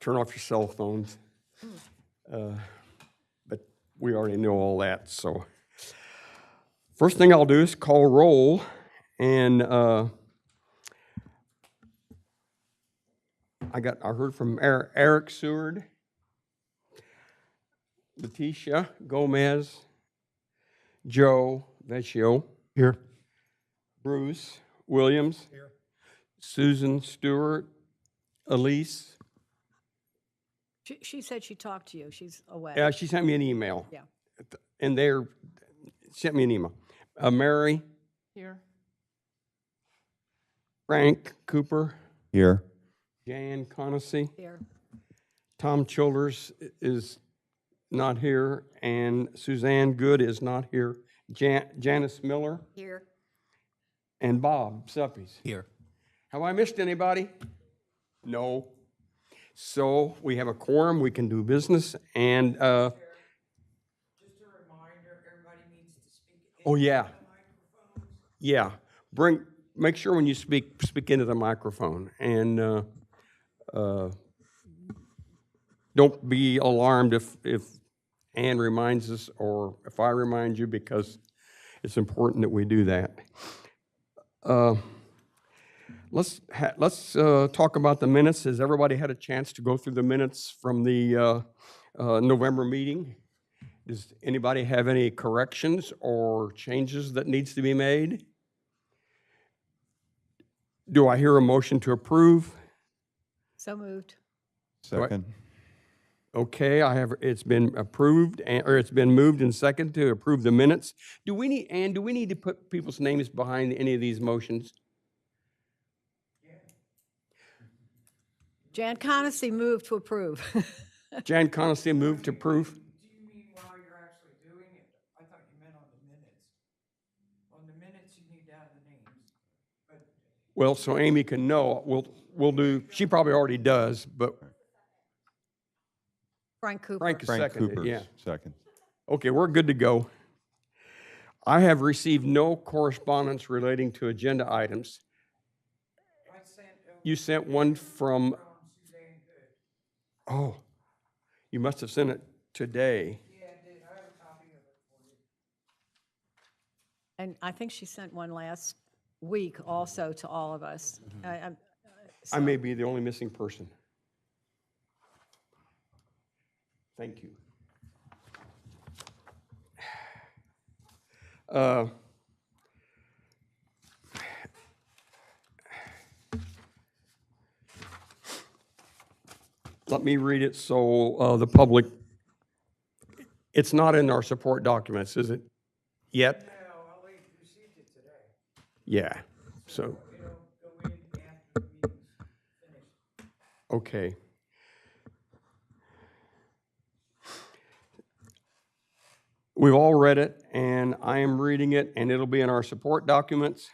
turn off your cell phones. But we already know all that, so. First thing I'll do is call roll, and I heard from Eric Seward, Letitia Gomez, Joe Vecchio. Here. Bruce Williams. Here. Susan Stewart. Elise. She said she talked to you. She's away. Yeah, she sent me an email. Yeah. And sent me an email. Mary. Here. Frank Cooper. Here. Jan Conacy. Here. Tom Childers is not here, and Suzanne Good is not here. Janice Miller. Here. And Bob Suppes. Here. Have I missed anybody? No. So we have a quorum, we can do business, and, Just a reminder, everybody needs to speak oh, yeah, into the microphones. yeah. Make sure when you speak into the microphone, and don't be alarmed if Ann reminds us, or if I remind you, because it's important that we do that. Let's talk about the minutes. Has everybody had a chance to go through the minutes from the November meeting? Does anybody have any corrections or changes that needs to be made? Do I hear a motion to approve? So moved. Second. Okay, it's been approved, or it's been moved and second to approve the minutes. Do we need to put people's names behind any of these motions? Jan Conacy moved to approve. Jan Conacy moved to approve. Do you mean while you're actually doing it? I thought you meant on the minutes. On the minutes, you need to have the names. But Well, so Amy can know, we'll do, she probably already does, but Frank Cooper. Frank is seconded, Cooper's yeah. second. Okay, we're good to go. I have received no correspondence relating to agenda items. I sent You sent one from, Suzanne Good. oh, you must have sent it today. Yeah, I did. I have a copy of it for you. And I think she sent one last week also to all of us. I may be the only missing person. Thank you. Let me read it so the public, it's not in our support documents, is it? Yet? No, I received it today. Yeah, so, It'll go in after the meeting's finished. okay. We've all read it, and I am reading it, and it'll be in our support documents.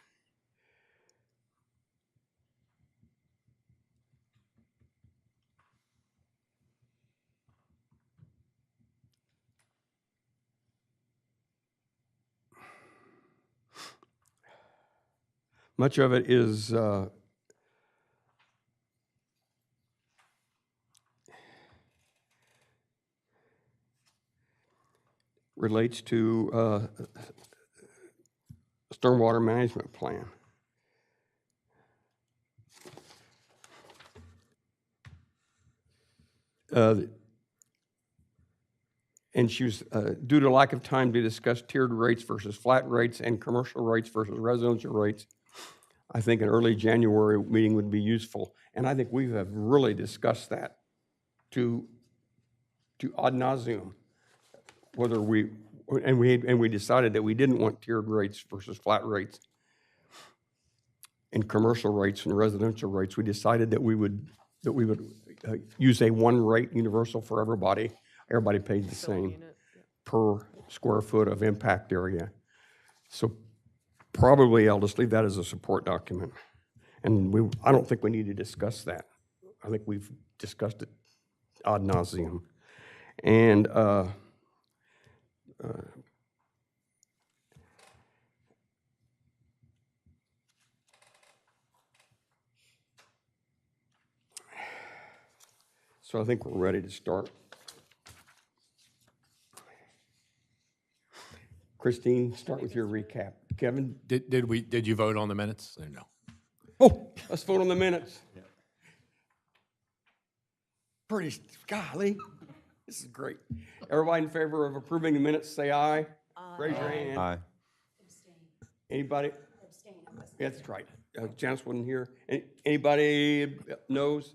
Much of it is relates to stormwater management plan. And she was, due to lack of time to discuss tiered rates versus flat rates and commercial rates versus residential rates, I think an early January meeting would be useful. And I think we have really discussed that to ad nauseum, whether we decided that we didn't want tiered rates versus flat rates and commercial rates and residential rates. We decided that we would use a one rate universal for everybody. Everybody paid the same per square foot of impact area. So probably I'll just leave that as a support document. And I don't think we need to discuss that. I think we've discussed it ad nauseum. And So I think we're ready to start. Christine, start with your recap. Kevin? Did you vote on the minutes or no? Oh, let's vote on the minutes. Pretty, golly, this is great. Everybody in favor of approving the minutes, say aye. Raise your hand. Aye. Anybody? That's right. Janice wasn't here. Anybody knows?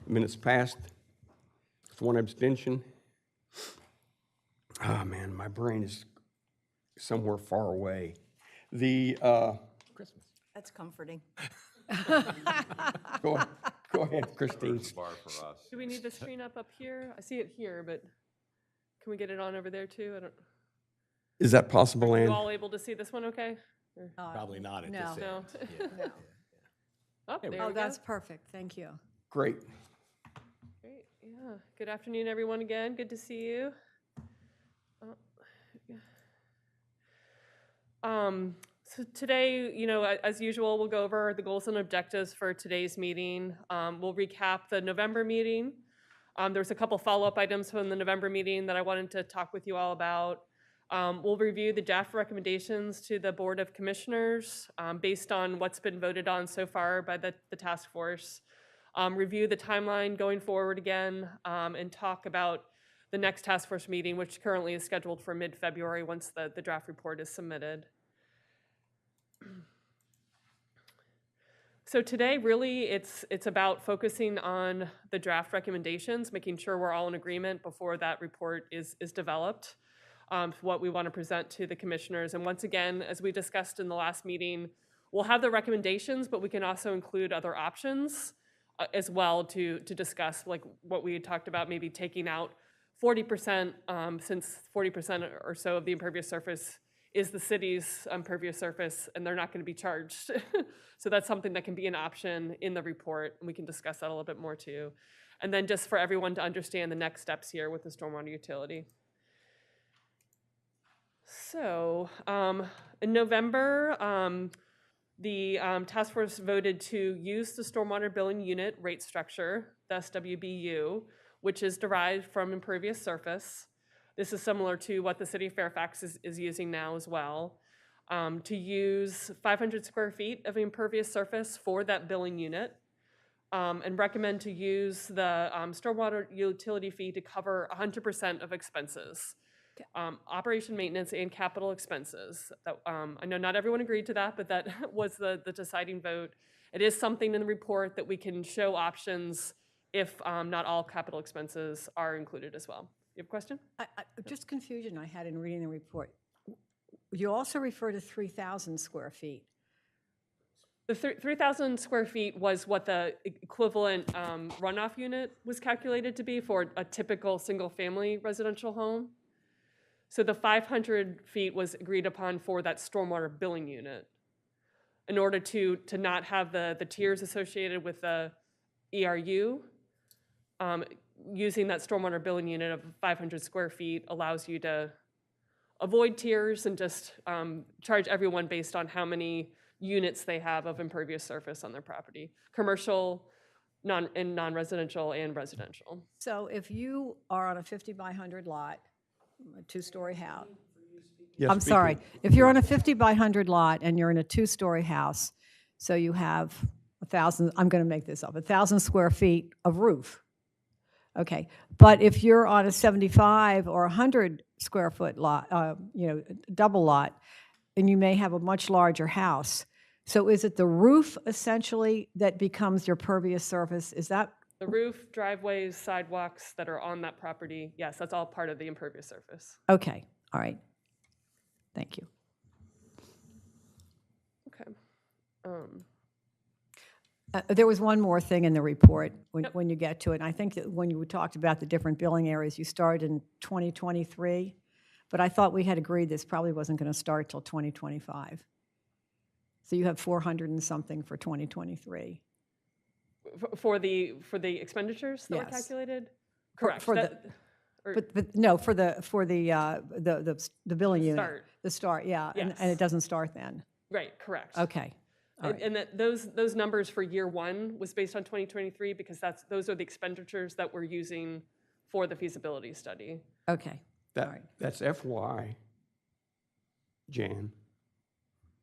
Minutes passed. With one abstention. Ah, man, my brain is somewhere far away. The, Christmas. That's comforting. go ahead, Christine. Do we need the screen up here? I see it here, but can we get it on over there too? I don't, Is that possible, are you Ann? all able to see this one okay? Or- Probably not at No. this No? end. Yeah. Oh, there we Oh, go. that's perfect, thank you. Great. Great, yeah. Good afternoon, everyone, again. Good to see you. So today, as usual, we'll go over the goals and objectives for today's meeting. We'll recap the November meeting. There's a couple follow-up items from the November meeting that I wanted to talk with you all about. We'll review the draft recommendations to the Board of Commissioners based on what's been voted on so far by the task force. Review the timeline going forward again, and talk about the next task force meeting, which currently is scheduled for mid-February once the draft report is submitted. So today, really, it's about focusing on the draft recommendations, making sure we're all in agreement before that report is developed, what we want to present to the commissioners. And once again, as we discussed in the last meeting, we'll have the recommendations, but we can also include other options as well to discuss, like what we had talked about, maybe taking out 40%, since 40% or so of the impervious surface is the city's impervious surface, and they're not going to be charged. So that's something that can be an option in the report, and we can discuss that a little bit more too. And then just for everyone to understand the next steps here with the stormwater utility. So in November, the task force voted to use the stormwater billing unit rate structure, the SWBU, which is derived from impervious surface. This is similar to what the city of Fairfax is using now as well, to use 500 square feet of impervious surface for that billing unit, and recommend to use the stormwater utility fee to cover 100% of expenses, operation, maintenance, and capital expenses. That, I know not everyone agreed to that, but that was the deciding vote. It is something in the report that we can show options if not all capital expenses are included as well. You have a question? Just confusion I had in reading the report. You also refer to 3,000 square feet. The 3,000 square feet was what the equivalent runoff unit was calculated to be for a typical single-family residential home. So the 500 feet was agreed upon for that stormwater billing unit in order to not have the tiers associated with the ERU. Using that stormwater billing unit of 500 square feet allows you to avoid tiers and just charge everyone based on how many units they have of impervious surface on their property, commercial, non-residential, and residential. So if you are on a 50 by 100 lot, a two-story house, Yes, I'm speak sorry, in- if you're on a 50 by 100 lot and you're in a two-story house, so you have 1,000, I'm going to make this up, 1,000 square feet of roof. Okay, but if you're on a 75 or 100 square foot lot, double lot, and you may have a much larger house, so is it the roof essentially that becomes your pervious surface? Is that, The roof, driveways, sidewalks that are on that property, yes, that's all part of the impervious surface. okay, all right. Thank you. Okay. There was one more thing in the report Yep. when you get to it. And I think that when you talked about the different billing areas, you started in 2023, but I thought we had agreed this probably wasn't going to start till 2025. So you have 400 and something for 2023. For the expenditures that were Yes. calculated? For- Correct. for the- That- or- But no, for the billing unit. start. The start, yeah. And Yes. it doesn't start then. Right, correct. Okay, And that those numbers for year one was based on 2023 because those are the expenditures that we're using for the feasibility study. Okay, all right. That's FY, Jan.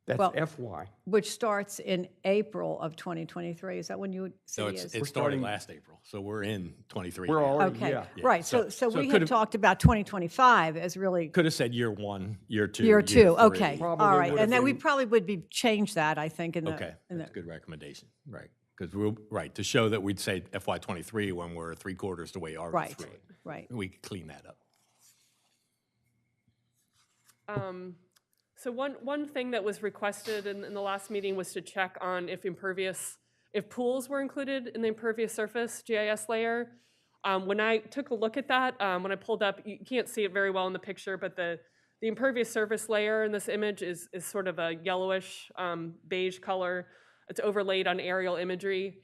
That's Well- FY. Which starts in April of 2023. Is that when you would So say it's, is? it started last April, so we're in 23 We're now. already, Okay, yeah. right. So So we it had could've- talked about 2025 as really Could have said year one, year two. year two. three. Okay, Probably all right. would've And then we been- probably would be change that, I think, in the. Okay, in that's a the- good recommendation, right. Because right, to show that we'd say FY '23 when we're 3/4 the way already Right, through it. right. We could clean that up. So one thing that was requested in the last meeting was to check on if pools were included in the impervious surface GIS layer. When I took a look at that, when I pulled up, you can't see it very well in the picture, but the impervious surface layer in this image is sort of a yellowish beige color. It's overlaid on aerial imagery.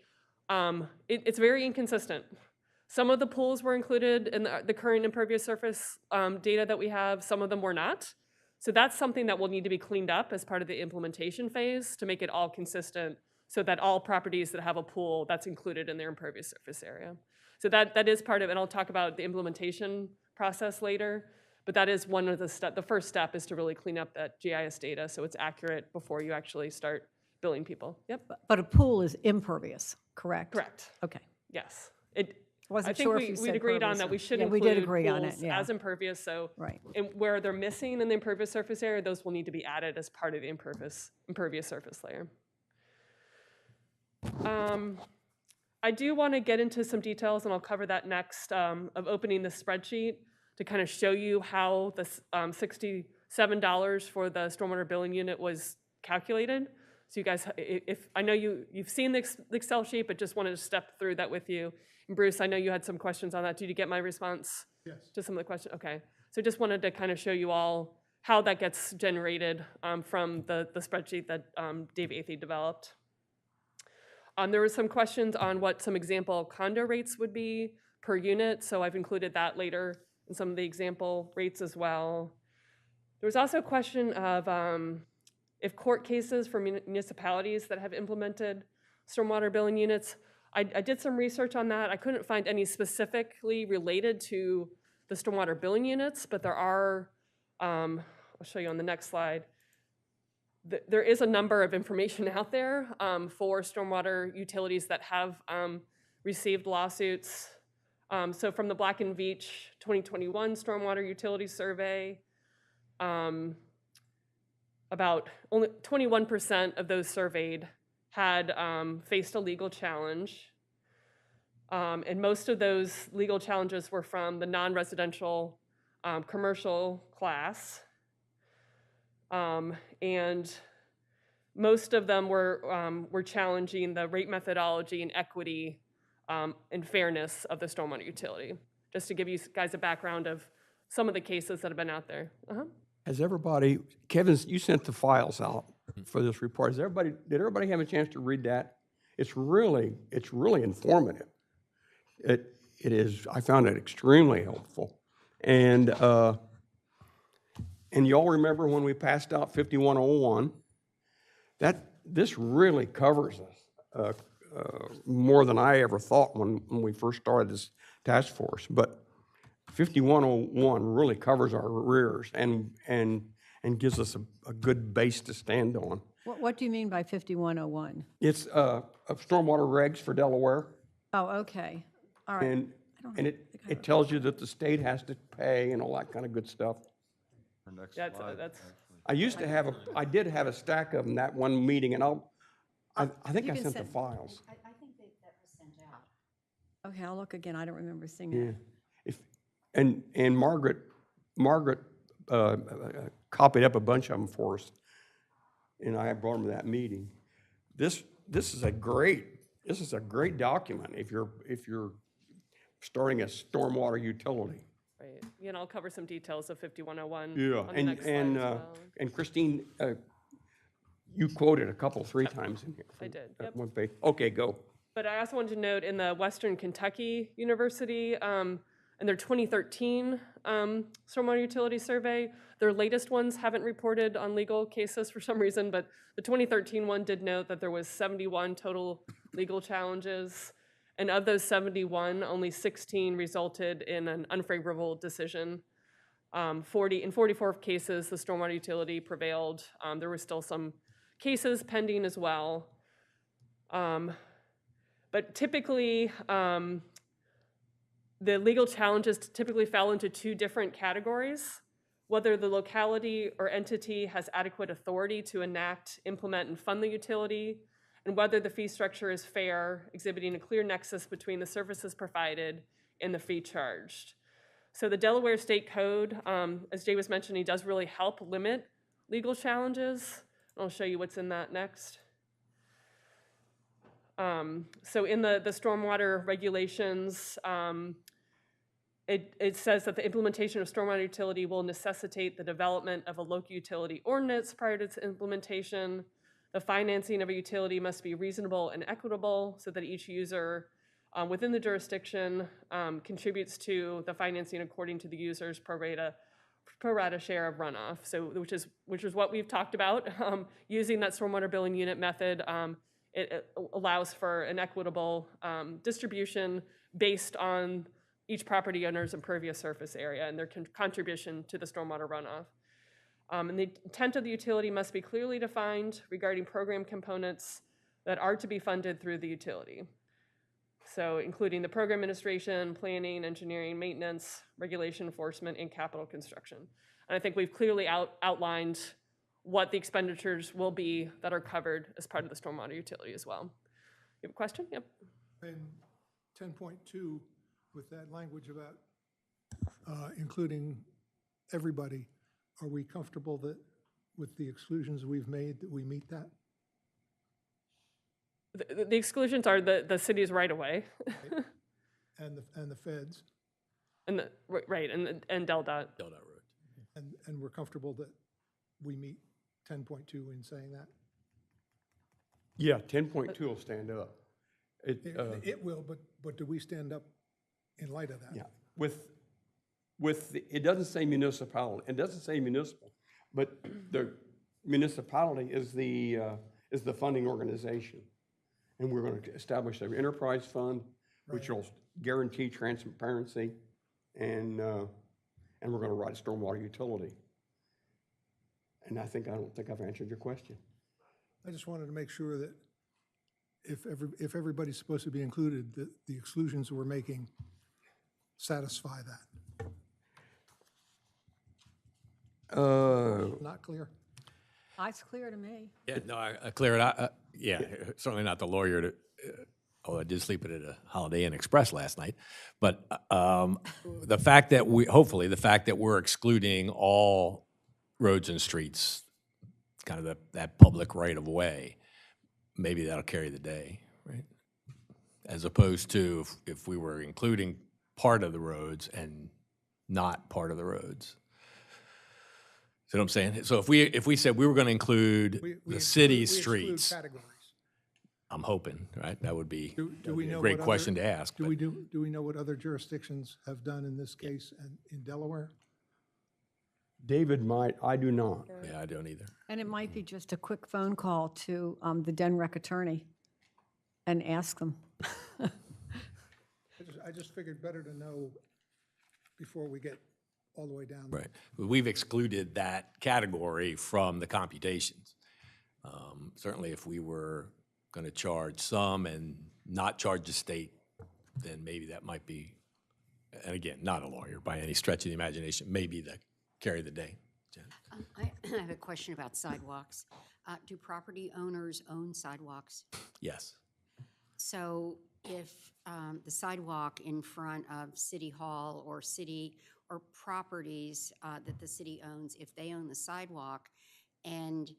It's very inconsistent. Some of the pools were included in the current impervious surface data that we have, some of them were not. So that's something that will need to be cleaned up as part of the implementation phase to make it all consistent so that all properties that have a pool, that's included in their impervious surface area. So that is part of it, and I'll talk about the implementation process later, but that is one of the first step is to really clean up that GIS data so it's accurate before you actually start billing people. Yep, But a pool is impervious, correct? correct, Okay. yes. I Wasn't think sure if you said we'd agreed on pervious that or- we should Yeah, we include did agree on it, pools yeah. as impervious, so Right. and where they're missing in the impervious surface area, those will need to be added as part of the impervious surface layer. I do want to get into some details, and I'll cover that next, of opening the spreadsheet to kind of show you how the $67 for the stormwater billing unit was calculated. So you guys, if I know you've seen the Excel sheet, but just wanted to step through that with you. And Bruce, I know you had some questions on that. Did you get my response? Yes. To some of the questions? Okay. So just wanted to kind of show you all how that gets generated from the spreadsheet that Dave Athey developed. There were some questions on what some example condo rates would be per unit, so I've included that later in some of the example rates as well. There was also a question of if court cases for municipalities that have implemented stormwater billing units. I did some research on that. I couldn't find any specifically related to the stormwater billing units, but there are, I'll show you on the next slide. There is a number of information out there for stormwater utilities that have received lawsuits. So from the Black and Veatch 2021 Stormwater Utility Survey, about only 21% of those surveyed had faced a legal challenge. And most of those legal challenges were from the non-residential commercial class. And most of them were challenging the rate methodology and equity and fairness of the stormwater utility. Just to give you guys a background of some of the cases that have been out there. Has everybody, Kevin, you sent the files out for this report. Did everybody have a chance to read that? It's really informative. It is, I found it extremely helpful. And y'all remember when we passed out 5101, this really covers us more than I ever thought when we first started this task force. But 5101 really covers our rears and gives us a good base to stand on. What do you mean by 5101? It's stormwater regs for Delaware, Oh, okay. All right. and it tells you that the state has to pay and all that kind of good stuff. That's I did have a stack of them that one meeting, and I think You I can sent the send- files. I think that was sent out. Okay, I'll look again. I don't remember seeing Yeah. that. And Margaret copied up a bunch of them for us, and I brought them to that meeting. This is a great document if you're starting a stormwater utility. right. Yeah, and I'll cover some details of 5101 Yeah, on the next slide as well. and Christine, you quoted a couple, 3 times in here. I did, That yep. one page. Okay, go. But I also wanted to note in the Western Kentucky University in their 2013 stormwater utility survey. Their latest ones haven't reported on legal cases for some reason, but the 2013 one did note that there was 71 total legal challenges. And of those 71, only 16 resulted in an unfavorable decision. In 44 cases, the stormwater utility prevailed. There were still some cases pending as well. But typically, the legal challenges typically fell into two different categories: whether the locality or entity has adequate authority to enact, implement, and fund the utility, and whether the fee structure is fair, exhibiting a clear nexus between the services provided and the fee charged. So the Delaware State Code, as Jay was mentioning, does really help limit legal challenges. I'll show you what's in that next. So in the stormwater regulations, it says that the implementation of stormwater utility will necessitate the development of a local utility ordinance prior to its implementation. The financing of a utility must be reasonable and equitable so that each user within the jurisdiction contributes to the financing according to the user's pro rata share of runoff. So which is what we've talked about. Using that stormwater billing unit method, it allows for an equitable distribution based on each property owner's impervious surface area and their contribution to the stormwater runoff. And the intent of the utility must be clearly defined regarding program components that are to be funded through the utility. So including the program administration, planning, engineering, maintenance, regulation enforcement, and capital construction. And I think we've clearly outlined what the expenditures will be that are covered as part of the stormwater utility as well. You have a question? Yep. And 10.2, with that language about including everybody, are we comfortable that with the exclusions we've made that we meet that? The exclusions are the city's right of way. Right? And the feds, And and DelDOT. Build out road. and we're comfortable that we meet 10.2 in saying that? Yeah, 10.2 will stand up. It will, but do we stand up in light of that? Yeah, it doesn't say municipality, it doesn't say municipal, but the municipality is the funding organization. And we're going to establish an enterprise fund, which will guarantee transparency, and we're going to write a stormwater utility. And I don't think I've answered your question. I just wanted to make sure that if everybody's supposed to be included, that the exclusions we're making satisfy that. Not clear? It's clear to me. Yeah, no, I clear it out. Yeah, certainly not the lawyer to, although I did sleep at a Holiday Inn Express last night. But the fact that we're excluding all roads and streets, kind of that public right of way, maybe that'll carry the day, right? As opposed to if we were including part of the roads and not part of the roads. See what I'm saying? So if we said we were going to include the city's streets, Categories. I'm hoping, right? That would be Do we know a great what question to ask. Do but- we know what other jurisdictions have done in this case and in Delaware? David might, I do not. Yeah, I don't either. And it might be just a quick phone call to the DenRec attorney and ask them. I just figured better to know before we get all the way down. Right. We've excluded that category from the computations. Certainly if we were going to charge some and not charge the state, then maybe that might be, and again, not a lawyer by any stretch of the imagination, maybe that carry the day. Jen? I have a question about sidewalks. Do property owners own sidewalks? Yes. So if the sidewalk in front of City Hall or properties that the city owns, if they own the sidewalk and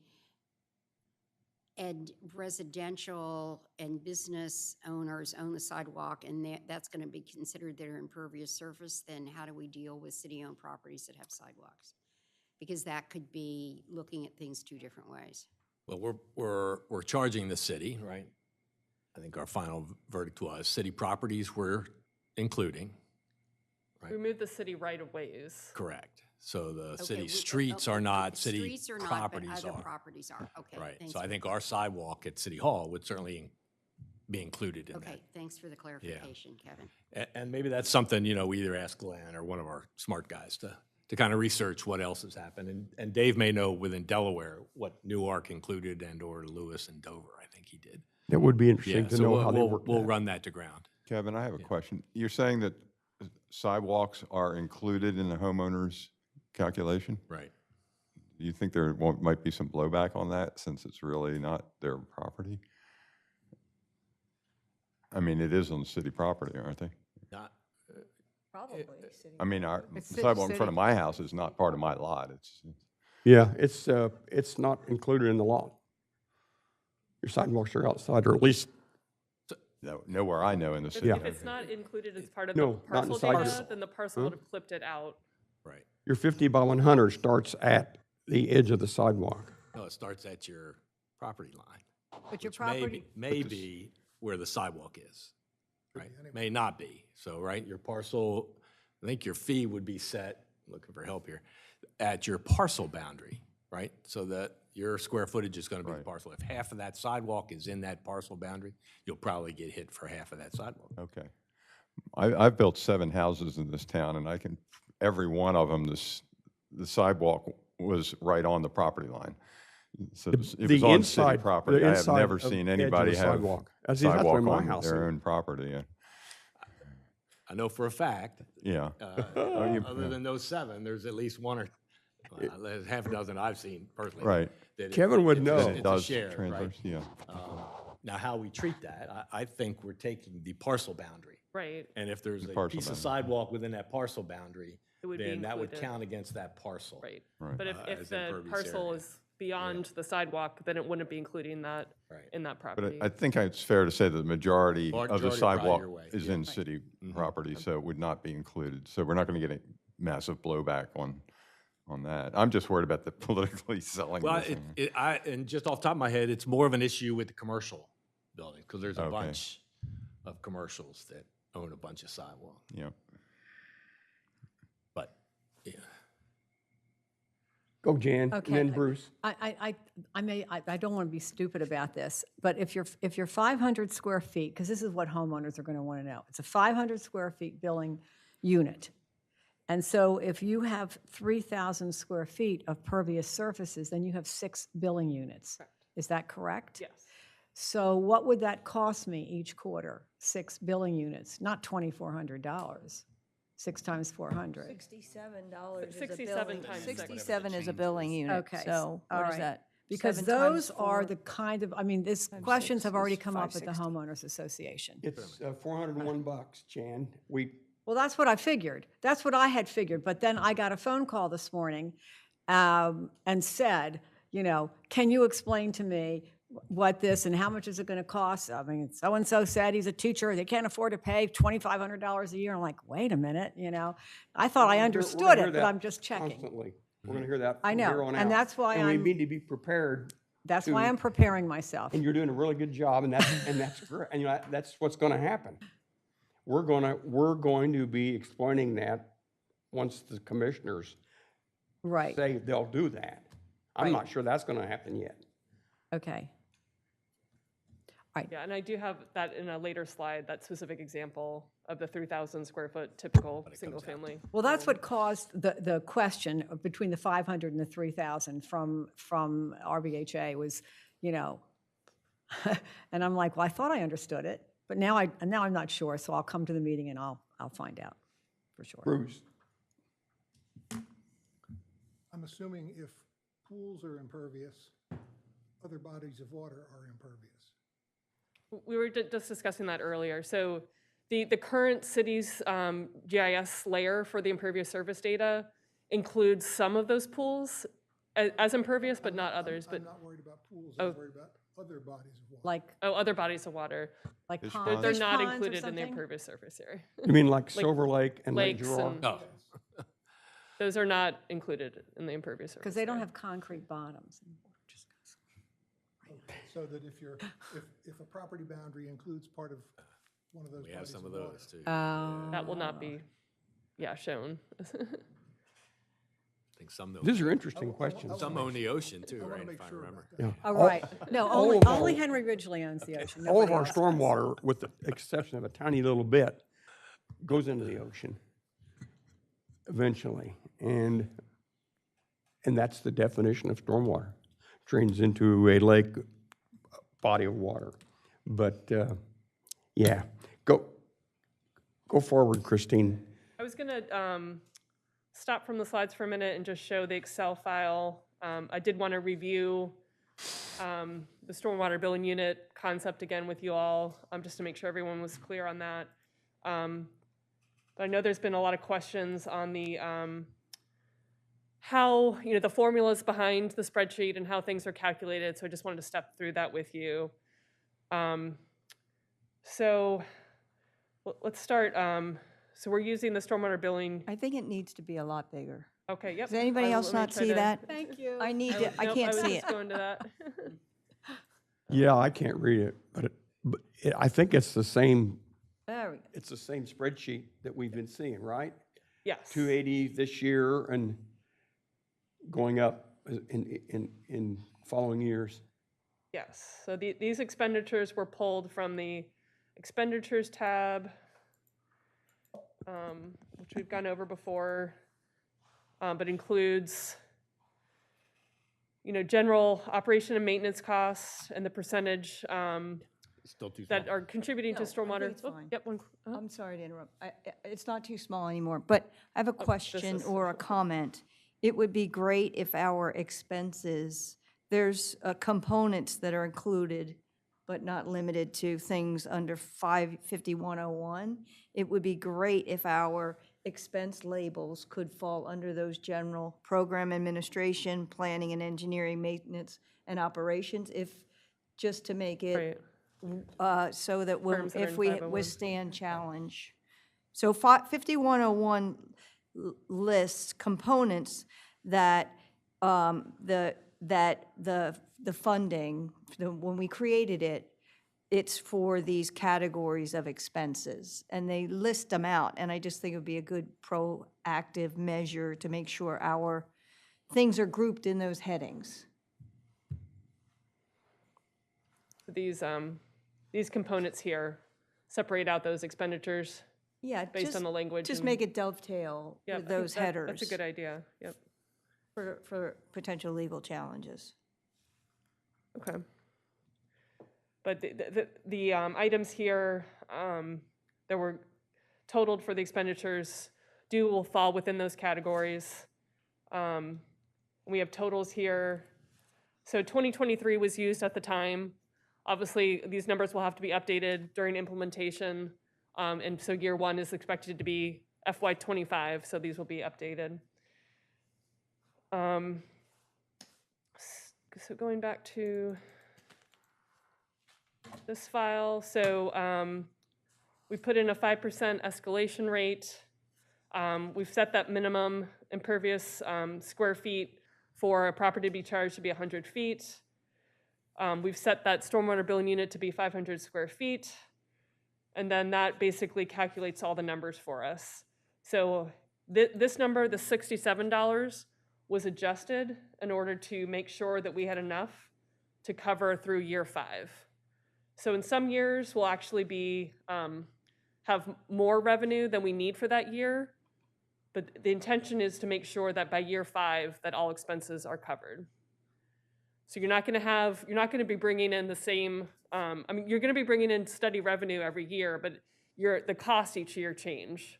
residential and business owners own the sidewalk and that's going to be considered their impervious surface, then how do we deal with city-owned properties that have sidewalks? Because that could be looking at things two different ways. Well, we're charging the city, right? I think our final verdict was city properties we're including, Remove the city right-of-ways. Correct. So the Okay, city we- streets oh, are not, streets city are not, but properties other are. properties are. Okay. Right. thanks So I for think the- our sidewalk at City Hall would certainly be included in that. Okay, thanks for the clarification, Kevin. And maybe that's something, we either ask Glenn or one of our smart guys to kind of research what else has happened. And Dave may know within Delaware what Newark included and or Lewis and Dover, I think he did. It would be Yeah, interesting to so know how they work we'll that. run that to ground. Kevin, I have a question. You're saying that sidewalks are included in the homeowner's calculation? Right. Do you think might be some blowback on that since it's really not their property? I mean, it is on city property, aren't they? Not, Probably. I mean, our It's sidewalk in city. front of my house is not part of my lot. Yeah, it's not included in the law. Your sidewalks are outside, or at least, Nowhere I know in the city. If it's not included as part of No, the not parcel inside data, your- then the parcel would have clipped it out. right. your 50 by 100 starts at the edge of the sidewalk. No, it starts at your property line. But your which may property, be- May be where the sidewalk is, right? May not be. So, right, your parcel, I think your fee would be set, looking for help here, at your parcel boundary, right? So that your square footage is going to be the Right. parcel. If half of that sidewalk is in that parcel boundary, you'll probably get hit for half of that sidewalk. Okay. I've built 7 houses in this town, and every one of them, the sidewalk was right on the property line. So it was on city inside- property. the I have inside never of seen edge of the anybody have sidewalk. That's where sidewalk my on house their is. own property. I know for a fact, Yeah. other than those 7, there's at least one or there's half a dozen I've seen personally. Right. that Kevin would it's a- know. That it's it a does shared, right? transverse, yeah. Now, how we treat that, I think we're taking the parcel boundary. Right. And if there's The a parcel piece of boundary. sidewalk within that parcel boundary, It would be then that would included. count against that parcel. Right. Right. But if as the impervious parcel area. is beyond the sidewalk, then it wouldn't be including that Right. in that But property. I think it's fair to say that the majority of the Majority probably sidewalk your way, is yeah. in city property, so it would not be included. So we're not going to get a massive blowback on that. I'm just worried about the politically selling Well, this. and just off the top of my head, it's more of an issue with the commercial buildings, because there's a Okay. bunch of commercials that own a bunch of sidewalk. Yeah. But, yeah. Go Jan, and Okay, then Bruce. I don't want to be stupid about this, but if you're 500 square feet, because this is what homeowners are going to want to know. It's a 500 square feet billing unit. And so if you have 3,000 square feet of pervious surfaces, then you have 6 billing units. Correct. Is that correct? Yes. So what would that cost me each quarter? 6 billing units, not $2,400. 6 times 400. $67 is a 67 billing. times six. 67 is a billing unit, Okay, so all what is right. that? Because 7 times those are 4? the kind of, these Times questions 6 have already is come up at the 560. homeowners association. It's $401, Jan. Well, that's what I figured. That's what I had figured. But then I got a phone call this morning and said, can you explain to me what this and how much is it going to cost? So-and-so said he's a teacher. They can't afford to pay $2,500 a year. I'm like, wait a minute, I thought I understood it, but I'm just checking. Constantly. We're going to hear that I from know, here on out. and that's why And we I'm- need to be prepared, That's why I'm preparing myself. and you're doing a really good job, and that's great. And that's what's going to happen. We're going to be explaining that once the commissioners Right, say they'll do that. I'm Right. not sure that's going to happen yet. okay. Yeah, and I do have that in a later slide, that specific example of the 3,000 square foot typical single family. Well, that's what caused the question between the 500 and the 3,000 from RBHA was, and I'm like, well, I thought I understood it, but now I'm not sure, so I'll come to the meeting and I'll find out for sure. Bruce? I'm assuming if pools are impervious, other bodies of water are impervious. We were just discussing that earlier. So the current city's GIS layer for the impervious surface data includes some of those pools as impervious, but not others. But I'm not worried about pools, I'm worried about other bodies of water. Like other bodies of water, Fish ponds, ponds? they're fish not ponds or included in the something? impervious surface area. You mean like Silver Lake and Lake lakes Girard? and- Oh, Those are not included in the impervious surface. Because they don't area. have concrete bottoms. and water just goes- So that if a property boundary includes part of one of those we have bodies some of of water. those too. That will not be. yeah, shown. I think some, These are interesting questions. some own the ocean too, I want right, to if make I sure remember. about that. Oh, All- right. No, all only, of only our- Henry Ridgely owns the ocean. All of Nobody our else. stormwater, with the exception of a tiny little bit, goes into the ocean eventually. And that's the definition of stormwater. Drains into a lake, body of water. But, yeah, go forward, Christine. I was gonna stop from the slides for a minute and just show the Excel file. I did want to review the stormwater billing unit concept again with you all, just to make sure everyone was clear on that. But I know there's been a lot of questions on the how, the formulas behind the spreadsheet and how things are calculated, so I just wanted to step through that with you. So let's start. So we're using the stormwater billing. I think it needs to be a lot bigger. Okay, yep. Does anybody else let me not try see to- that? Thank you. I need to, I Nope, can't was see just it. going to that. Yeah, I can't read it, but I think it's the same, There we go. it's the same spreadsheet that we've been seeing, right? Yes. 280 this year and going up in following years. Yes. So these expenditures were pulled from the expenditures tab, which we've gone over before, but includes, general operation and maintenance costs and the percentage Still too that small. are contributing to No, I think stormwater. it's Oh, fine. yep. I'm sorry to interrupt. It's not too small anymore, but I have a question is- or a comment. It would be great if our expenses, there's components that are included, but not limited to things under 55101. It would be great if our expense labels could fall under those general program administration, planning and engineering, maintenance, and operations, just to make it Right. so that Firms that are if in we 501. withstand challenge. So 5101 lists components that the funding, when we created it, it's for these categories of expenses, and they list them out, and I just think it would be a good proactive measure to make sure our things are grouped in those headings. These components here separate out those expenditures Yeah, based on the language. Just and- make it dovetail Yep, I with think those that- headers. That's a good idea, yep. For potential legal challenges. Okay. But the items here that were totaled for the expenditures will fall within those categories. We have totals here. So 2023 was used at the time. Obviously, these numbers will have to be updated during implementation. And so year one is expected to be FY25, so these will be updated. So going back to this file, so we put in a 5% escalation rate. We've set that minimum impervious square feet for a property to be charged to be 100 feet. We've set that stormwater billing unit to be 500 square feet. And then that basically calculates all the numbers for us. So this number, the $67, was adjusted in order to make sure that we had enough to cover through year 5. So in some years, we'll actually be have more revenue than we need for that year. But the intention is to make sure that by year 5, that all expenses are covered. So you're not going to be bringing in the same, you're going to be bringing in steady revenue every year, but the costs each year change.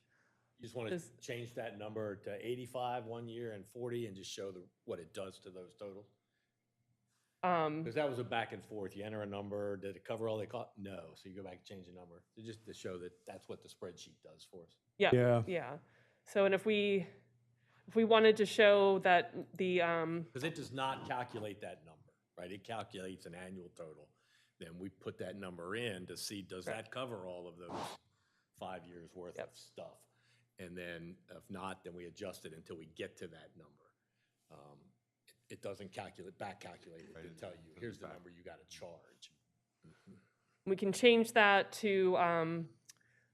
You just want to change that number to 85 one year and 40 and just show what it does to those totals? Because that was a back and forth. You enter a number, did it cover all they cost? No. So you go back and change the number. So just to show that that's what the spreadsheet does for us. Yeah. Yeah. So, and if we wanted to show that the, Because it does not calculate that number, right? It calculates an annual total. Then we put that number in to see, does that cover all of those 5 years worth of stuff? And then if not, then we adjust it until we get to that number. It doesn't back calculate it to tell you, here's the number you got to charge. we can change that to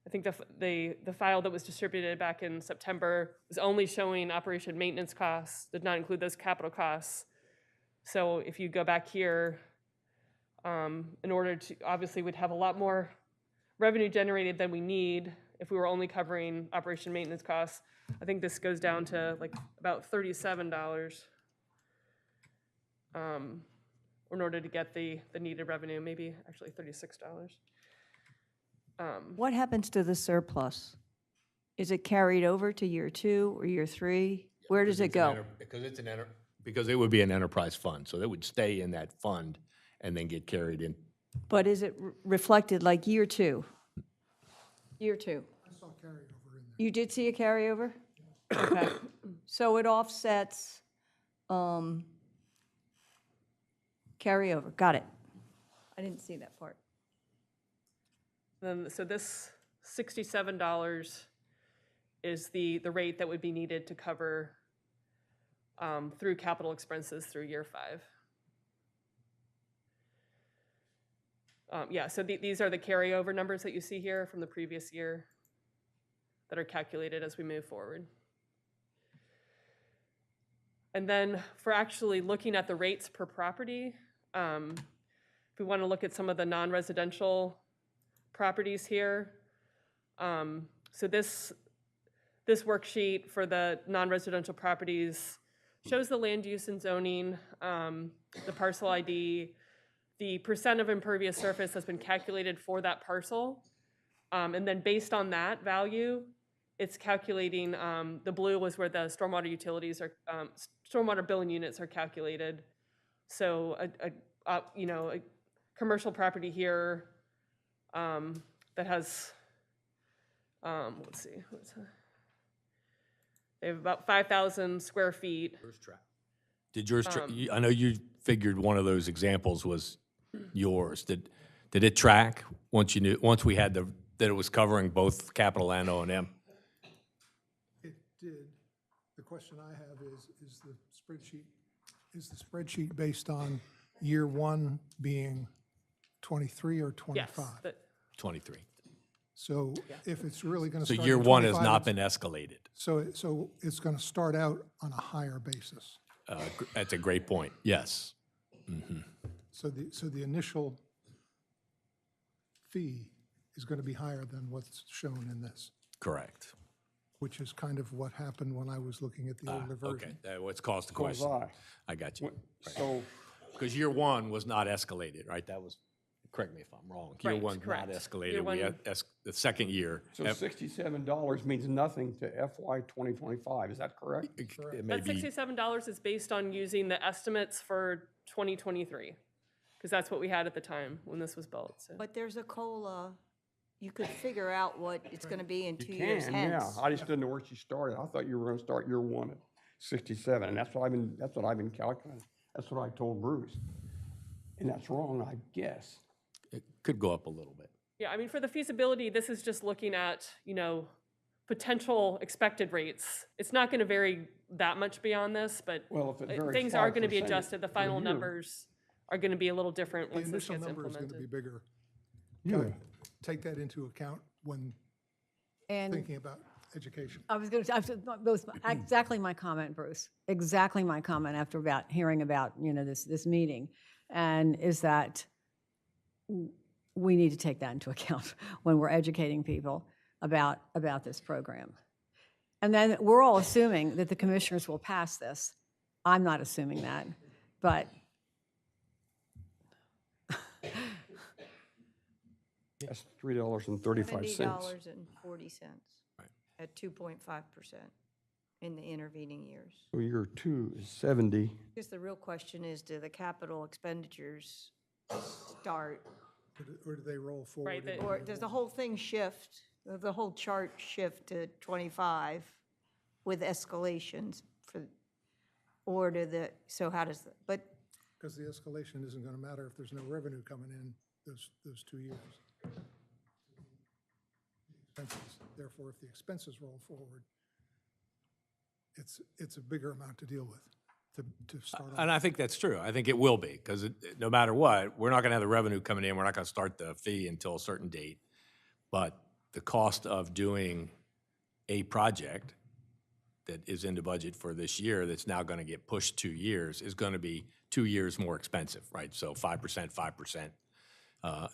I think the file that was distributed back in September was only showing operation maintenance costs, did not include those capital costs. So if you go back here, in order to, obviously we'd have a lot more revenue generated than we need if we were only covering operation maintenance costs. I think this goes down to like about $37 in order to get the needed revenue, maybe actually $36. What happens to the surplus? Is it carried over to year 2 or year 3? Where does it go? Because it would be an enterprise fund, so it would stay in that fund and then get carried in. But is it reflected like year 2? Year 2. I saw carryover in there. You did see a carryover? Okay. So it offsets carryover. Got it. I didn't see that part. So this $67 is the rate that would be needed to cover through capital expenses through year 5. Yeah, so these are the carryover numbers that you see here from the previous year that are calculated as we move forward. And then for actually looking at the rates per property, if we want to look at some of the non-residential properties here, so this worksheet for the non-residential properties shows the land use and zoning, the parcel ID, the percent of impervious surface has been calculated for that parcel. And then based on that value, it's calculating, the blue was where the stormwater utilities are, stormwater billing units are calculated. So a commercial property here that has, let's see, they have about 5,000 square feet. Did yours, I know you figured one of those examples was yours. Did it track once we had that it was covering both capital and O&M? It did. The question I have is the spreadsheet based on year 1 being 23 or 25? Yes, 23. So if it's really going to So start year at 1 has 25, not been escalated. So it's going to start out on a higher basis. That's a great point, yes. So the initial fee is going to be higher than what's shown in this, Correct. which is kind of what happened when I was looking at the older Okay, version. what's caused the So was question. I. I got you. So, Because year 1 was not escalated, right? That was, correct me if I'm wrong. Year Right, 1 not correct. escalated. Year We one- had the second year. so $67 means nothing to FY 2025, is that correct? It may that be, $67 is based on using the estimates for 2023, because that's what we had at the time when this was built, so. But there's a COLA. You could figure out what it's going to be in 2 You years can, hence. yeah. I just didn't know where she started. I thought you were gonna start year 1 at 67, and that's what I've been calculating. That's what I told Bruce. And that's wrong, I guess. it could go up a little bit. Yeah, I mean, for the feasibility, this is just looking at, potential expected rates. It's not gonna vary that much beyond this, but Well, if it varies things are gonna be 5% adjusted. The per final year. numbers are gonna be a little different The once this initial gets number is going to be implemented. bigger. Yeah. Take that into account when And thinking about education. I was going to, that was exactly my comment, Bruce. Exactly my comment after hearing about, this meeting. And is that we need to take that into account when we're educating people about this program. And then we're all assuming that the commissioners will pass this. I'm not assuming that, but That's $3.35. $70.40 Right. at 2.5% in the intervening years. So year 2 is 70. I guess the real question is, do the capital expenditures start, Or do they roll forward? Right, into or the does the whole thing shift, the whole chart shift to 25 with escalations or so how does, but Because the escalation isn't going to matter if there's no revenue coming in those 2 years. Expenses. Therefore, if the expenses roll forward, it's a bigger amount to deal with to start off. And I think that's true. I think it will be, because no matter what, we're not going to have the revenue coming in. We're not going to start the fee until a certain date. But the cost of doing a project that is in the budget for this year that's now going to get pushed 2 years is going to be 2 years more expensive, right? So 5%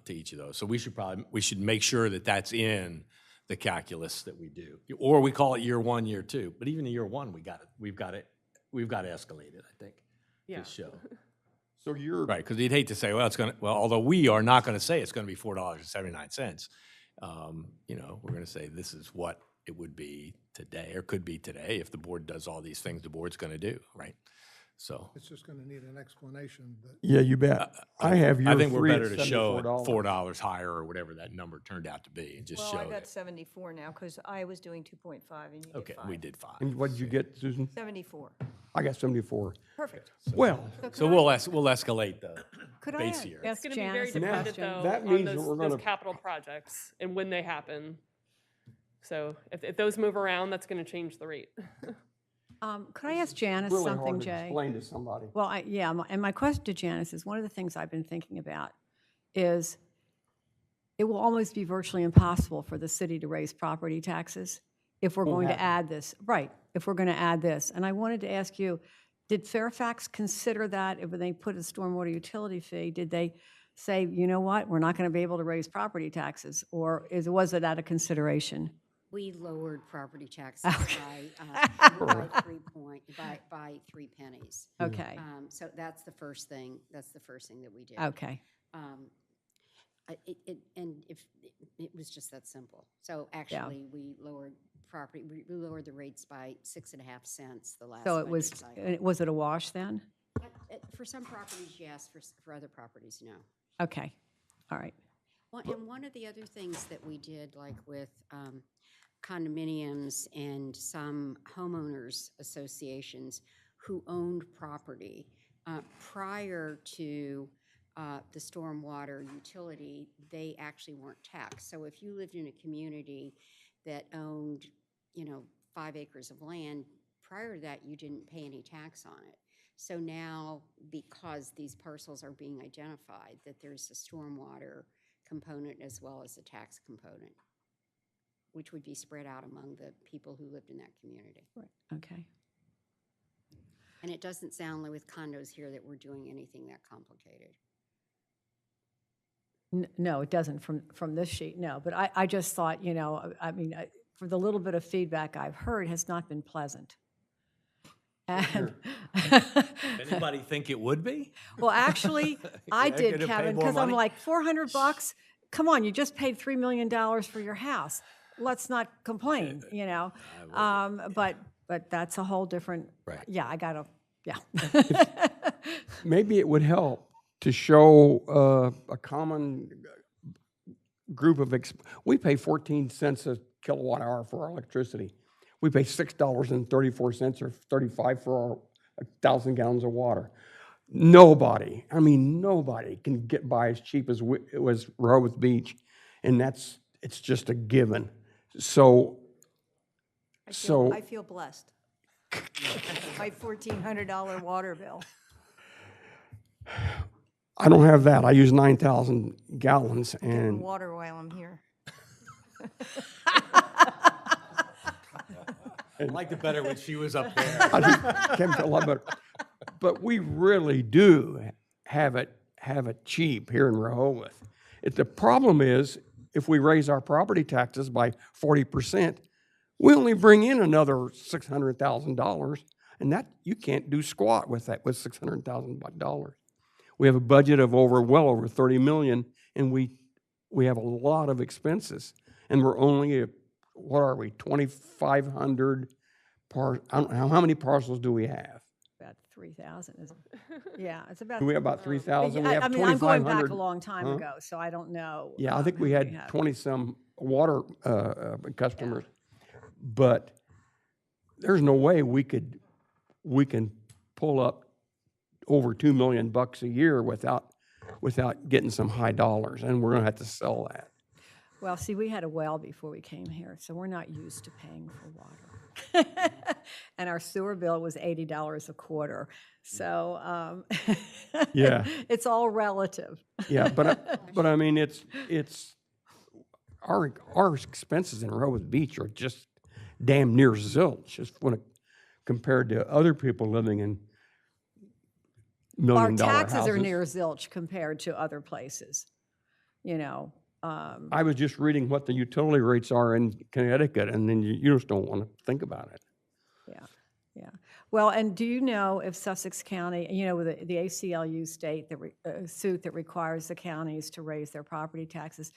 to each of those. So we should make sure that that's in the calculus that we do, or we call it year one, year two. But even in year one, we've got to escalate it, I think, Yeah. to show. So you're, Right, because you'd hate to say, well, although we are not going to say it's going to be $4.79, you know, we're going to say this is what it would be today, or could be today, if the board does all these things the board's going to do, right? So It's just going to need an explanation that yeah, you bet. I have your I think we're three at better to show it $74. $4 higher or whatever that number turned out to be, and just Well, show I got that. 74 now, because I was doing 2.5 and you Okay, did 5. we did 5. And what did you get, Susan? 74. I got 74. Perfect. Well, So we'll escalate the Could I base year. ask It's going to be very Janice a dependent, question? though, that on means that those, we're those gonna- capital projects and when they happen. So if those move around, that's going to change the rate. Could I ask Janice really something, hard to Jay? explain to somebody. Well, and my question to Janice is, one of the things I've been thinking about is it will almost be virtually impossible for the city to raise property taxes if we're going to add this. Right, if we're going to add this. And I wanted to ask you, did Fairfax consider that if they put a stormwater utility fee? Did they say, you know what, we're not going to be able to raise property taxes? Or was it out of consideration? We lowered property taxes by 3 pennies. Okay, So that's the first thing, that we did. okay. It was just that simple. So actually, we lowered we lowered the rates by 6.5 cents the last So it budget cycle. was it a wash then? For some properties, yes, for other properties, no. Okay, all right. Well, and one of the other things that we did, like with condominiums and some homeowners associations who owned property prior to the stormwater utility, they actually weren't taxed. So if you lived in a community that owned, 5 acres of land, prior to that, you didn't pay any tax on it. So now, because these parcels are being identified, that there's a stormwater component as well as a tax component, which would be spread out among the people who lived in that community. Okay. And it doesn't sound like with condos here that we're doing anything that complicated. No, it doesn't from this sheet, no. But I just thought, for the little bit of feedback I've heard, has not been pleasant. And Anybody think it would be? well, actually, I Yeah, did, gonna pay Kevin, more because I'm money? like, $400? Come on, you just paid $3 million for your house. Let's not complain, But that's a whole different. Right. Yeah, I gotta. Yeah. Maybe it would help to show a common group of, we pay 14 cents a kilowatt hour for our electricity. We pay $6.34 or 35 for our 1,000 gallons of water. Nobody can get by as cheap as it was Rehoboth Beach, and it's just a given. So I feel blessed. My $1,400 water bill. I don't have that. I use 9,000 gallons, Getting and water while I'm here. I liked it better when she was up there. I just can't feel a lot better. But we really do have it cheap here in Rehoboth. The problem is, if we raise our property taxes by 40%, we only bring in another $600,000, and that you can't do squat with that, with $600,000. We have a budget of well over 30 million, and we have a lot of expenses, and we're only 2,500 I don't know, how many parcels do we have? About 3,000, isn't it? Yeah, it's about. Do we have about 3,000? We have I'm going back 2,500. a long time Huh? ago, so I don't know. Yeah, I think we how had many have. 20-some water customers. But there's no way we can pull up over $2 million a year without getting some high dollars, and we're gonna have to sell that. Well, see, we had a well before we came here, so we're not used to paying for water. And our sewer bill was $80 a quarter. So Yeah. it's all relative. Yeah, but I mean, it's our expenses in Rehoboth Beach are just damn near zilch, just when compared to other people living in Our million-dollar houses. taxes are near zilch compared to other places, you know. I was just reading what the utility rates are in Connecticut, and then you just don't want to think about it. Yeah, yeah. Well, and do you know if Sussex County, you know, with the ACLU state, suit that requires the counties to raise their property taxes?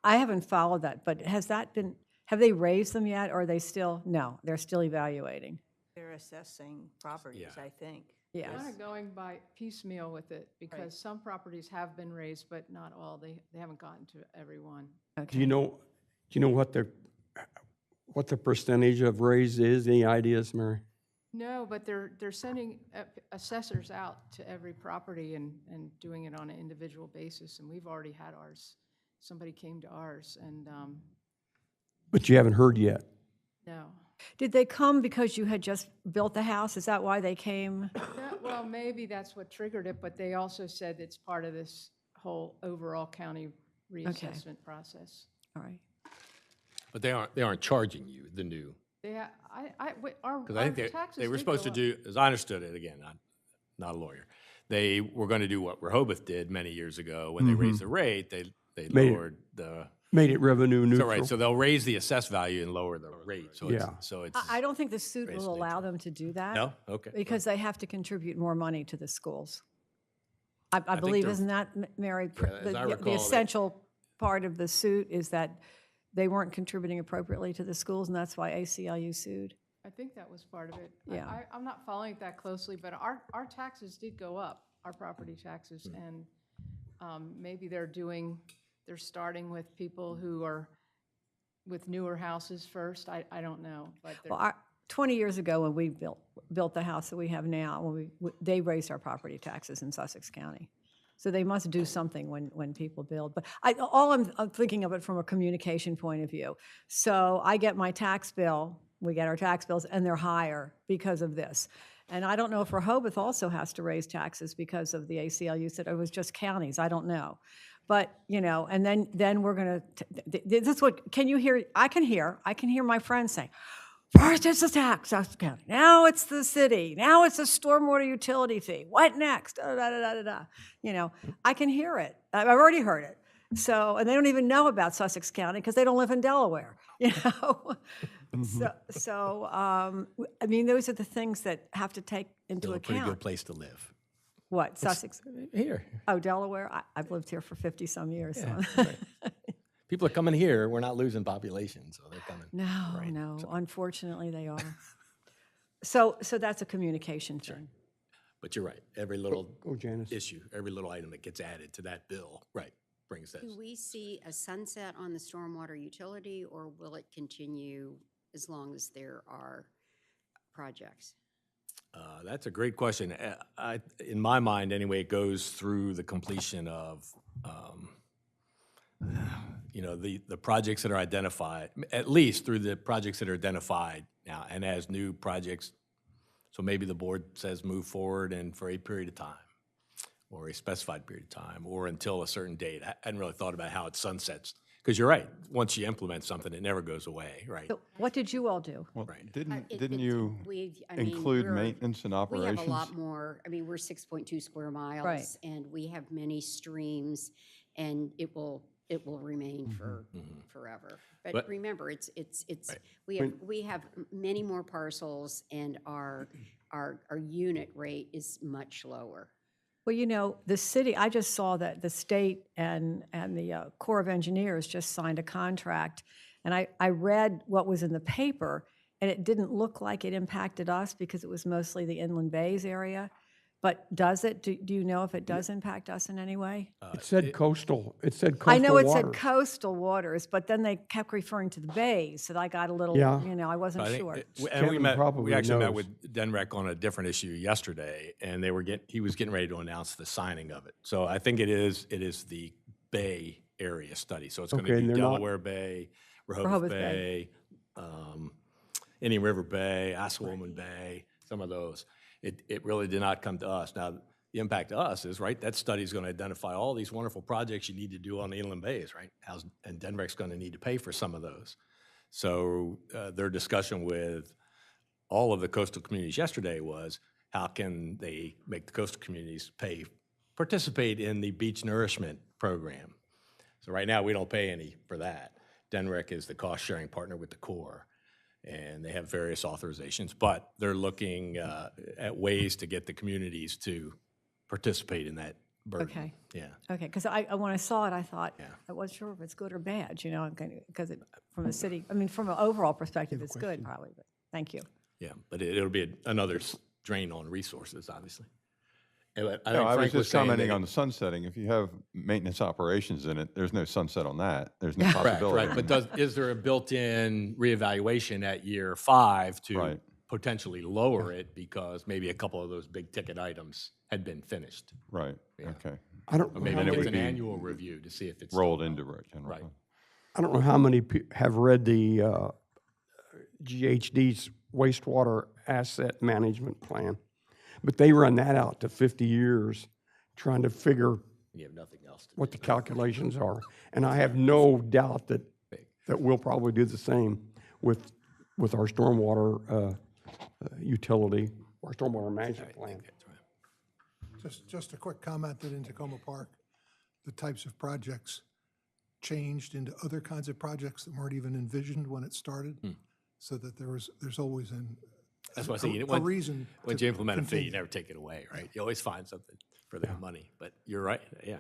I haven't followed that, but have they raised them yet, or are they still, no, they're still evaluating? They're assessing properties, Yeah. I think. Yes. Kind of going by piecemeal with it, because some properties have been raised, but not all. They haven't gotten to everyone. Do you know what the percentage of raise is? Any ideas, Mary? No, but they're sending assessors out to every property and doing it on an individual basis, and we've already had ours. Somebody came to ours, and But you haven't heard yet. no. Did they come because you had just built the house? Is that why they came? Yeah, well, maybe that's what triggered it, but they also said it's part of this whole overall county reassessment process. All right. But they aren't charging you the new, Yeah, our because I think taxes they were did supposed go to up. do, as I understood it, again, not a lawyer, they were going to do what Rehoboth did many years ago when they raised the rate, they Made it lowered the, Made it revenue so neutral. right, so they'll raise the assessed value and lower the rate, so it's, Yeah. so it's. I don't think the suit Raise will allow neutral. them to do that. No? Okay. Because they have to contribute more money to the schools. I think believe, they're- isn't that, Mary? as I recall, The they- essential part of the suit is that they weren't contributing appropriately to the schools, and that's why ACLU sued. I think that was part of it. Yeah. I'm not following it that closely, but our taxes did go up, our property taxes, and maybe they're starting with people who are with newer houses first. I don't know, but Well, 20 years ago, when we built the house that we have now, they raised our property taxes in Sussex County. So they must do something when people build. But I'm thinking of it from a communication point of view. So I get my tax bill, we get our tax bills, and they're higher because of this. And I don't know if Rehoboth also has to raise taxes because of the ACLU said it was just counties. I don't know. But, you know, and then we're going to, this is what, can you hear? I can hear my friends saying, first it's the tax, Sussex County. Now it's the city. Now it's the stormwater utility fee. What next? Da, da, da, da, da, da. You know, I can hear it. I've already heard it. So, and they don't even know about Sussex County because they don't live in Delaware, you know? So, I mean, those are the things that have to take into Still a pretty good account. place to live. What, Sussex? Here. Oh, Delaware? I've lived here for 50-some years. Yeah, So. right. People are coming here, we're not losing population, so they're coming. No, Right. no, unfortunately they are. So that's a communication thing. But you're right, every little Go, Janice. issue, every little item that gets added to that bill, right, brings Do this. we see a sunset on the stormwater utility, or will it continue as long as there are projects? That's a great question. In my mind, anyway, it goes through the completion of, the projects that are identified, at least through the projects that are identified now, and as new projects, so maybe the board says move forward and for a period of time, or a specified period of time, or until a certain date. I hadn't really thought about how it sunsets, because you're right, once you implement something, it never goes away, right? So what did you all do? Well, Right. didn't you I mean, include we're- maintenance and We operations? have a lot more, I mean, we're 6.2 square miles. Right. And we have many streams, and it will remain for forever. But But- remember, it's, Right. we have many more parcels, and our unit rate is much lower. Well, you know, the city, I just saw that the state and the Corps of Engineers just signed a contract. And I read what was in the paper, and it didn't look like it impacted us because it was mostly the Inland Bays area. But does it? Do you know if it does impact us in any way? It said coastal, it said coastal I know it said waters. coastal waters, but then they kept referring to the bays, so I got a little, Yeah. you know, I wasn't I think sure. And we Kevin probably we actually met knows. with Denrec on a different issue yesterday, and he was getting ready to announce the signing of it. So I think it is the Bay area study. So it's going Okay, to and be they're not- Delaware Bay, Rehoboth Rehoboth Bay, Indian River Bay, Assawoman Bay, some of those. It really did not come to us. Now, the impact to us is, right, that study's going to identify all these wonderful projects you need to do on the inland bays, right? And Denver's going to need to pay for some of those. So their discussion with all of the coastal communities yesterday was, how can they make the coastal communities participate in the beach nourishment program? So right now, we don't pay any for that. DENREC is the cost-sharing partner with the Corps, and they have various authorizations, but they're looking at ways to get the communities to participate in that burden. Okay. Yeah. Okay, because when I saw it, I thought, I wasn't sure if it's good or bad, because from a city, I mean, from an overall perspective, it's good probably, but thank you. Yeah, but it'll be another drain on resources, obviously. And I No, think I was Frank just saying commenting that on the sunsetting. If you have maintenance operations in it, there's no sunset on that. There's no Correct, possibility. right, but is there a built-in reovaluation at year 5 to Right. potentially lower it because maybe a couple of those big-ticket items had been finished? Right, okay. I don't Or know maybe how it it's would an be annual review to see if it's Rolled into general Right. fund. I don't know how many have read the GHD's wastewater asset management plan, but they run that out to 50 years, trying to figure You have nothing else to what the calculations are. And I have no doubt that we'll probably do the same with our stormwater utility, our stormwater management plan. Just a quick comment that in Tacoma Park, the types of projects changed into other kinds of projects that weren't even envisioned when it started, so that there's always That's why I say a reason when to you implement a fee, you continue. never take it away, right? You always find something for that money. But you're right, yeah.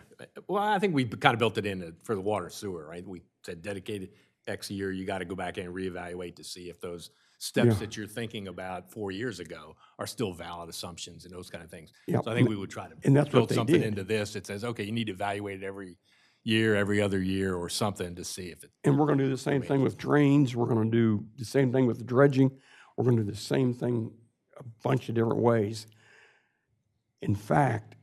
Well, I think we kind of built it in for the water sewer, right? We said dedicated X a year, you got to go back and reevaluate to see if those steps that you're thinking about 4 years ago are still valid assumptions and those kind of things. Yeah, So I think we would try to and that's what build they something did. into this that says, okay, you need to evaluate it every year, every other year or something to see if it. And we're going to do the same thing with drains. We're going to do the same thing with dredging. We're going to do the same thing a bunch of different ways. In fact,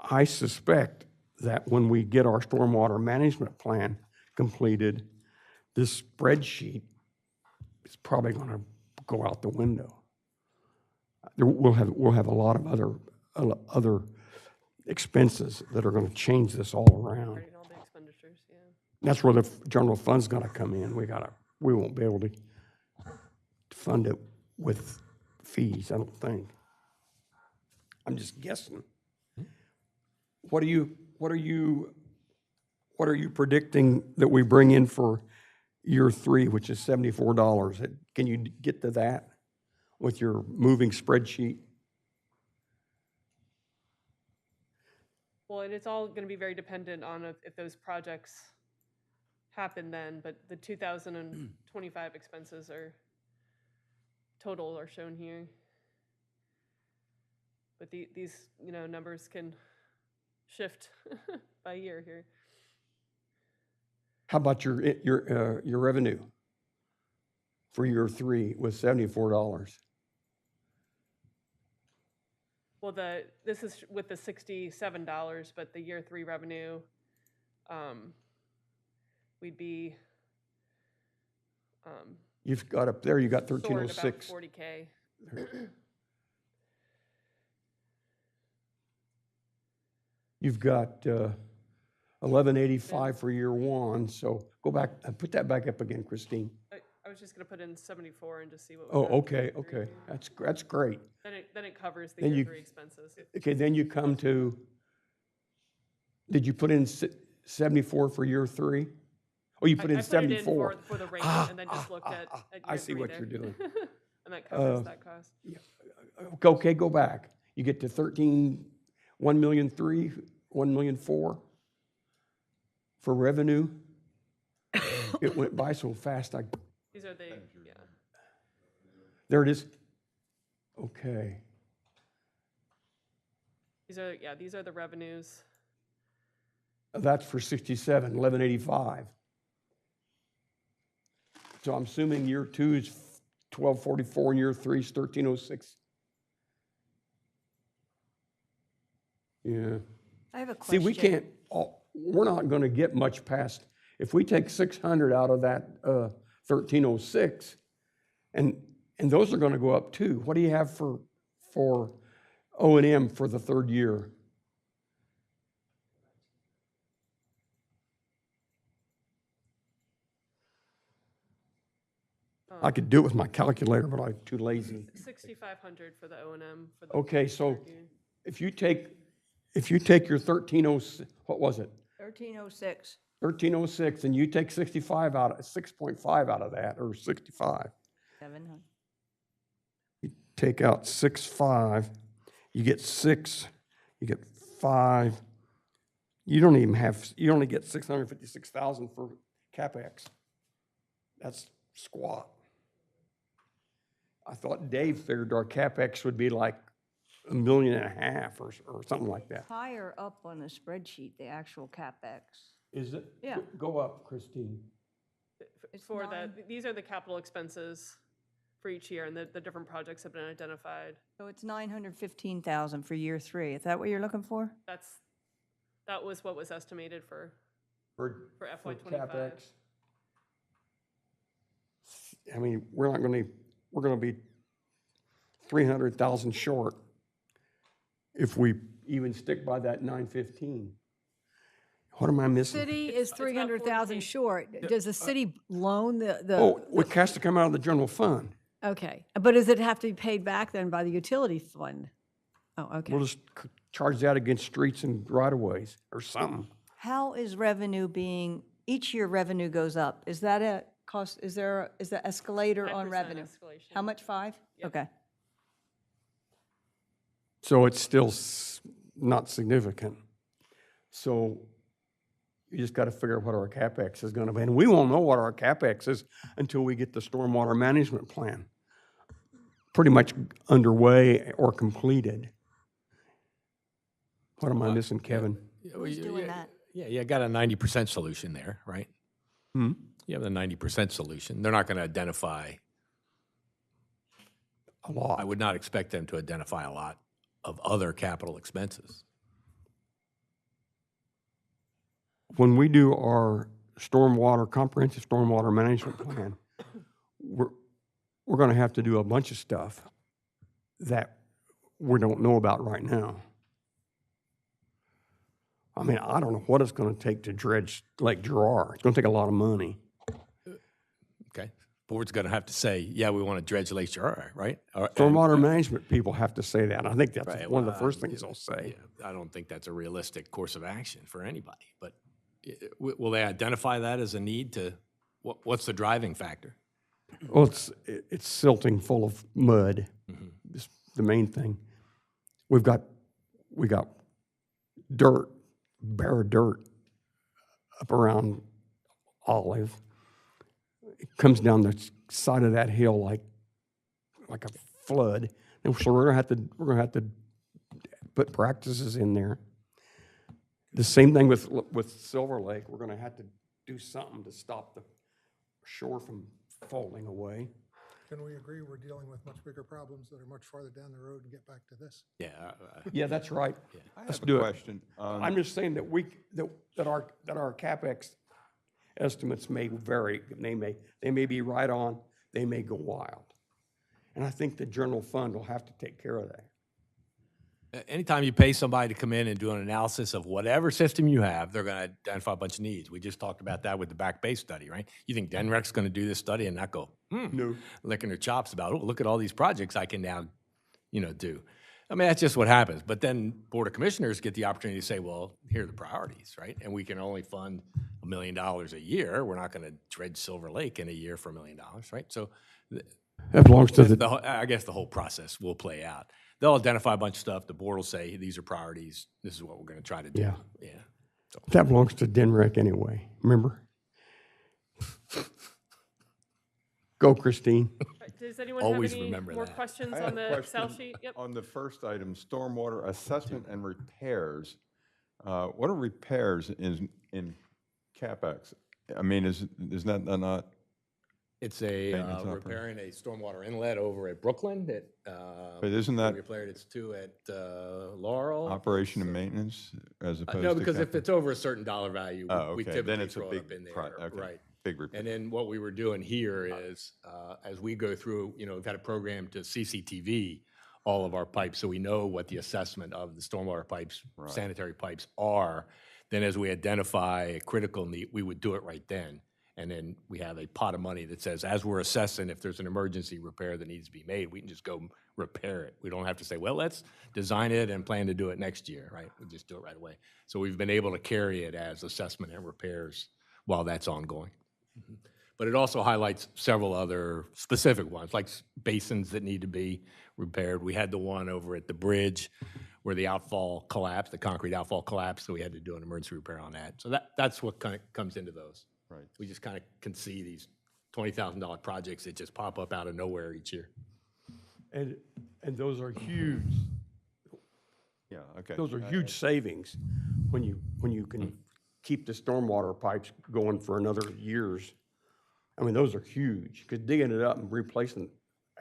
I suspect that when we get our stormwater management plan completed, this spreadsheet is probably going to go out the window. We'll have a lot of other expenses that are going to change this all around. Right, all the expenditures, yeah. That's where the general fund's going to come in. We won't be able to fund it with fees, I don't think. I'm just guessing. What are you predicting that we bring in for year 3, which is $74? Can you get to that with your moving spreadsheet? Well, and it's all going to be very dependent on if those projects happen then, but the 2025 expenses total are shown here. But these, numbers can shift by year here. How about your revenue for year 3 with $74? Well, this is with the $67, but the year 3 revenue, we'd be You've got up there, you got soared about 1306. 40K. You've got 1185 for year 1, so go back, put that back up again, Christine. I was just going to put in 74 and just see what. Oh, we got for okay, year 3 okay, here. that's great. Then it covers the Then year you- 3 expenses. Okay, then you come to, did you put in 74 for year 3? Oh, you put in I put it 74. in for the rate and then just looked at year I see 3 what there. you're doing. And that covers that cost. Okay, go back. You get to 1,000,003, 1,000,004 for revenue. It went by so fast, These are the, yeah. there it is. Okay, These are the revenues. that's for 67, 1185. So I'm assuming year 2 is 1244 and year 3 is 1306. Yeah. I have a See, question. we can't, we're not going to get much past, if we take 600 out of that 1306, and those are going to go up too. What do you have for O&M for the third year. I could do it with my calculator, but I'm too lazy. 6,500 for the O&M for the. Okay, so third year. if you take your 1306, what was it? 1306. 1306, and you take 65 out, 6.5 out of that, or 65. 700. You take out 6.5, you get 6, you get 5. You don't even have, you only get 656,000 for CapEx. That's squat. I thought Dave figured our CapEx would be like $1.5 million or something like that. Higher up on the spreadsheet, the actual CapEx. Is it? Yeah. Go up, Christine. For these are the capital expenses for each year, and the different projects have been identified. So it's 915,000 for year 3. Is that what you're looking for? That was what was estimated for For FY '25. CapEx. I mean, we're gonna be 300,000 short if we even stick by that 915. What am I missing? City is about 300,000 short. Does the city loan the? Oh, it has to come out of the general fund. Okay, but does it have to be paid back then by the utility fund? Oh, okay. We'll just charge that against streets and right-of-ways or something. How is revenue being, each year revenue goes up? Is that a cost, is there escalator on 5% revenue? escalation. How much, 5? Yep. Okay. So it's still not significant. So you just got to figure out what our CapEx is going to be. And we won't know what our CapEx is until we get the stormwater management plan pretty much underway or completed. What am I missing, Kevin? Who's doing that? Yeah, you got a 90% solution there, right? Hmm? You have the 90% solution. They're not going to identify, A lot. I would not expect them to identify a lot of other capital expenses. When we do our comprehensive stormwater management plan, we're going to have to do a bunch of stuff that we don't know about right now. I mean, I don't know what it's going to take to dredge Lake Gerard. It's going to take a lot of money. Okay? Board's going to have to say, yeah, we want to dredge Lake Gerard, right? Stormwater management people have to say that. I think that's Right, one of the well, first things they'll say. I don't think that's a realistic course of action for anybody, but will they identify that as a need to, what's the driving factor? Well, it's silting full of mud. It's the main thing. We got dirt, bare dirt up around Olive. It comes down the side of that hill like a flood. And so we're gonna have to put practices in there. The same thing with Silver Lake. We're gonna have to do something to stop the shore from falling away. Can we agree we're dealing with much bigger problems that are much farther down the road and get back to this? Yeah. Yeah, that's right. I Let's have a do it. question. I'm just saying that our CapEx estimates may vary. They may be right on, they may go wild. And I think the general fund will have to take care of that. Anytime you pay somebody to come in and do an analysis of whatever system you have, they're going to identify a bunch of needs. We just talked about that with the back bay study, right? You think DENREC's going to do this study and not go, No. licking their chops about, oh, look at all these projects I can now, do. I mean, that's just what happens. But then Board of Commissioners get the opportunity to say, well, here are the priorities, right? And we can only fund $1 million a year. We're not going to dredge Silver Lake in a year for $1 million, right? So That belongs to the, I guess the whole process will play out. They'll identify a bunch of stuff. The board will say, these are priorities. This is what we're going to try to do. Yeah. So, that belongs to DENREC anyway, remember? Go, Christine. Does anyone Always have any remember more that. questions I have on a the Excel question sheet? Yep. On the first item, stormwater assessment and repairs. What are repairs in CapEx? I mean, is that not? it's a Maintenance operation. repairing a stormwater inlet over at Brooklyn that. But isn't that- we repaired it's two at Laurel. Operation and maintenance as opposed to? No, because if capital? it's over a certain dollar value, Oh, we okay, typically then it's a throw it big, up in there, okay, right? big repair. And then what we were doing here is, as we go through, we've had a program to CCTV all of our pipes, so we know what the assessment of the stormwater pipes, sanitary pipes are. Then as we identify a critical need, we would do it right then. And then we have a pot of money that says, as we're assessing if there's an emergency repair that needs to be made, we can just go repair it. We don't have to say, well, let's design it and plan to do it next year, right? We just do it right away. So we've been able to carry it as assessment and repairs while that's ongoing. But it also highlights several other specific ones, like basins that need to be repaired. We had the one over at the bridge where the outfall collapsed, the concrete outfall collapsed, so we had to do an emergency repair on that. So that's what kind of comes into those. Right. We just kind of can see these $20,000 projects that just pop up out of nowhere each year. And those are huge, Yeah, okay. those are huge savings when you can keep the stormwater pipes going for another years. I mean, those are huge, because digging it up and replacing,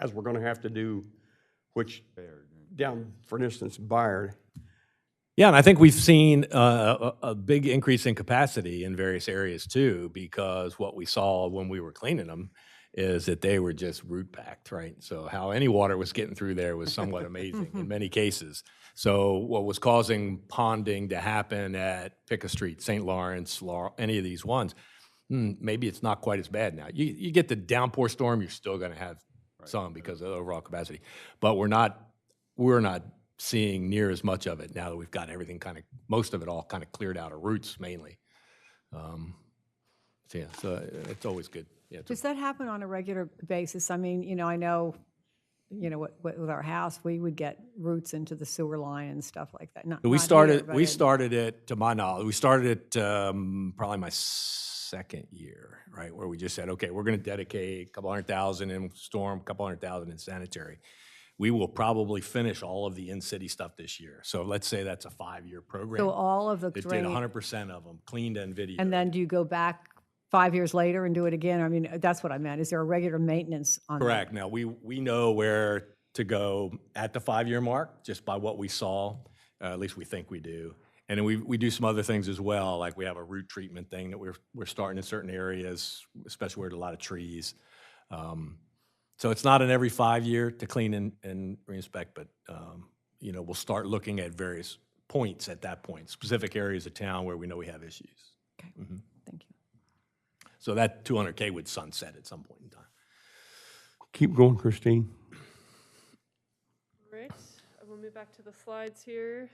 as we're gonna have to do, which down, for instance, Bayard. Yeah, and I think we've seen a big increase in capacity in various areas too, because what we saw when we were cleaning them is that they were just root packed, right? So how any water was getting through there was somewhat amazing in many cases. So what was causing ponding to happen at Picca Street, St. Lawrence, any of these ones, maybe it's not quite as bad now. You get the downpour storm, you're still going to have some because of the overall capacity, but we're not seeing near as much of it now that we've got everything most of it all kind of cleared out of roots mainly. So it's always good. Yeah, Does that happen on a regular basis? I mean, I know, with our house, we would get roots into the sewer line and stuff like that. Not we here, started but it, to my knowledge, we started it probably my second year, right, where we just said, okay, we're going to dedicate a couple $100,000 in storm, a couple $100,000 in sanitary. We will probably finish all of the in-city stuff this year. So let's say that's a 5-year program. So all of the It did drain, 100% of them, cleaned and videoed. and then do you go back 5 years later and do it again? I mean, that's what I meant. Is there a regular maintenance on that? Correct. Now, we know where to go at the 5-year mark, just by what we saw, at least we think we do. And then we do some other things as well, like we have a root treatment thing that we're starting in certain areas, especially where there's a lot of trees. So it's not an every 5-year to clean and reinspect, but we'll start looking at various points at that point, specific areas of town where we know we have issues. Okay, thank you. So that 200K would sunset at some point in time. Keep going, Christine. All right, we'll move back to the slides here.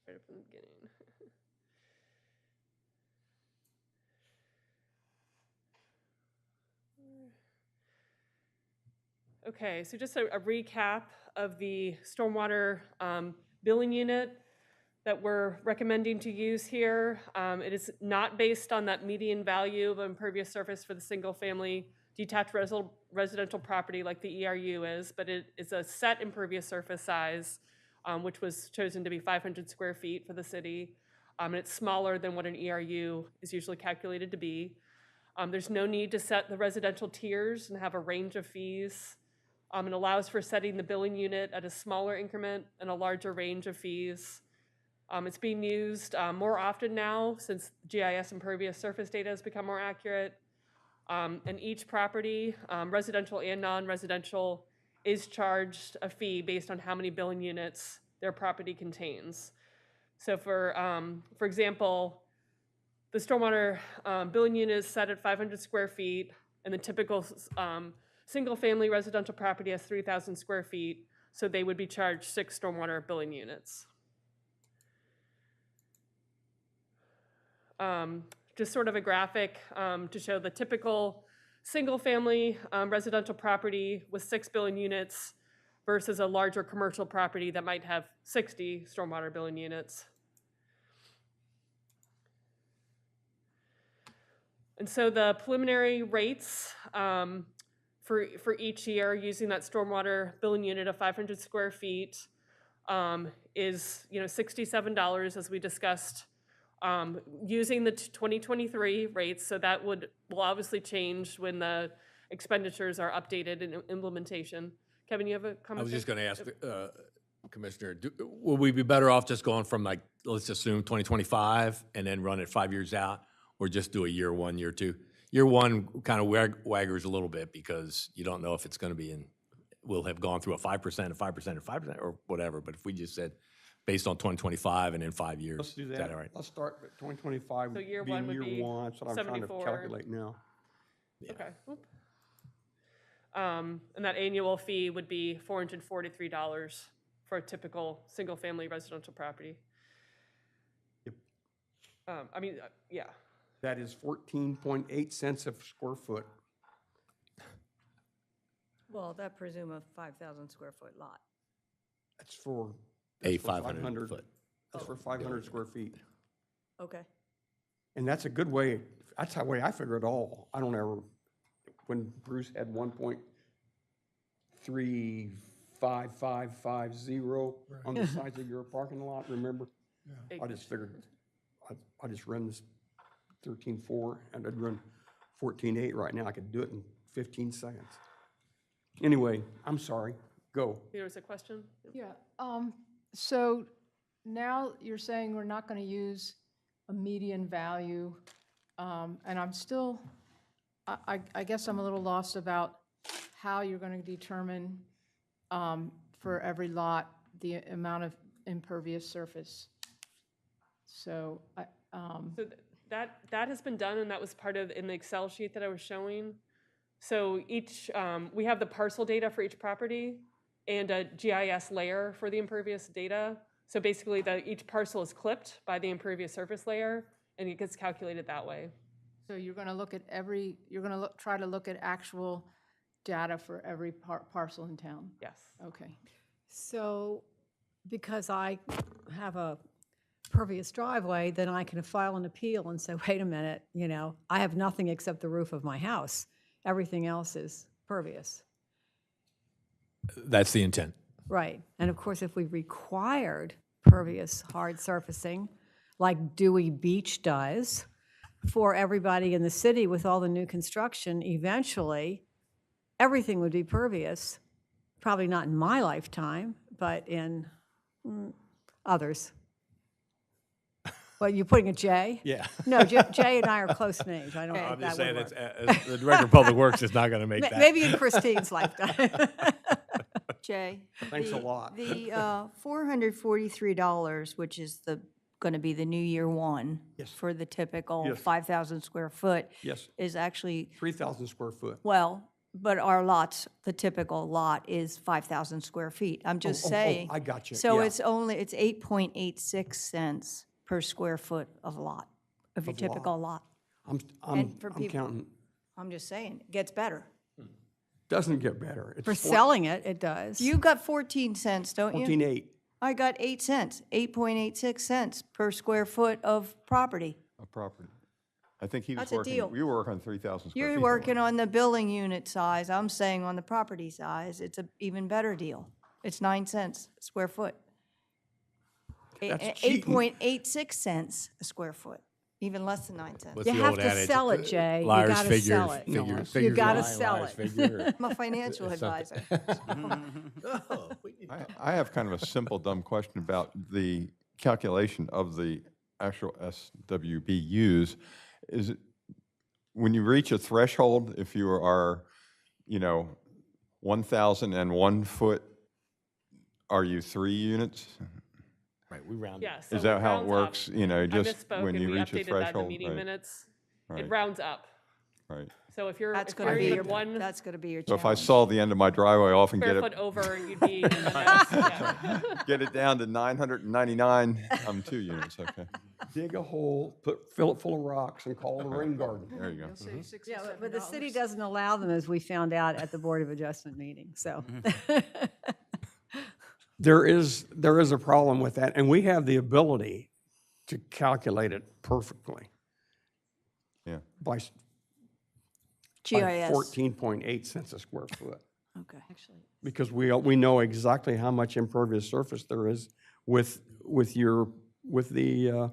Right up in the beginning. Okay, so just a recap of the stormwater billing unit that we're recommending to use here. It is not based on that median value of impervious surface for the single-family detached residential property like the ERU is, but it is a set impervious surface size, which was chosen to be 500 square feet for the city. And it's smaller than what an ERU is usually calculated to be. There's no need to set the residential tiers and have a range of fees. It allows for setting the billing unit at a smaller increment and a larger range of fees. It's being used more often now since GIS impervious surface data has become more accurate. And each property, residential and non-residential, is charged a fee based on how many billing units their property contains. So for example, the stormwater billing unit is set at 500 square feet, and the typical single-family residential property has 3,000 square feet, so they would be charged 6 stormwater billing units. Just sort of a graphic to show the typical single-family residential property with 6 billing units versus a larger commercial property that might have 60 stormwater billing units. And so the preliminary rates for each year using that stormwater billing unit of 500 square feet is $67, as we discussed, using the 2023 rates. So that will obviously change when the expenditures are updated in implementation. Kevin, you have a comment? I was just going to ask Commissioner, will we be better off just going from, like, let's assume 2025 and then run it 5 years out? or just do a year one, year two? Year one kind of waggers a little bit because you don't know if it's going to be we'll have gone through a 5%, a 5%, or 5%, or whatever. But if we just said based on 2025 and in 5 years, Let's do is that. that all right? Let's start with 2025. So year being one would be Year one, that's what I'm trying to 74. calculate now. Okay. Whoop. And that annual fee would be $443 for a typical single-family residential property. Yep. Yeah. That is 14.8 cents a square foot. Well, that presume a 5,000 square foot lot. That's for. A that's for 500 foot. That's for 500 square feet. Okay. And And that's a good way, that's the way I figure it all. I don't ever, when Bruce had 1.35550 on the sides of your parking lot, remember? I just figured, I just run this 13.4 and I'd run 14.8 right now. I could do it in 15 seconds. Anyway, I'm sorry, go. There was a question? Yeah, so now you're saying we're not going to use a median value, and I'm still, I guess I'm a little lost about how you're going to determine for every lot the amount of impervious surface. So, So that has been done, and that was part of in the Excel sheet that I was showing. So each, we have the parcel data for each property and a GIS layer for the impervious data. So basically, each parcel is clipped by the impervious surface layer, and it gets calculated that way. so you're going to look at you're going to try to look at actual data for every parcel in town? Yes. Okay. So, because I have a pervious driveway, then I can file an appeal and say, wait a minute, I have nothing except the roof of my house. Everything else is pervious. That's the intent. Right. And of course, if we required pervious hard surfacing, like Dewey Beach does, for everybody in the city with all the new construction, eventually, everything would be pervious. Probably not in my lifetime, but in others. Well, you putting a J? Yeah. No, Jay and I are close in age. I don't think I'm that just would saying, work. the Director of Public Works is not going to make that. Maybe in Christine's lifetime. Jay? Thanks a lot. The $443, which is going to be the new year one. Yes. For the typical Yes. 5,000 square foot. Yes. Is actually, 3,000 square foot. well, but our lots, the typical lot is 5,000 square feet. I'm just saying. I got you. So Yeah. it's 8.86 cents per square foot of lot, of your Of lot. typical lot. I'm for I'm people- counting. I'm just saying, it gets better. Doesn't get better. It's For selling it, it does. You got 14 cents, don't you? 14.8. I got 8 cents, 8.86 cents per square foot of property. A property. I think he was That's a working, deal. you were working on 3,000 square feet. You're working on the building unit size. I'm saying on the property size, it's an even better deal. It's 9 cents a square foot. That's cheating. 8.86 cents a square foot, even less than 9 cents. What's You the have old to adage? sell it, Jay. You Liars gotta figure, sell it. figure, You figures gotta lie, sell liars it. figure. I'm a financial advisor. I have kind of a simple, dumb question about the calculation of the actual SWBUs. Is it, when you reach a threshold, if you are, 1,001 foot, are you 3 units? Right, we round. Yeah. So Is that how it rounds up. works, I just misspoke, when and you we reach a updated that in the threshold? meeting Right, minutes. It right, rounds up. right. So if you're, That's if going to you're be even your, one that's going to be your So if I challenge. saw the end of my driveway off and square get foot it, over, you'd be in the next, yeah. get it down to 999, I'm 2 units, okay. Dig a hole, fill it full of rocks and call it a rain garden. There you go. You'll save $67. Yeah, but the city doesn't allow them, as we found out at the Board of Adjustment meeting, so. There is a problem with that, and we have the ability to calculate it perfectly Yeah. by GIS. 14.8 cents a square foot. Okay. Because we know exactly how much impervious surface there is with the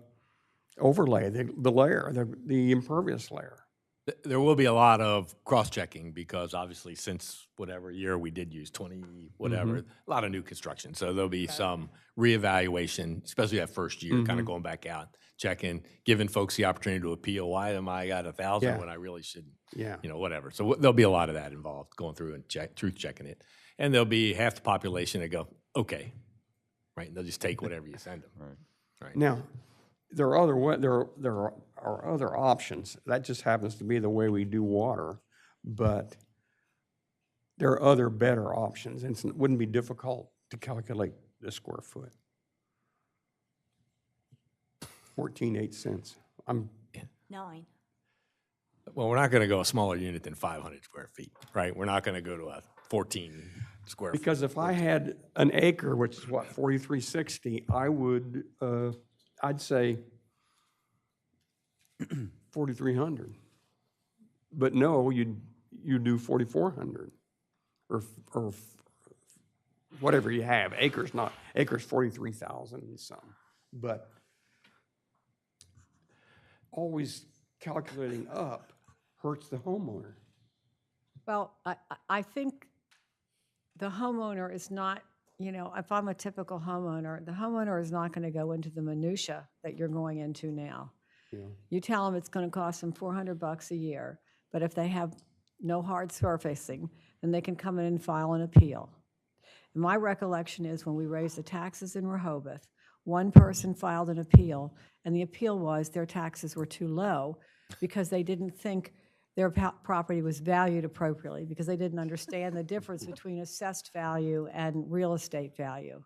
overlay, the layer, the impervious layer. There will be a lot of cross-checking because obviously since whatever year we did use 20, whatever, a lot of new construction. So there'll be some reevaluation, especially that first year, kind of going back out, checking, giving folks the opportunity to appeal. Why am I at 1,000 Yeah. when I really shouldn't? Yeah. You know, whatever. So there'll be a lot of that involved, going through and truth checking it. And there'll be half the population that go, okay, right? And they'll just take whatever you send them. Right. Now, there are are other options. That just happens to be the way we do water, but there are other better options, and it wouldn't be difficult to calculate the square foot. 14.8 cents. I'm 9. Well, we're not going to go a smaller unit than 500 square feet, right? We're not going to go to a 14 square foot. because if I had an acre, which is what, 4360, I would, I'd say 4,300. But no, you do 4,400 or whatever you have. Acres 43,000 and some. But always calculating up hurts the homeowner. Well, I think the homeowner is not, you know, if I'm a typical homeowner, the homeowner is not going to go into the minutia that you're going into now. Yeah. You tell them it's going to cost them $400 a year, but if they have no hard surfacing, then they can come in and file an appeal. And my recollection is when we raised the taxes in Rehoboth, one person filed an appeal, and the appeal was their taxes were too low because they didn't think their property was valued appropriately, because they didn't understand the difference between assessed value and real estate value.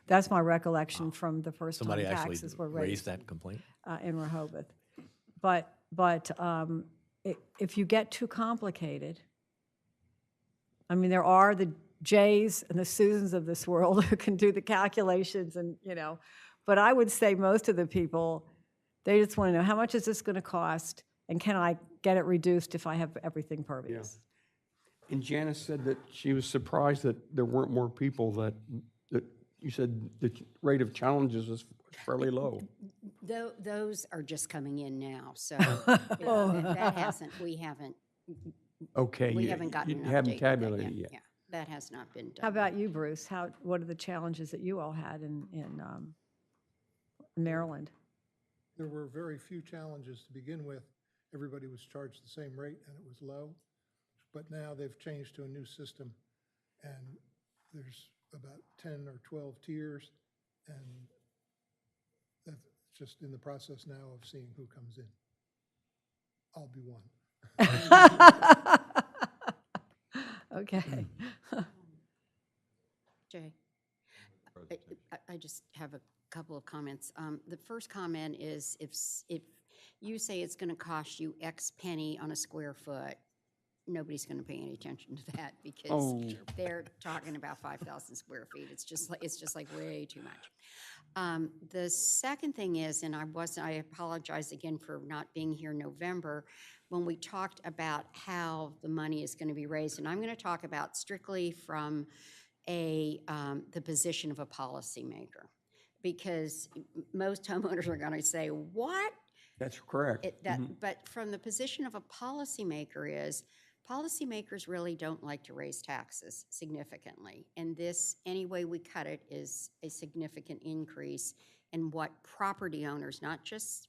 That's my recollection from the first time Somebody actually taxes were raised raised that complaint? in Rehoboth. But if you get too complicated, I mean, there are the Jays and the Susans of this world who can do the calculations and, you know, but I would say most of the people, they just want to know, how much is this going to cost, and can I get it reduced if I have everything pervious? And Janice said that she was surprised that there weren't more people that you said the rate of challenges was fairly low. Those are just coming in now, so that hasn't, we haven't Okay. We you- haven't gotten an You haven't update with that tabulated yet. yet. Yeah, that has not been done. How about you, Bruce? What are the challenges that you all had in Maryland? There were very few challenges to begin with. Everybody was charged the same rate and it was low. But now they've changed to a new system and there's about 10 or 12 tiers, and that's just in the process now of seeing who comes in. I'll be one. Okay. Jay? I just have a couple of comments. The first comment is if you say it's going to cost you X penny on a square foot, nobody's going to pay any attention to that because they're talking about 5,000 square feet. It's just like way too much. The second thing is, and I apologize again for not being here in November, when we talked about how the money is going to be raised, and I'm going to talk about strictly from the position of a policymaker, because most homeowners are going to say, what? That's correct. But from the position of a policymaker is, policymakers really don't like to raise taxes significantly. And this, any way we cut it, is a significant increase in what property owners, not just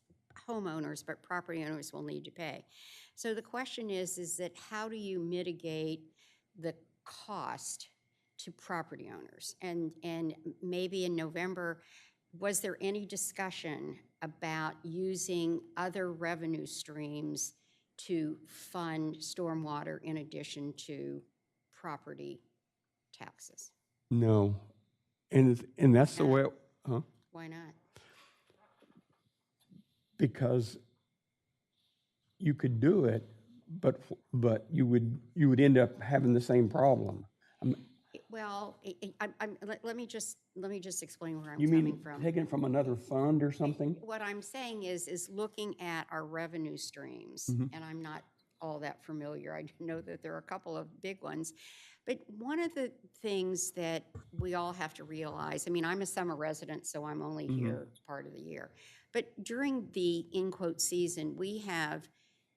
homeowners, but property owners will need to pay. So the question is that how do you mitigate the cost to property owners? And maybe in November, was there any discussion about using other revenue streams to fund stormwater in addition to property taxes? No. And that's the way, huh? Why not? Because you could do it, but you would end up having the same problem. Well, let me just explain where I'm You coming mean from. taking it from another fund or something? What I'm saying is looking at our revenue streams, and I'm not all that familiar. I know that there are a couple of big ones. But one of the things that we all have to realize, I mean, I'm a summer resident, so I'm only here part of the year. But during the, in quote, season, we have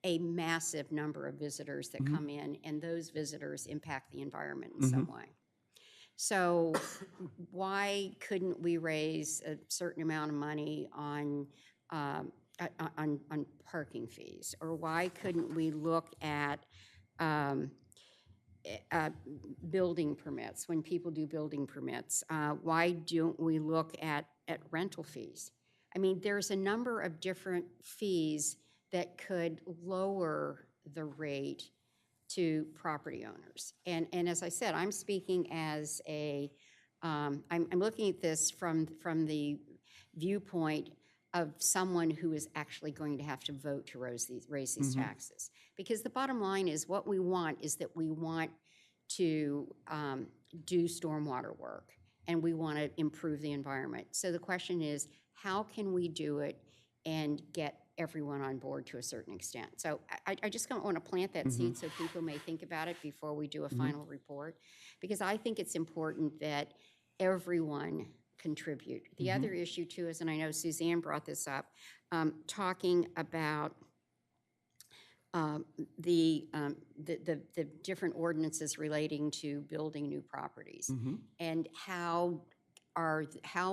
a massive number of visitors that come in, and those visitors impact the environment in some way. So why couldn't we raise a certain amount of money on parking fees? Or why couldn't we look at building permits, when people do building permits? Why don't we look at rental fees? I mean, there's a number of different fees that could lower the rate to property owners. And as I said, I'm speaking as I'm looking at this from the viewpoint of someone who is actually going to have to vote to raise these taxes. Because the bottom line is, what we want is that we want to do stormwater work, and we want to improve the environment. So the question is, how can we do it and get everyone on board to a certain extent? So I just don't want to plant that seed so people may think about it before we do a final report, because I think it's important that everyone contribute. The other issue too is, and I know Suzanne brought this up, talking about the different ordinances relating to building new properties, and how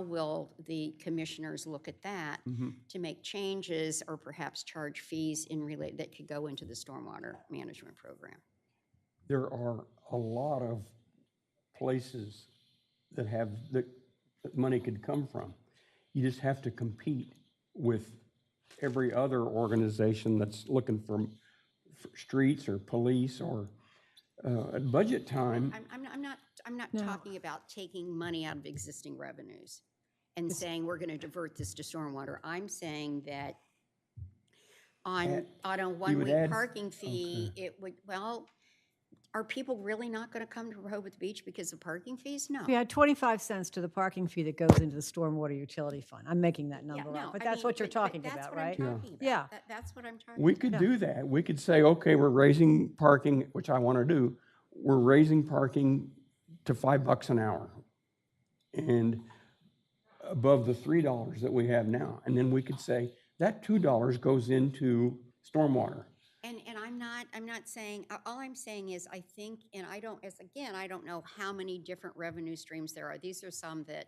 will the commissioners look at that to make changes or perhaps charge fees that could go into the stormwater management program? There are a lot of places that have that money could come from. You just have to compete with every other organization that's looking for streets or police or at budget time. I'm not talking about taking money out of existing revenues and saying we're going to divert this to stormwater. I'm saying that on a one-way parking fee, it would, well, are people really not going to come to Rehoboth Beach because of parking fees? No. We had 25 cents to the parking fee that goes into the stormwater utility fund. I'm making that number no, up, but I that's mean, what you're but talking that's about, what I'm right? talking about. Yeah. That's what I'm talking We about. could do that. We could say, okay, we're raising parking, which I want to do. We're raising parking to $5 an hour and above the $3 that we have now. And then we could say that $2 goes into stormwater. And I'm not saying, all I'm saying is, I think, and I don't know how many different revenue streams there are. These are some that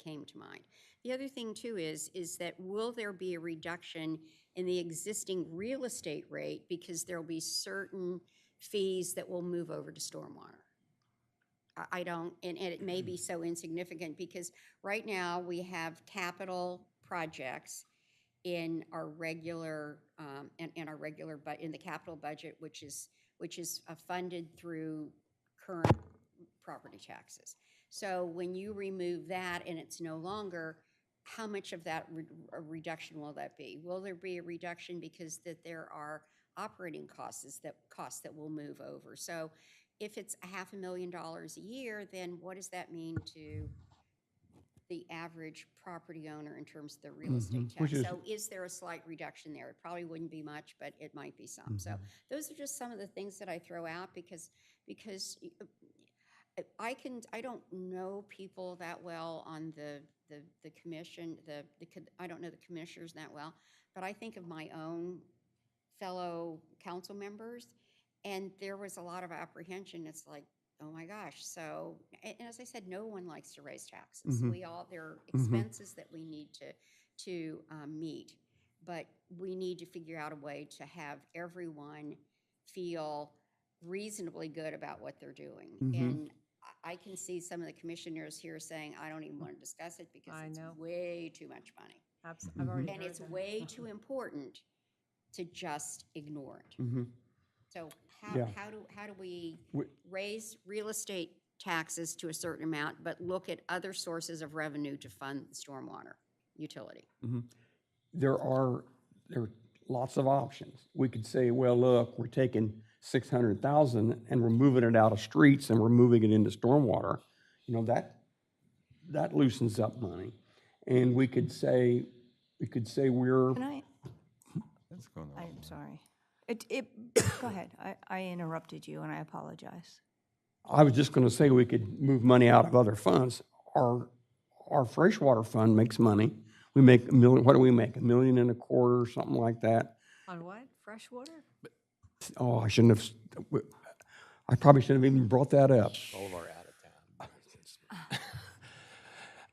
came to mind. The other thing too is that will there be a reduction in the existing real estate rate because there'll be certain fees that will move over to stormwater? I don't, and it may be so insignificant because right now we have capital projects in our regular, in the capital budget, which is funded through current property taxes. So when you remove that and it's no longer, how much of that reduction will that be? Will there be a reduction because that there are operating costs that will move over? So if it's $500,000 a year, then what does that mean to the average property owner in terms of the real estate tax? So is there a slight reduction there? It probably wouldn't be much, but it might be some. So those are just some of the things that I throw out because I don't know people that well on the commission, I don't know the commissioners that well, but I think of my own fellow council members, and there was a lot of apprehension. It's like, oh my gosh. So, and as I said, no one likes to raise taxes. There are expenses that we need to meet, but we need to figure out a way to have everyone feel reasonably good about what they're doing. And I can see some of the commissioners here saying, I don't even want to discuss it because it's way too much money. Absolutely. I've already And heard it's that. way too important to just ignore it. So how do we raise real estate taxes to a certain amount, but look at other sources of revenue to fund the stormwater utility? There are lots of options. We could say, well, look, we're taking $600,000 and we're moving it out of streets and we're moving it into stormwater. You know, that loosens up money. And we could say we're. Can I, That's going on. I'm sorry. Go ahead. I interrupted you and I apologize. I was just going to say we could move money out of other funds. Our freshwater fund makes money. We make $1 million. What do we make? $1.25 million, something like that. On what? Fresh water? Oh, I shouldn't have, I probably shouldn't have even brought that up. All of our out-of-town.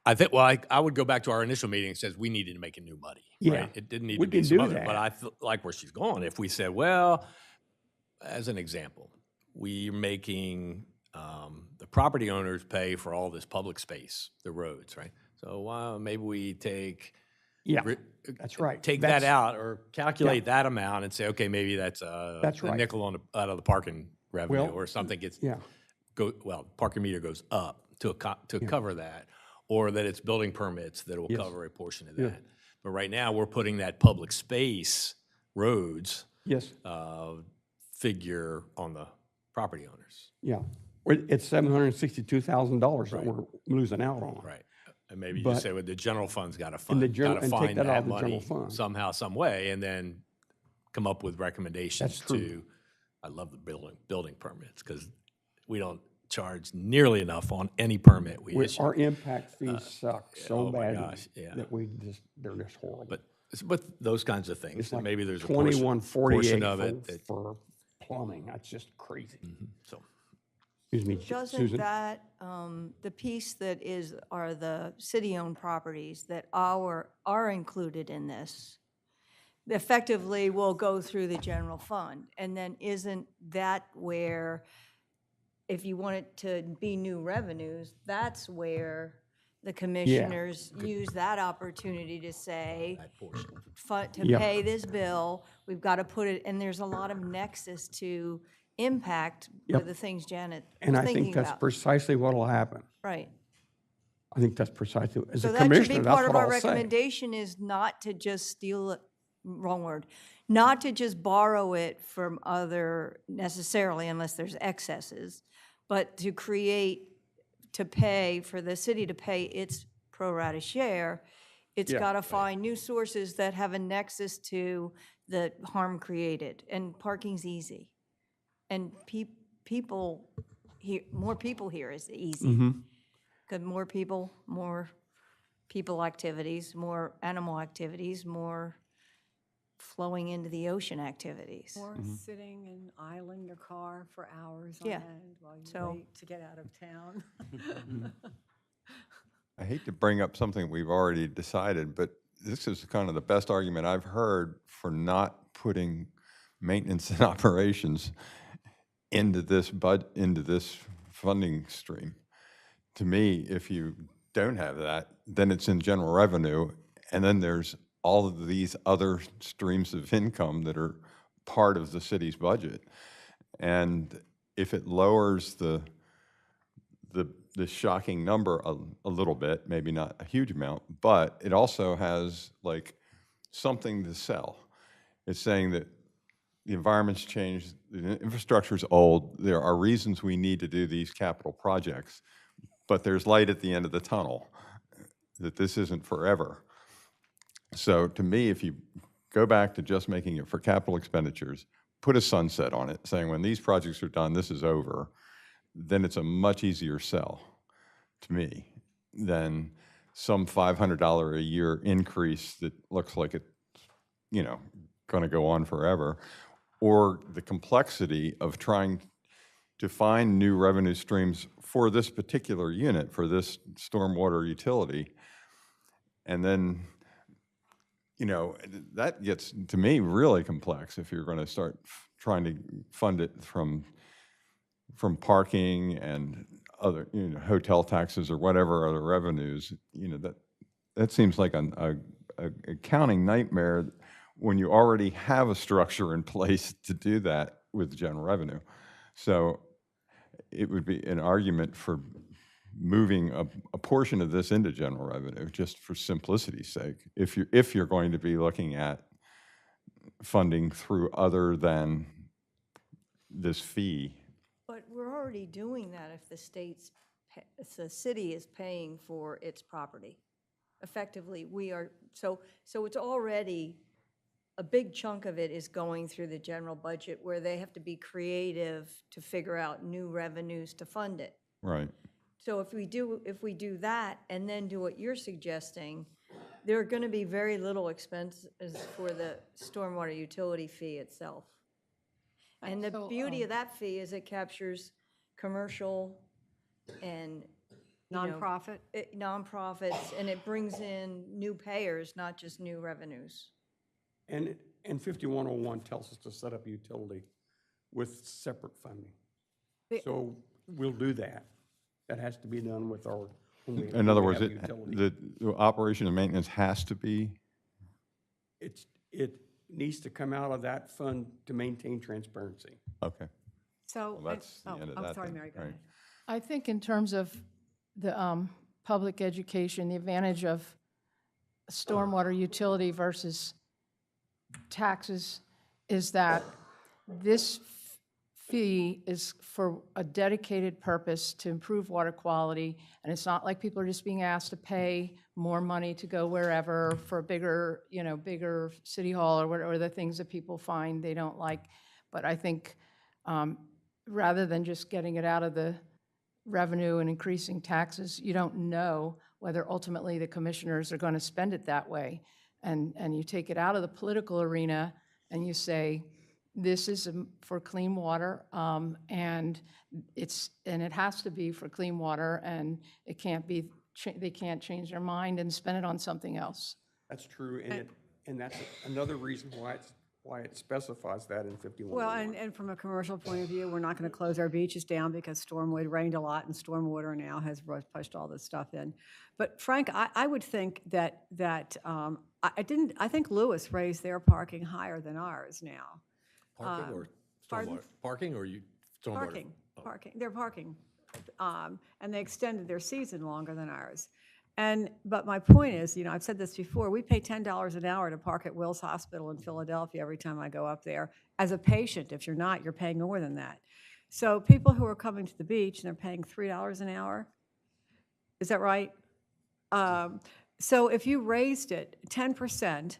I think, well, I would go back to our initial meeting and says we needed to make a new muddy, Yeah, right? It didn't need we to be can some do other, but that. I like where she's going. If we said, well, as an example, we're making the property owners pay for all this public space, the roads, right? So maybe we take Yeah, that's right. take That's- that out or calculate that amount and say, okay, maybe that's That's a right. nickel out of the parking revenue Well, or something gets Yeah, parking meter goes up to cover that, or that it's building permits that will Yes. cover a portion of Yeah. that. But right now, we're putting that public space roads yes, figure on the property owners. yeah. It's $762,000 that we're losing out on. Right. And maybe you But- just say, well, the general fund's got to And the fund, general- got to and take find that out that of the general money fund. somehow, some way, and then come up with recommendations That's true. to, I love the building permits, because we don't charge nearly enough on any permit we issue. Our impact fees suck so oh my badly gosh, yeah. that they're just horrible. But those kinds of things, It's that like maybe there's a portion 2148 of it that, for plumbing. That's just crazy. so. Excuse me, Doesn't Susan. that, the piece that are the city-owned properties that are included in this, effectively will go through the general fund? And then isn't that where, if you want it to be new revenues, that's where the commissioners use that opportunity to say, to Yeah. pay this bill, we've got to put it, and there's a lot of nexus to impact Yep. with the things Janet And was I thinking think that's about. precisely what will happen. Right. I think that's precisely, as So a that should be commissioner, that's part of what our I'll say. recommendation, is not to just steal it, wrong word, not to just borrow it from other necessarily, unless there's excesses, but to pay, for the city to pay its pro rata share. It's Yeah. got to find new sources that have a nexus to the harm created, and parking's easy. And people here, more people here is easy. Mm-hmm. Because more people activities, more animal activities, more flowing into the ocean activities. Or sitting and idling your car for hours on Yeah. end while you So- wait to get out of town. I hate to bring up something we've already decided, but this is kind of the best argument I've heard for not putting maintenance and operations into this funding stream. To me, if you don't have that, then it's in general revenue, and then there's all of these other streams of income that are part of the city's budget. And if it lowers the shocking number a little bit, maybe not a huge amount, but it also has like something to sell. It's saying that the environment's changed, the infrastructure's old, there are reasons we need to do these capital projects, but there's light at the end of the tunnel, that this isn't forever. So to me, if you go back to just making it for capital expenditures, put a sunset on it, saying when these projects are done, this is over, then it's a much easier sell to me than some $500 a year increase that looks like it's, going to go on forever, or the complexity of trying to find new revenue streams for this particular unit, for this stormwater utility. And then, that gets, to me, really complex if you're going to start trying to fund it from parking and other, hotel taxes or whatever other revenues. That seems like a accounting nightmare when you already have a structure in place to do that with general revenue. So it would be an argument for moving a portion of this into general revenue, just for simplicity's sake, if you're going to be looking at funding through other than this fee. But we're already doing that if if the city is paying for its property. Effectively, we are, so it's already, a big chunk of it is going through the general budget, where they have to be creative to figure out new revenues to fund it. Right. So if we do that and then do what you're suggesting, there are going to be very little expenses for the stormwater utility fee itself. And the So, beauty of that fee is it captures commercial and, you know, Nonprofit? nonprofits, and it brings in new payers, not just new revenues. And 5101 tells us to set up a utility with separate funding. So we'll do that. That has to be done with our. when we- In other when we words, have a utility. the operation and maintenance has to be, It needs to come out of that fund to maintain transparency. okay. So, Well, that's the end of I'm that sorry, then, Mary, go right. ahead. I think in terms of the public education, the advantage of stormwater utility versus taxes is that this fee is for a dedicated purpose to improve water quality, and it's not like people are just being asked to pay more money to go wherever for a bigger, bigger city hall or whatever, the things that people find they don't like. But I think rather than just getting it out of the revenue and increasing taxes, you don't know whether ultimately the commissioners are going to spend it that way. And you take it out of the political arena and you say, this is for clean water, and it has to be for clean water, and it can't be, they can't change their mind and spend it on something else. That's true, and that's another reason why it specifies that in 5101. Well, and from a commercial point of view, we're not going to close our beaches down because it rained a lot, and stormwater now has pushed all this stuff in. But Frank, I would think that I think Lewis raised their parking higher than ours now. Parking or pardon? stormwater? Parking or stormwater? Parking, they're parking. And they extended their season longer than ours. But my point is, I've said this before, we pay $10 an hour to park at Wills Hospital in Philadelphia every time I go up there. As a patient, if you're not, you're paying more than that. So people who are coming to the beach and they're paying $3 an hour, is that right? So if you raised it 10%,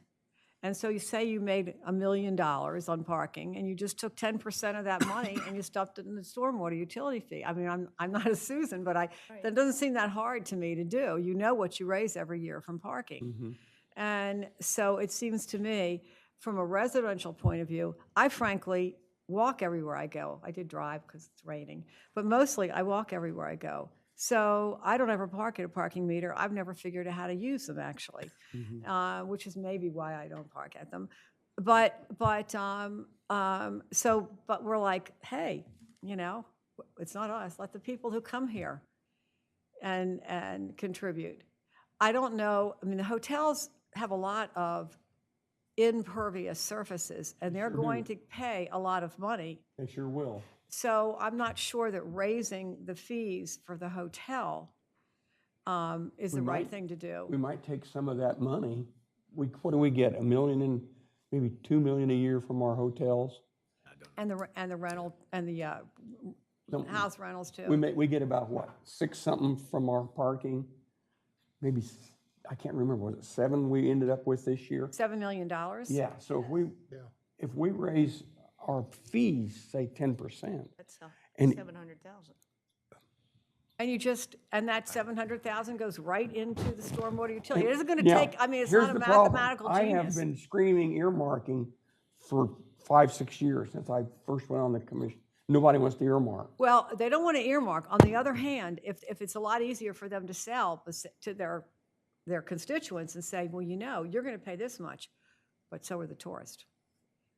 and so you say you made $1 million on parking, and you just took 10% of that money and you stuffed it in the stormwater utility fee. I mean, I'm not a Susan, but that doesn't seem that hard to me to do. You know what you raise every year from parking. And so it seems to me, from a residential point of view, I frankly walk everywhere I go. I did drive because it's raining, but mostly I walk everywhere I go. So I don't ever park at a parking meter. I've never figured out how to use them, actually, which is maybe why I don't park at them. But we're like, hey, it's not us. Let the people who come here and contribute. I don't know. I mean, the hotels have a lot of impervious surfaces, and they're going to pay a lot of money. They sure will. So I'm not sure that raising the fees for the hotel is the right thing to do. We might take some of that money. What do we get? $1 million and maybe $2 million a year from our hotels? And the rental, and the house rentals too. We get about what, 6 something from our parking? Maybe, I can't remember, was it 7 we ended up with this year? $7 million? Yeah, so if we raise our fees, say 10%. That's And- 700,000. And that 700,000 goes right into the stormwater utility. It isn't going to Now, take, I mean, it's here's not a the problem. mathematical I have genius. been screaming earmarking for 5-6 years since I first went on the commission. Nobody wants to earmark. Well, they don't want to earmark. On the other hand, if it's a lot easier for them to sell to their constituents and say, well, you're going to pay this much, but so are the tourists.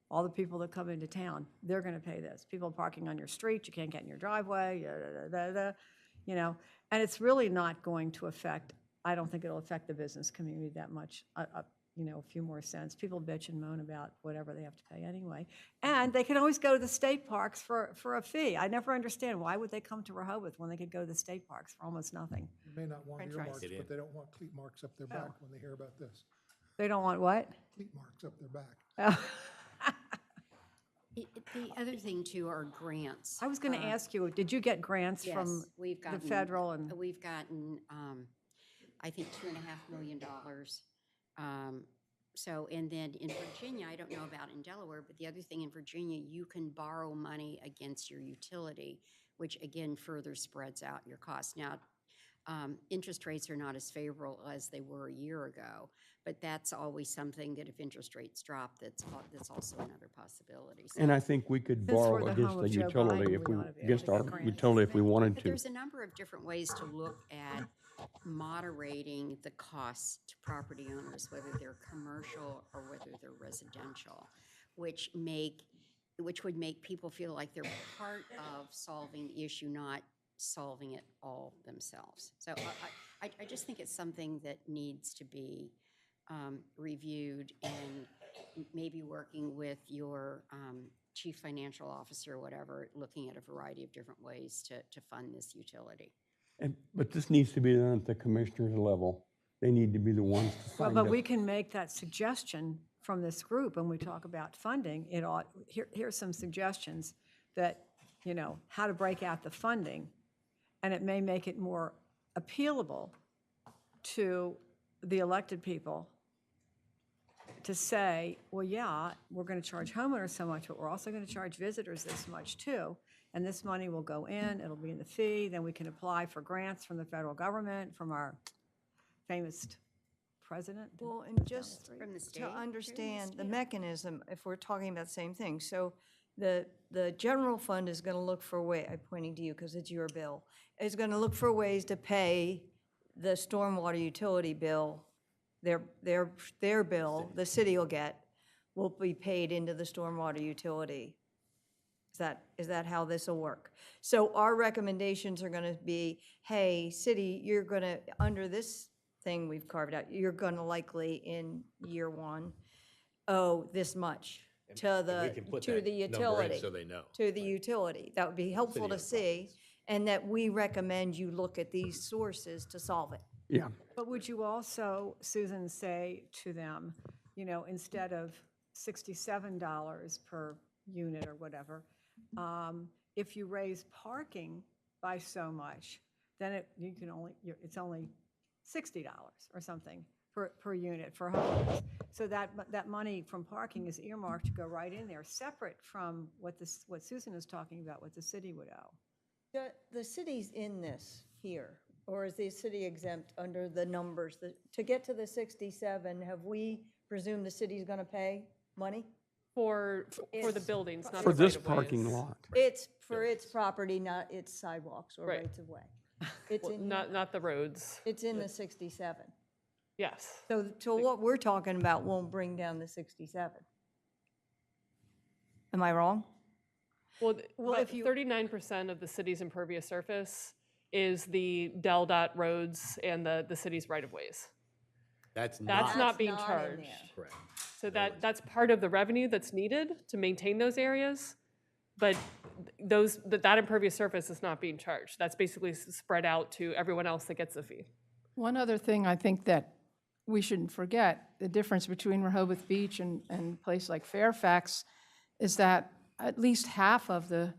All the people that come into town, they're going to pay this. People parking on your street, you can't get in your driveway, and it's really not going to affect, I don't think it'll affect the business community that much, a few more cents. People bitch and moan about whatever they have to pay anyway. And they can always go to the state parks for a fee. I never understand, why would they come to Rehoboth when they could go to the state parks for almost nothing? They may not want French fries. earmarks, but they don't want cleat marks up their back when they hear about this. They don't want what? Cleat marks up their back. The other thing too are grants. I was going to ask you, did you get grants from Yes, we've the gotten. federal and? We've gotten, I think, $2.5 million. So, and then in Virginia, I don't know about in Delaware, but the other thing in Virginia, you can borrow money against your utility, which again further spreads out your costs. Now, Interest rates are not as favorable as they were a year ago, but that's always something that if interest rates drop, that's also another possibility. So And I think we could Since we're borrow the against home the of Joe utility Biden, if we we, ought to be able against to our get grants. utility if we wanted But to. there's a number of different ways to look at moderating the costs to property owners, whether they're commercial or whether they're residential, which would make people feel like they're part of solving the issue, not solving it all themselves. So I just think it's something that needs to be reviewed, and maybe working with your chief financial officer or whatever, looking at a variety of different ways to fund this utility. But this needs to be done at the commissioner's level. They need to be the ones to Well, sign but up. we can make that suggestion from this group when we talk about funding. Here's some suggestions that, how to break out the funding, and it may make it more appealable to the elected people to say, well, yeah, we're going to charge homeowners so much, but we're also going to charge visitors this much too. And this money will go in, it'll be in the fee, then we can apply for grants from the federal government, from our famous president. Well, and just From the state, to from the understand the state. mechanism, if we're talking about the same thing, so the general fund is gonna look for I'm pointing to you because it's your bill, is gonna look for ways to pay the stormwater utility bill, their bill, the city will get, will be paid into the stormwater utility. Is that how this will work? So our recommendations are gonna be, hey, city, you're gonna, under this thing we've carved out, you're gonna likely in year one owe this much to the utility. So they know. To the utility. That would be helpful to see, and that we recommend you look at these sources to solve it. Yeah. But would you also, Susan, say to them, instead of $67 per unit or whatever, if you raise parking by so much, then it's only $60 or something per unit for homeowners. So that money from parking is earmarked to go right in there, separate from what Susan is talking about, what the city would owe. The city's in this here, or is the city exempt under the numbers? To get to the 67, have we presumed the city's gonna pay money? For the buildings, not For the this right-of-ways. parking lot. It's for its property, not its sidewalks or Right. rights of way. It's Well, in, not the roads. it's in the 67. Yes. So what we're talking about won't bring down the 67. Am I wrong? Well, Well, if you- 39% of the city's impervious surface is the DEL-DOT roads and the city's right-of-ways. That's That's not being not in charged. there. correct. So that's part of the revenue that's needed to maintain those areas, but that impervious surface is not being charged. That's basically spread out to everyone else that gets the fee. One other thing I think that we shouldn't forget, the difference between Rehoboth Beach and a place like Fairfax is that at least half of the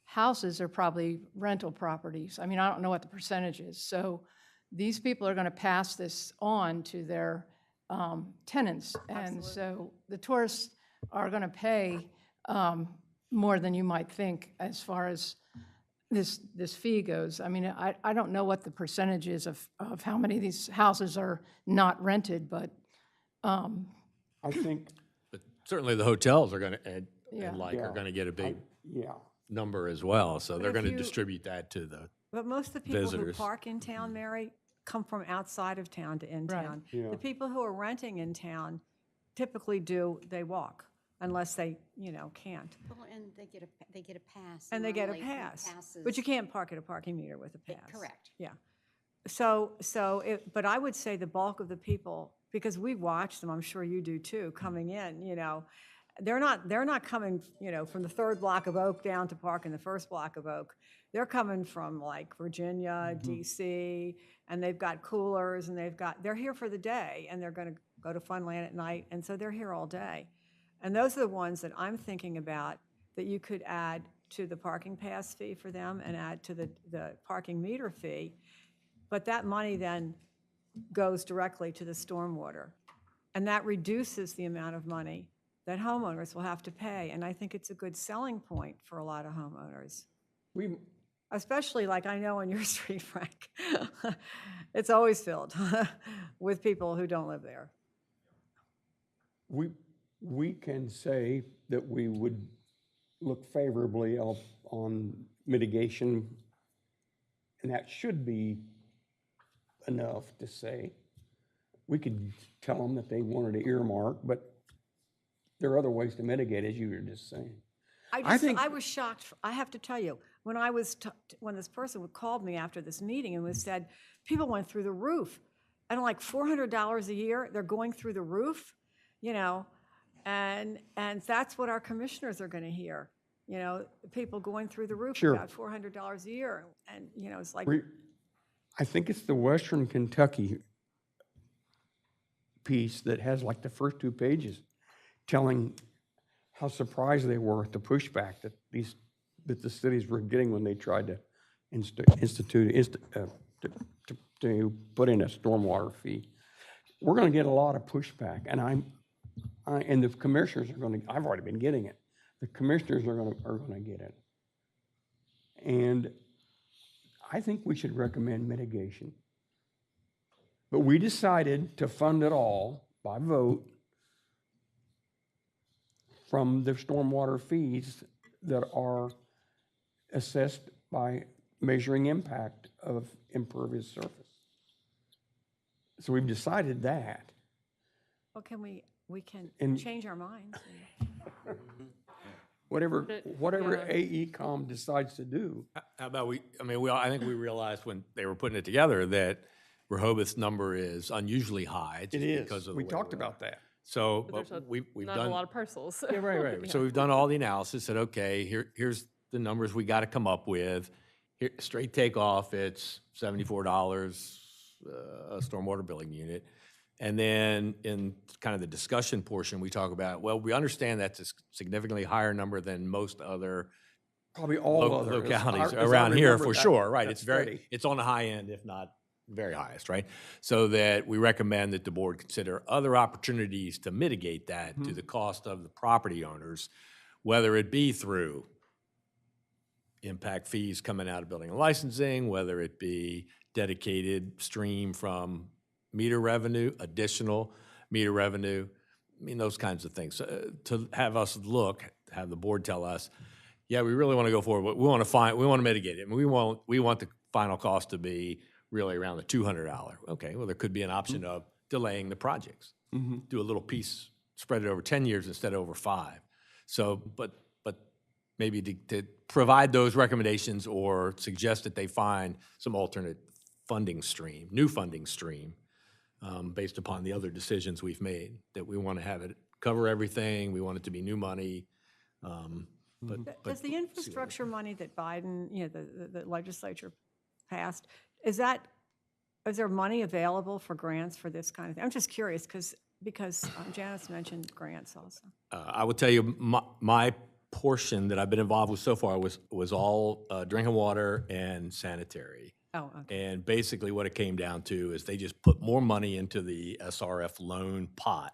houses are probably rental properties. I mean, I don't know what the percentage is. So these people are going to pass this on to their tenants. And so the tourists are going to pay more than you might think as far as this fee goes. I mean, I don't know what the percentage is of how many of these houses are not rented, but I think, But certainly the hotels are going to, and Yeah. like, are going to get a big yeah. number as well. So they're if going to you- distribute that to the, But most of the people who Visitors. park in town, Mary, come from outside of town to in town. Yeah. The people who are renting in town typically they walk, unless they, can't. Well, and they get a pass. And they get a normally free pass. But passes. you can't park at a parking meter with a pass. Correct. Yeah. But I would say the bulk of the people, because we watch them, I'm sure you do too, coming in, they're not coming, from the third block of Oak down to park in the first block of Oak. They're coming from like Virginia, DC, and they've got coolers, and they're here for the day, and they're going to go to Funland at night, and so they're here all day. And those are the ones that I'm thinking about that you could add to the parking pass fee for them and add to the parking meter fee. But that money then goes directly to the stormwater. And that reduces the amount of money that homeowners will have to pay. And I think it's a good selling point for a lot of homeowners. We Especially like I know on your street, Frank. It's always filled with people who don't live there. We can say that we would look favorably on mitigation, and that should be enough to say. We could tell them that they wanted to earmark, but there are other ways to mitigate, as you were just saying. I was shocked, I have to tell you, when when this person called me after this meeting and said, people went through the roof. And like $400 a year, they're going through the roof, you know, and that's what our commissioners are gonna hear. You know, people going through the roof Sure. about $400 a year, and, you know, it's like, I think it's the Western Kentucky piece that has like the first 2 pages telling how surprised they were at the pushback that the cities were getting when they tried to to put in a stormwater fee. We're going to get a lot of pushback, and and the commissioners are going to. I've already been getting it. The commissioners are going to get it, and I think we should recommend mitigation. But we decided to fund it all by vote from the stormwater fees that are assessed by measuring impact of impervious surface. So we've decided that. well, we can And- change our minds. Whatever Yeah. AECom decides to do. How about I think we realized when they were putting it together that Rehoboth's number is unusually high. It just is. because of the We way talked we're- about that. So, But but there's we've not done. a lot of parcels. Yeah, right. Yeah. So we've done all the analysis, said, okay, here's the numbers we got to come up with. Here, straight takeoff, it's $74 a stormwater billing unit. And then in kind of the discussion portion, we talk about, well, we understand that's a significantly higher number than most other Probably all other. localities as I around here remember for that- sure, right? that It's study. it's on the high end, if not very highest, right? So that we recommend that the board consider other opportunities to mitigate that to the cost of the property owners, whether it be through impact fees coming out of building and licensing, whether it be dedicated stream from meter revenue, additional meter revenue, I mean, those kinds of things. To have us have the board tell us, yeah, we really want to go forward, but we want to mitigate it. And we want the final cost to be really around the $200. Okay, well, there could be an option of delaying the projects. Do a little piece, spread it over 10 years instead of over 5. So, but maybe to provide those recommendations or suggest that they find some alternate new funding stream, based upon the other decisions we've made, that we want to have it cover everything, we want it to be new money. Does the infrastructure money that Biden, you know, the legislature passed, is there money available for grants for this kind of thing? I'm just curious, because Janice mentioned grants also. I will tell you, my portion that I've been involved with so far was all drinking water and sanitary. Oh, okay. And basically what it came down to is they just put more money into the SRF loan pot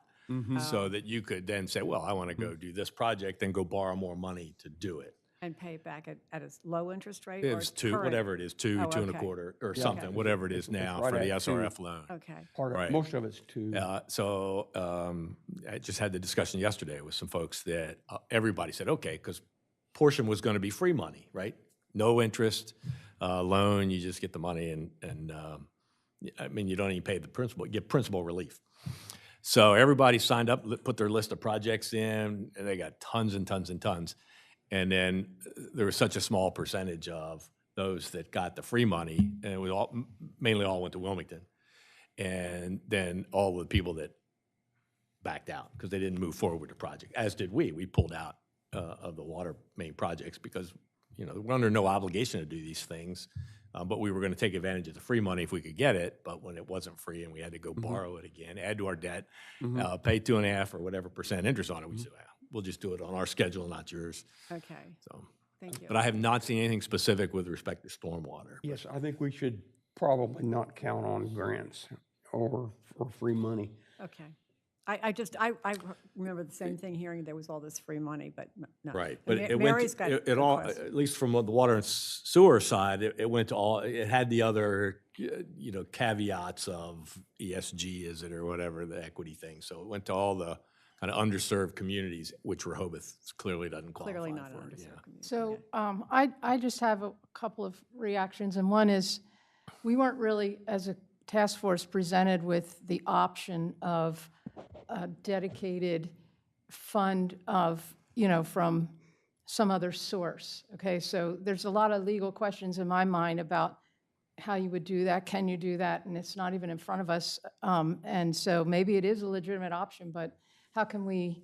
so that you could then say, well, I want to go do this project, then go borrow more money to do it. And pay it back at a low interest rate? or It's two, current? whatever it is, two Oh, and a okay. quarter or Yeah. something, whatever it is now right for the at two. SRF loan. Okay. Right. Most of it's two. So I just had the discussion yesterday with some folks that everybody said, okay, because portion was going to be free money, right? No interest loan, you just get the money and I mean, you don't even pay the principal, you get principal relief. So everybody signed up, put their list of projects in, and they got tons and tons and tons. And then there was such a small percentage of those that got the free money, and it was mainly all went to Wilmington. And then all the people that backed out because they didn't move forward with the project, as did we. We pulled out of the water main projects because, you know, we're under no obligation to do these things, but we were going to take advantage of the free money if we could get it. But when it wasn't free and we had to go borrow it again, add to our debt, pay 2.5% or whatever percent interest on it, we said, well, we'll just do it on our schedule, not yours. Okay, So, thank you. but I have not seen anything specific with respect to stormwater. Yes, I think we should probably not count on grants or free money. Okay. I remember the same thing, hearing there was all this free money, but no. Right, And but Ma- it went, Mary's got it good all, questions. at least from the water and sewer side, it went to all, it had the other, caveats of ESG, is it, or whatever, the equity thing. So it went to all the kind of underserved communities, which Rehoboth clearly doesn't qualify for. Clearly not an yeah. underserved community. So I just have a couple of reactions, and one is, we weren't really, as a task force, presented with the option of a dedicated fund of, from some other source, okay? So there's a lot of legal questions in my mind about how you would do that, can you do that, and it's not even in front of us. And so maybe it is a legitimate option, but how can we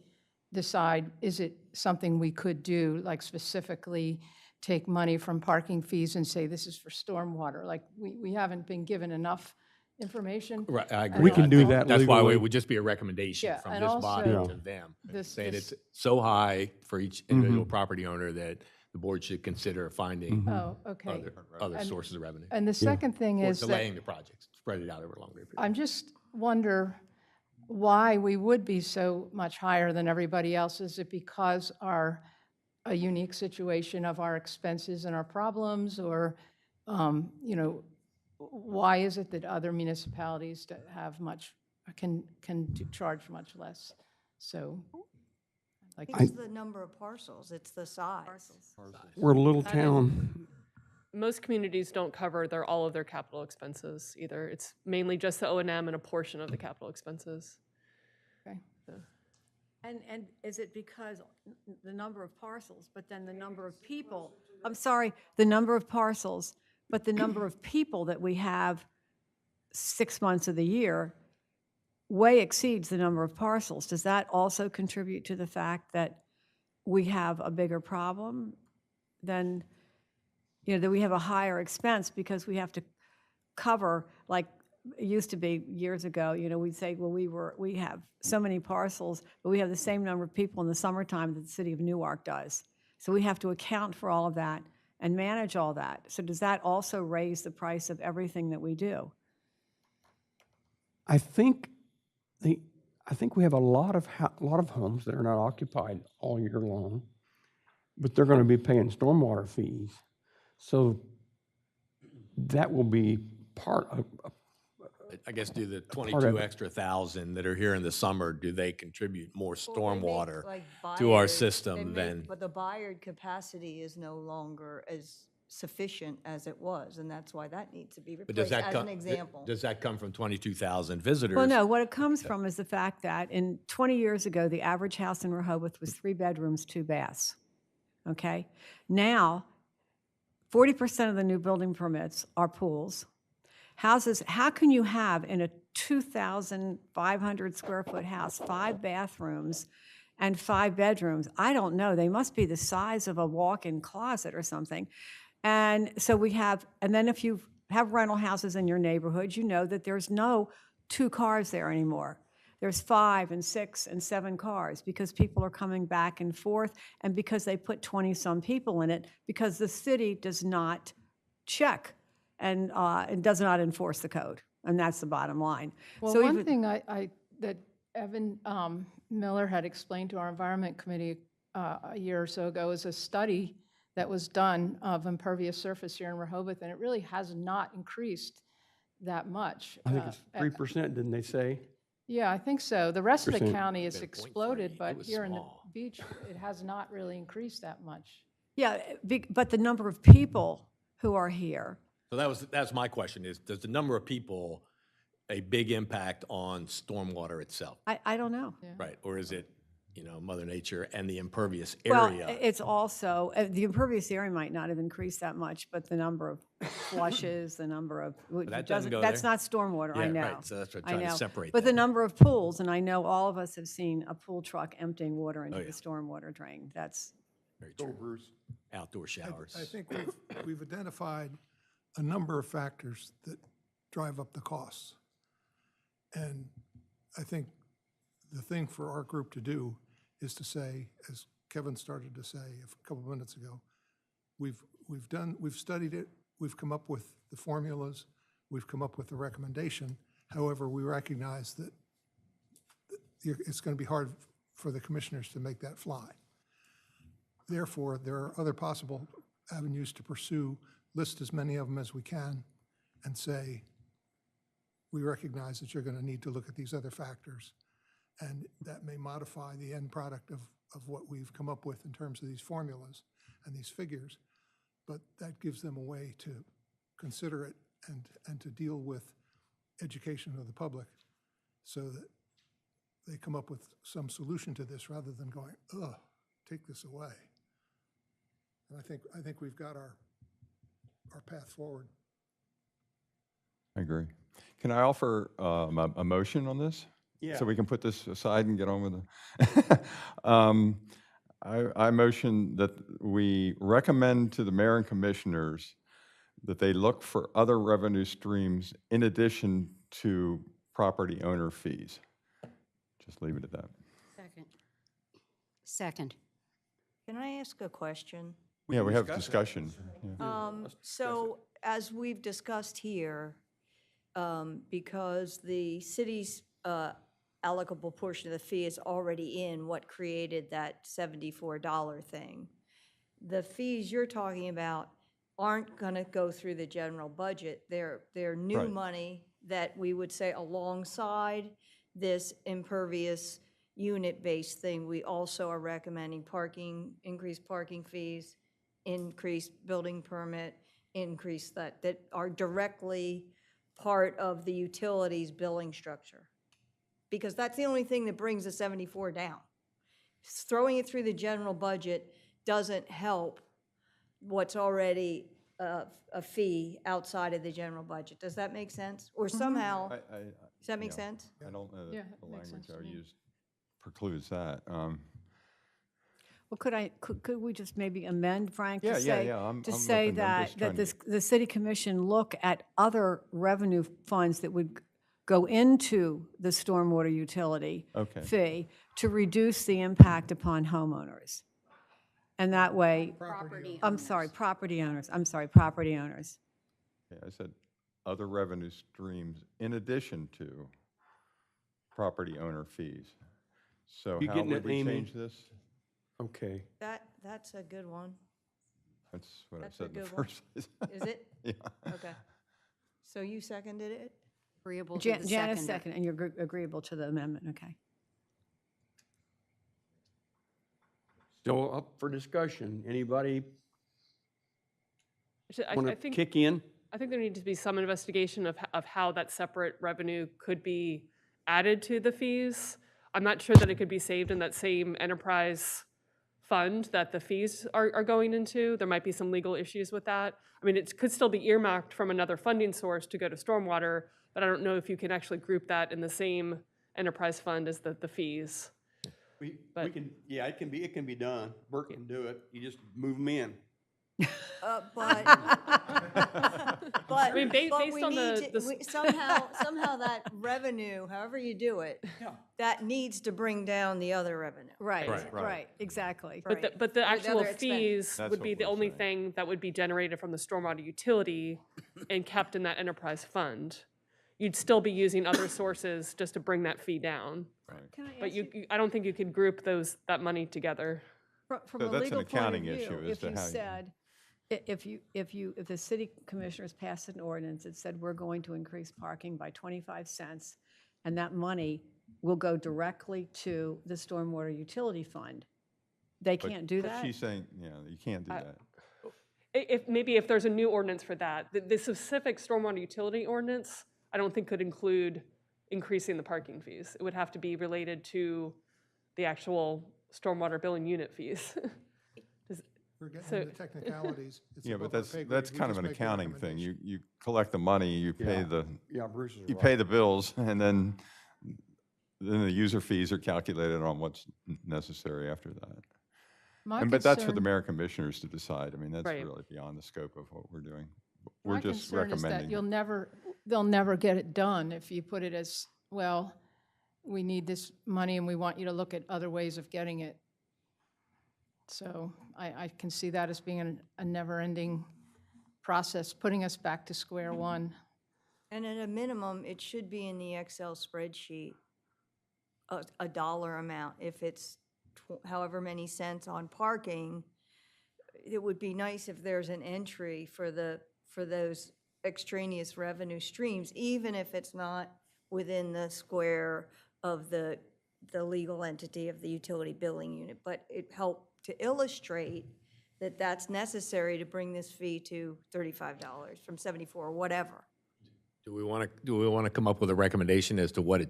decide, is it something we could do, like specifically take money from parking fees and say this is for stormwater? Like, we haven't been given enough information. Right, I agree. We can do that That's why legally. it would just be a recommendation Yeah, from and this body also to them, this- saying this- it's so high for each individual property owner that the board should consider finding Oh, okay. other sources of revenue. And the second thing Or is that delaying the projects, spread it out over a longer period. I'm just wonder why we would be so much higher than everybody else. Is it because a unique situation of our expenses and our problems, or, why is it that other municipalities that have can charge much less? So, like, It's the number of parcels, it's the size. We're a little town. Most communities don't cover all of their capital expenses either. It's mainly just the O&M and a portion of the capital expenses. okay. And is it because the number of parcels, but then the number of people, I'm sorry, the number of parcels, but the number of people that we have 6 months of the year way exceeds the number of parcels? Does that also contribute to the fact that we have a bigger problem than, that we have a higher expense because we have to cover, like, it used to be years ago, we'd say, well, we have so many parcels, but we have the same number of people in the summertime that the city of Newark does. So we have to account for all of that and manage all that. So does that also raise the price of everything that we do? I think we have a lot of homes that are not occupied all year long, but they're going to be paying stormwater fees. So that will be part of, I guess, do the of 22 it. extra thousand that are here in the summer, do they contribute more stormwater Like to our Bayard, system than? But the Bayard capacity is no longer as sufficient as it was, and that's why that needs to be But does replaced, that as come? an example. Does that come from 22,000 visitors? Well, no, what it comes from is the fact that 20 years ago, the average house in Rehoboth was 3 bedrooms, 2 baths, okay? Now, 40% of the new building permits are pools. Houses, how can you have in a 2,500 square foot house 5 bathrooms and 5 bedrooms? I don't know. They must be the size of a walk-in closet or something. And so we have, and then if you have rental houses in your neighborhood, you know that there's no 2 cars there anymore. There's 5 and 6 and 7 cars because people are coming back and forth, and because they put 20-some people in it, because the city does not check and it does not enforce the code, and that's the bottom line. Well, So one even- thing that Evan Miller had explained to our Environment Committee a year or so ago is a study that was done of impervious surface here in Rehoboth, and it really has not increased that much. I think it's 3%, didn't they say? Yeah, I think so. The rest of the Percent. county has Been 0.3. exploded, It but was here in the small. beach, it has not really increased that much. Yeah, but the number of people who are here, So that's my question is, does the number of people a big impact on stormwater itself? I don't know. Right, or is it, Mother Nature and the impervious Well, area? it's also, the impervious area might not have increased that much, but the number of flushes, the number of, that doesn't go that's there. not stormwater, I Yeah, know. right, so that's what I'm I trying to know. separate But the that. number of pools, and I know all of us have seen a pool truck emptying water into Oh, yeah. the stormwater drain. That's, Very true. Outdoor showers. I think we've identified a number of factors that drive up the costs. And I think the thing for our group to do is to say, as Kevin started to say a couple of minutes ago, we've studied it, we've come up with the formulas, we've come up with the recommendation. However, we recognize that it's going to be hard for the commissioners to make that fly. Therefore, there are other possible avenues to pursue, list as many of them as we can, and say, we recognize that you're going to need to look at these other factors, and that may modify the end product of what we've come up with in terms of these formulas and these figures, but that gives them a way to consider it and to deal with education of the public so that they come up with some solution to this rather than going, ugh, take this away. And I think we've got our path forward. I agree. Can I offer a motion on this? Yeah. So we can put this aside and get on with it? I motion that we recommend to the mayor and commissioners that they look for other revenue streams in addition to property owner fees. Just leave it at that. Second. Second. Can I ask a question? Yeah, we have discussion. So as we've discussed here, because the city's allocable portion of the fee is already in what created that $74 thing, the fees you're talking about aren't going to go through the general budget. They're new Right. money that we would say alongside this impervious unit-based thing. We also are recommending increased parking fees, increased building permit, increase that are directly part of the utilities billing structure. Because that's the only thing that brings the 74 down. Throwing it through the general budget doesn't help what's already a fee outside of the general budget. Does that make sense? Or somehow, does that make sense? I don't know Yeah, that the it makes language sense to I me. used precludes that. Well, could we just maybe amend, Frank? Yeah, to yeah, say- yeah, I'm To looking, say I'm that, just trying to- the city commission look at other revenue funds that would go into the stormwater utility Okay. fee to reduce the impact upon homeowners. And that way, Property I'm owners. sorry, property owners. Yeah, I said other revenue streams in addition to property owner fees. So You how getting would it, we Amy? change this? Okay. That's a good one. That's what I That's a said in the good one. first place. Is it? Yeah. Okay. So you seconded it? Agreeable to the Janice second. second, and you're agreeable to the amendment, okay. Still up for discussion. Anybody I want to think, kick in? I think there needs to be some investigation of how that separate revenue could be added to the fees. I'm not sure that it could be saved in that same enterprise fund that the fees are going into. There might be some legal issues with that. I mean, it could still be earmarked from another funding source to go to stormwater, but I don't know if you can actually group that in the same enterprise fund as the fees. We But- can, yeah, it can be done. Bert can do it. You just move them in. But, I mean, but based we on need the to, somehow that revenue, however you do it, that needs to bring down the other revenue. Right, exactly. But the Or the actual other expense. fees That's would be what the we're only saying. thing that would be generated from the stormwater utility and kept in that enterprise fund. You'd still be using other sources just to bring that fee down. Can I But ask I don't think you could group that money together. From So a that's an legal point of accounting view, issue as if to you how you- said, if the city commissioners passed an ordinance that said, we're going to increase parking by 25 cents, and that money will go directly to the stormwater utility fund, they But can't do that? She's saying, yeah, you can't do that. Maybe if there's a new ordinance for that, the specific stormwater utility ordinance, I don't think could include increasing the parking fees. It would have to be related to the actual stormwater billing unit fees. We're getting So- into technicalities. It's Yeah, above but our that's, pay grade. that's We kind of just an make a accounting thing. recommendation. You collect the money, you pay Yeah. the, Yeah, Bruce is you right. pay the bills, and then the user fees are calculated on what's necessary after that. But that's for the mayor and commissioners to decide. I mean, that's Right. really beyond the scope of what we're doing. We're My just concern is that recommending. they'll never get it done if you put it as, well, we need this money and we want you to look at other ways of getting it. So I can see that as being a never-ending process, putting us back to square one. And at a minimum, it should be in the Excel spreadsheet a dollar amount. If it's however many cents on parking, it would be nice if there's an entry for those extraneous revenue streams, even if it's not within the square of the legal entity of the utility billing unit. But it helped to illustrate that that's necessary to bring this fee to $35 from 74 or whatever. Do we want to come up with a recommendation as to what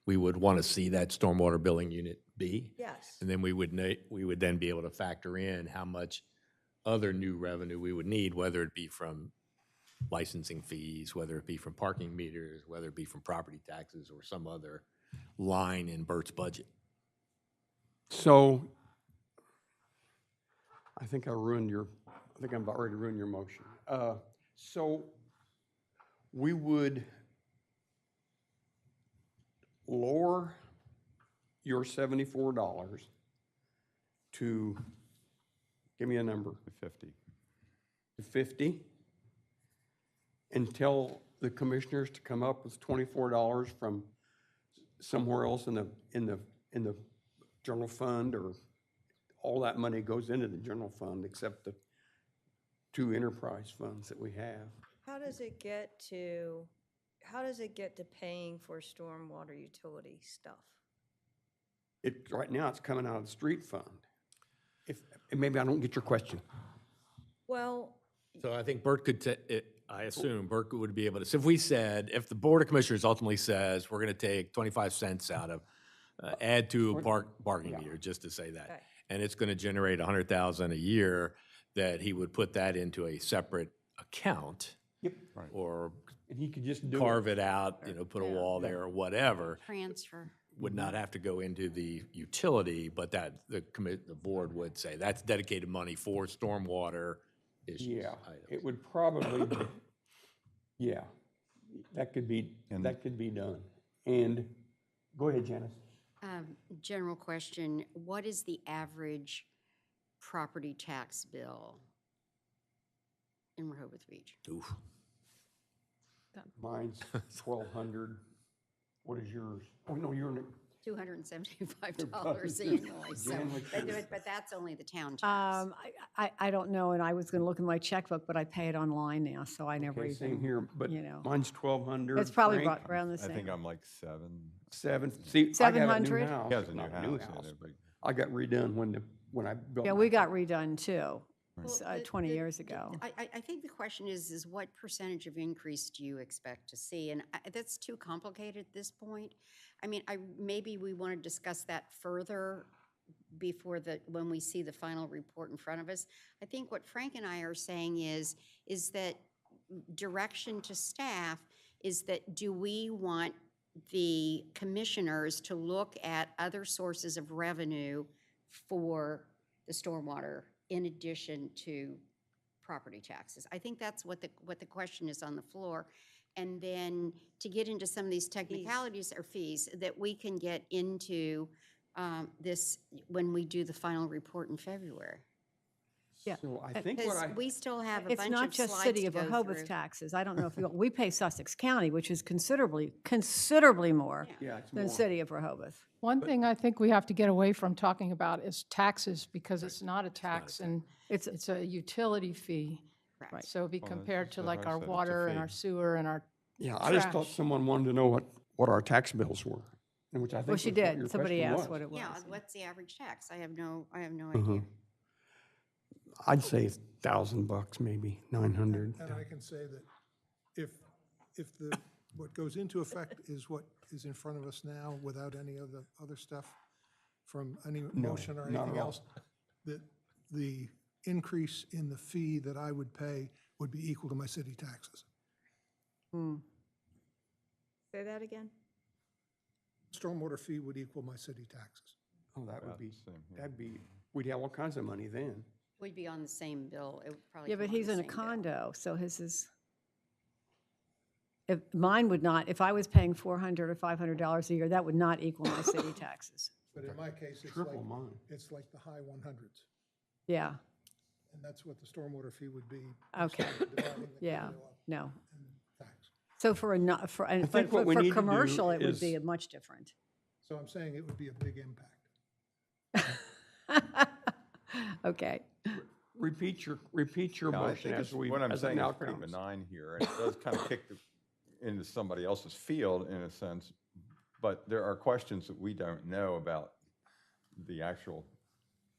we would want to see that stormwater billing unit be? Yes. And then we would then be able to factor in how much other new revenue we would need, whether it be from licensing fees, whether it be from parking meters, whether it be from property taxes or some other line in Bert's budget. So I think I'm about ready to ruin your motion. So we would lower your $74 to, give me a number, 50. to 50, and tell the commissioners to come up with $24 from somewhere else in the general fund, or all that money goes into the general fund except the 2 enterprise funds that we have. How does it get to paying for stormwater utility stuff? Right now, it's coming out of the street fund. And maybe I don't get your question. Well, So I think Bert I assume Bert would be able to, so if the Board of Commissioners ultimately says, we're going to take 25 cents out of, add to a bargaining meter, just to say that, Okay. and it's going to generate 100,000 a year, that he would put that into a separate account. Yep. Or And he could just do carve it out, put a wall there or whatever. Transfer. Would not have to go into the utility, but that the board would say, that's dedicated money for stormwater issues. Yeah, items. it would probably, yeah, that could be done. And, go ahead, Janice. General question, what is the average property tax bill in Rehoboth Beach? Oof. Mine's 1,200. What is yours? Oh, no, you're in $275 annually, so, Jan, what's yours? but that's only the town tax. I don't know, and I was going to look in my checkbook, but I pay it online now, so I never Okay, even. same here, but you know. mine's 1,200. It's probably Frank, around the I same. think I'm like 7. 7. See, I got a new 700? house. He has a new not house. and a big- I got redone when I built. Yeah, my we got redone too, Well, 20 years ago. I think the question is what percentage of increase do you expect to see? And that's too complicated at this point. I mean, maybe we want to discuss that further before when we see the final report in front of us. I think what Frank and I are saying is that direction to staff is that do we want the commissioners to look at other sources of revenue for the stormwater in addition to property taxes? I think that's what the question is on the floor. And then to get into some of these technicalities or fees that we can get into this when we do the final report in February. Yeah. So I think Because we still have a It's bunch not of just slides City to of go Rehoboth through. taxes. I don't know if we pay Sussex County, which is considerably more yeah, it's than more. City of Rehoboth. One thing I think we have to get away from talking about is taxes, because it's not a tax and it's a utility fee. Right. So it'd be Well, compared to that's like what I our said, it's a water and fee. our sewer and our, Yeah, I just thought trash. someone wanted to know what our tax bills were, and which I think Well, she was what your did. Somebody question asked was. what it was. Yeah, what's the average tax? I have no Uh-huh. idea. I'd say $1,000 maybe, 900. And I can say that if what goes into effect is what is in front of us now without any of the other stuff from any motion or not anything at all. else, that the increase in the fee that I would pay would be equal to my city taxes. Say that again? Stormwater fee would equal my city taxes. Oh, that would About be, the same, yeah. we'd have all kinds of money then. We'd be on the same bill. It would probably Yeah, come but on he's the in a same bill. condo, so his is, if mine would not, if I was paying $400 or $500 a year, that would not equal my city taxes. But in my case, Triple mine. it's like the high 100s. Yeah, And that's what the stormwater fee would be. Okay. dividing the yeah, condo up no. and tax. So for think what we need to do commercial, it would is- be much different. So I'm saying it would be a big impact. Okay. Repeat your No, I motion think as it's, we, what I'm as saying it now is pretty comes. benign here, and it does kind of kick into somebody else's field in a sense, but there are questions that we don't know about the actual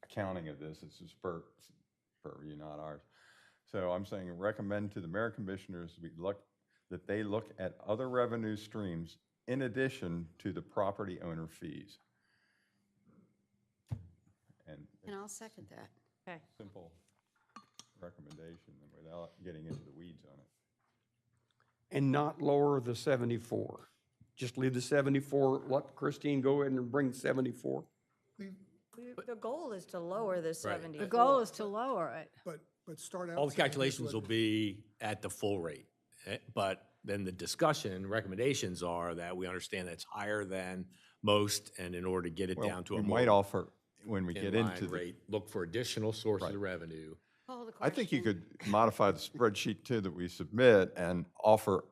accounting of this. This is purview, not ours. So I'm saying recommend to the mayor and commissioners that they look at other revenue streams in addition to the property owner fees. And And I'll second that. Okay. simple recommendation without getting into the weeds on it. And not lower the 74. Just leave the 74, let Christine go ahead and bring 74. The goal is to lower the 74. The goal is to lower it. But start out. All the saying here's calculations what- will be at the full rate. But then the discussion, recommendations are that we understand that's higher than most, and in order to get it Well, down to we a might more offer, when we get into in-line the, rate, look for additional sources Right. of revenue. Call the I think you question. could modify the spreadsheet too that we submit and offer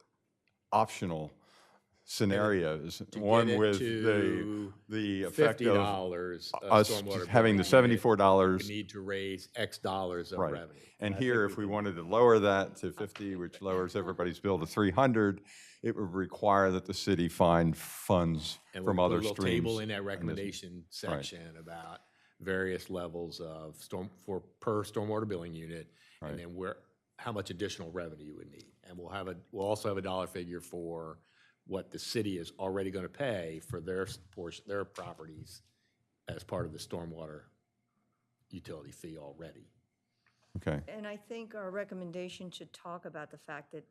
optional scenarios. To One get it with to the effect of $50 of us stormwater having the billing unit, $74. We need to raise X dollars of Right. revenue. And I here, think if we can- wanted to lower that to 50, which lowers everybody's bill to 300, it would require that the city find funds And from we'll put other a little streams. table in that recommendation section about various levels of per stormwater billing unit, Right. and then how much additional revenue you would need. And we'll also have a dollar figure for what the city is already going to pay for their portion, their properties as part of the stormwater utility fee already. Okay, And I think our recommendation should talk about the fact that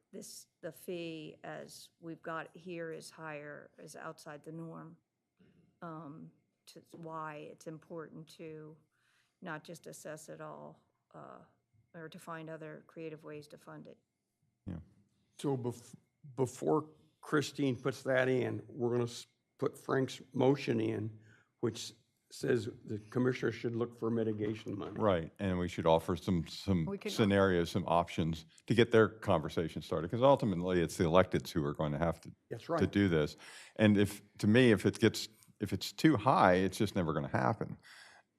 the fee as we've got here is higher, is outside the norm. To why it's important to not just assess it all, or to find other creative ways to fund it. So before Christine puts that in, we're going to put Frank's motion in, which says the commissioner should look for mitigation money. right, and we should offer some We can- scenarios, some options to get their conversation started, because ultimately, it's the electeds who are going to have That's to right. do this. And to me, if it's too high, it's just never going to happen.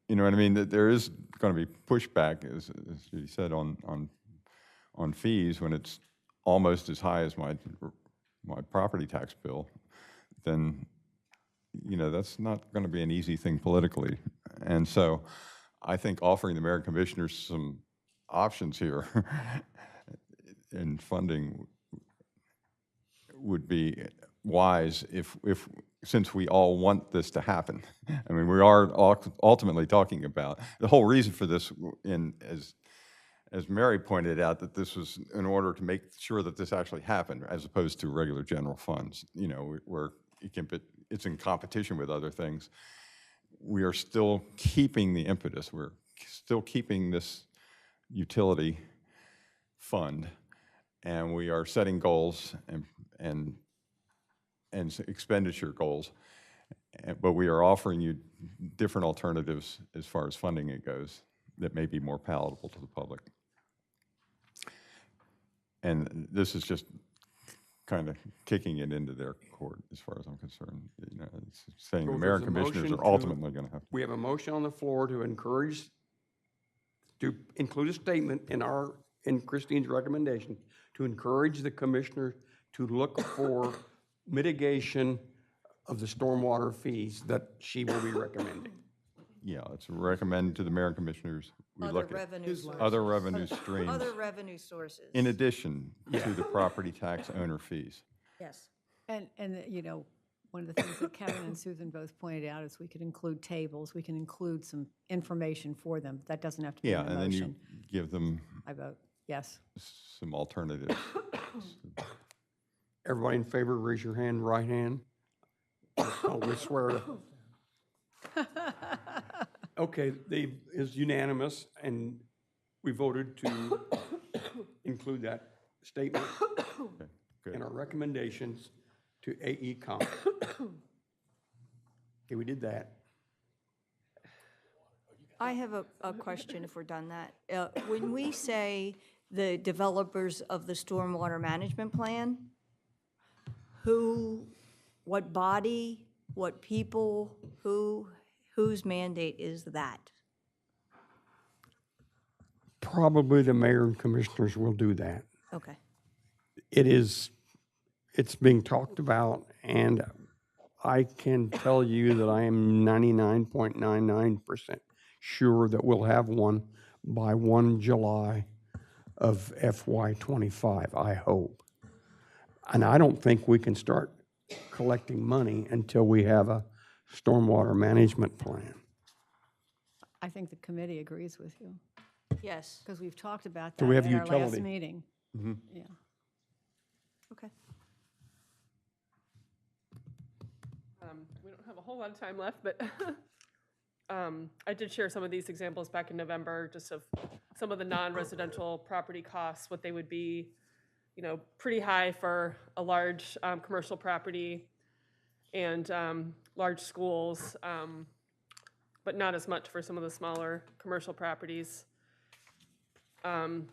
You know what I mean? That there is going to be pushback, as you said, on fees when it's almost as high as my property tax bill, then, that's not going to be an easy thing politically. And so I think offering the mayor and commissioners some options here in funding would be wise since we all want this to happen. I mean, we are ultimately talking about, the whole reason for this, as Mary pointed out, that this was in order to make sure that this actually happened, as opposed to regular general funds, where it's in competition with other things. We are still keeping the impetus. We're still keeping this utility fund, and we are setting goals and expenditure goals, but we are offering you different alternatives as far as funding it goes that may be more palatable to the public. And this is just kind of kicking it into their court, as far as I'm concerned. It's saying So the if mayor and there's a commissioners motion are to- ultimately going to have to. We have a motion on the floor to include a statement in Christine's recommendation, to encourage the commissioner to look for mitigation of the stormwater fees that she will be recommending. Yeah, it's recommend to the mayor and commissioners, we Other look at revenue sources. other revenue streams Other revenue sources. in addition to the property tax owner fees. Yes. And, one of the things that Kevin and Susan both pointed out is we could include tables, we can include some information for them. That doesn't have to be Yeah, in the and then you motion. give them I vote yes. some alternatives. Everybody in favor, raise your hand, right hand. Oh, we swear. Okay, is unanimous, and we voted to include that statement Good. in our recommendations to AECom. Okay, we did that. I have a question if we're done that. When we say the developers of the stormwater management plan, what body what people, whose mandate is that? Probably the mayor and commissioners will do that. Okay. It's being talked about, and I can tell you that I am 99.99% sure that we'll have one by 1 July of FY '25, I hope. And I don't think we can start collecting money until we have a stormwater management plan. I think the committee agrees with you, Yes. because we've talked about So that we have at our last utility. meeting. Yeah. Okay. We don't have a whole lot of time left, but I did share some of these examples back in November, just of some of the non-residential property costs, what they would be, pretty high for a large commercial property and large schools, but not as much for some of the smaller commercial properties. Some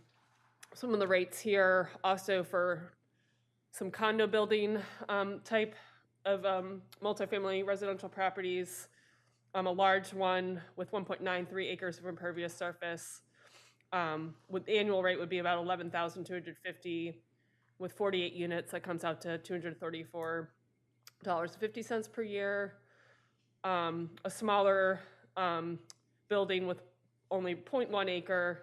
of the rates here also for some condo building type of multifamily residential properties, a large one with 1.93 acres of impervious surface, with the annual rate would be about $11,250. With 48 units, that comes out to $234.50 per year. A smaller building with only 0.1 acre,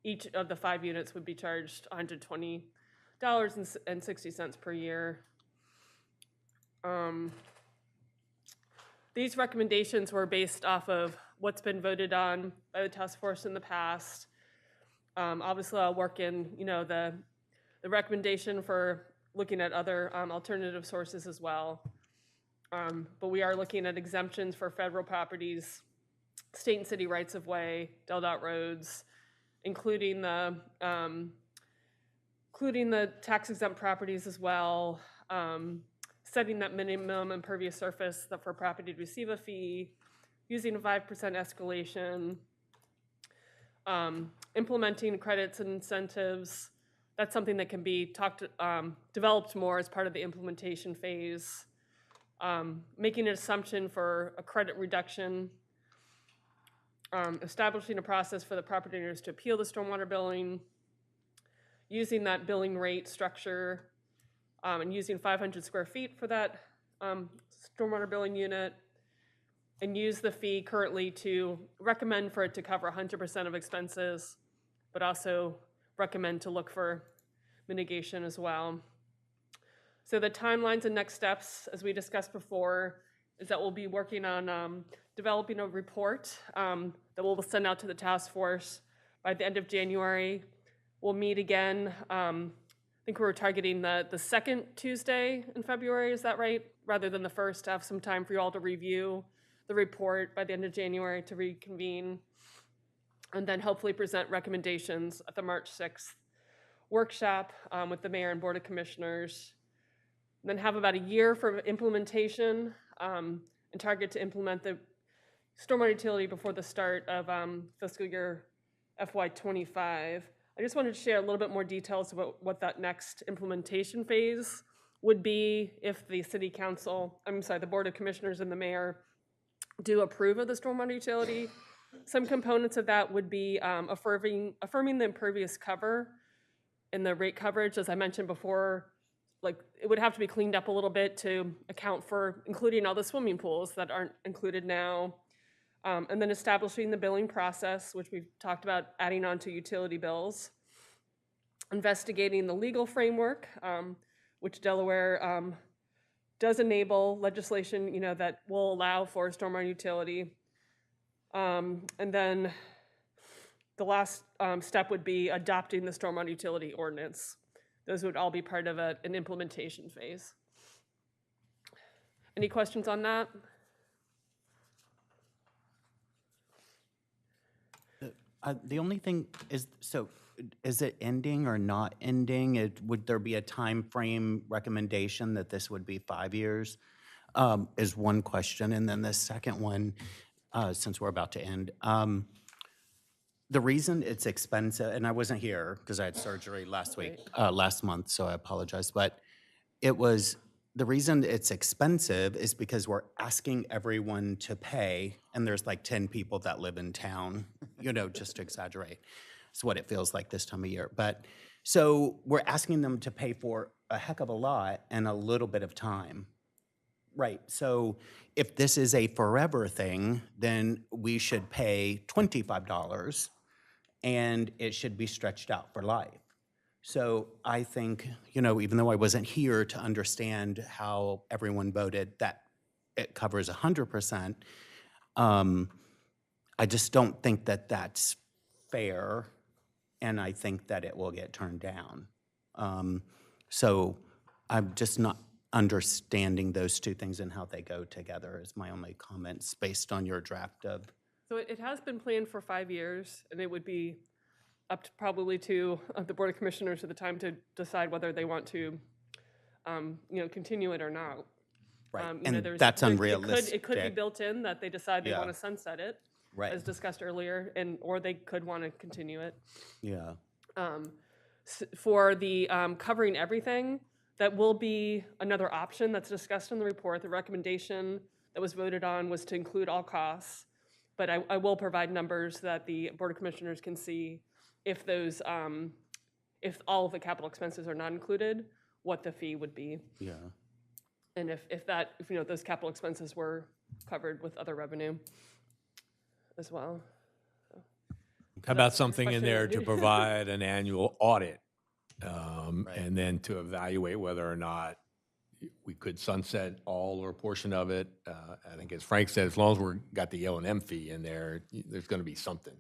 each of the 5 units would be charged $120.60 per year. These recommendations were based off of what's been voted on by the task force in the past. Obviously, I'll work in, the recommendation for looking at other alternative sources as well. But we are looking at exemptions for federal properties, state and city rights of way, DELDOT roads, including the tax exempt properties as well. Setting that minimum impervious surface for property to receive a fee, using a 5% escalation, implementing credits and incentives. That's something that can be developed more as part of the implementation phase. Making an assumption for a credit reduction, establishing a process for the property owners to appeal the stormwater billing, using that billing rate structure, and using 500 square feet for that stormwater billing unit, and use the fee currently to recommend for it to cover 100% of expenses, but also recommend to look for mitigation as well. So the timelines and next steps, as we discussed before, is that we'll be working on developing a report that we'll send out to the task force by the end of January. We'll meet again. I think we're targeting the second Tuesday in February, is that right? Rather than the first, to have some time for you all to review the report by the end of January to reconvene, and then hopefully present recommendations at the March 6th workshop with the mayor and board of commissioners. And then have about a year for implementation and target to implement the stormwater utility before the start of fiscal year FY '25. I just wanted to share a little bit more details about what that next implementation phase would be if the the board of commissioners and the mayor do approve of the stormwater utility. Some components of that would be affirming the impervious cover and the rate coverage, as I mentioned before. Like, it would have to be cleaned up a little bit to account for including all the swimming pools that aren't included now. And then establishing the billing process, which we've talked about adding on to utility bills. Investigating the legal framework, which Delaware does enable legislation, that will allow for stormwater utility. And then the last step would be adopting the stormwater utility ordinance. Those would all be part of an implementation phase. Any questions on that? The only thing is, so is it ending or not ending? Would there be a time frame recommendation that this would be 5 years? Is one question. And then the second one, since we're about to end, the reason it's expensive, and I wasn't here because I had surgery last month, so I apologize, but it was the reason it's expensive is because we're asking everyone to pay, and there's like 10 people that live in town, just to exaggerate. It's what it feels like this time of year. But so we're asking them to pay for a heck of a lot and a little bit of time. Right. So if this is a forever thing, then we should pay $25 and it should be stretched out for life. So I think, even though I wasn't here to understand how everyone voted that it covers 100%, I just don't think that that's fair, and I think that it will get turned down. So I'm just not understanding those two things and how they go together is my only comments based on your draft of. So it has been planned for 5 years, and it would be up to probably to the Board of Commissioners at the time to decide whether they want to, continue it or not. Right, You know, and that's unrealistic. It could be built in that they decide they Yeah. want to sunset it, Right. as discussed earlier, or they could want to continue it. Yeah. For the covering everything, that will be another option that's discussed in the report. The recommendation that was voted on was to include all costs, but I will provide numbers that the Board of Commissioners can see if those, if all of the capital expenses are not included, what the fee would be. Yeah. And if those capital expenses were covered with other revenue as well. How about That's your something in question, there Andy? to provide an annual audit? And then to evaluate whether or not we could sunset all or a portion of it. I think as Frank said, as long as we're got the O&M fee in there, there's going to be something,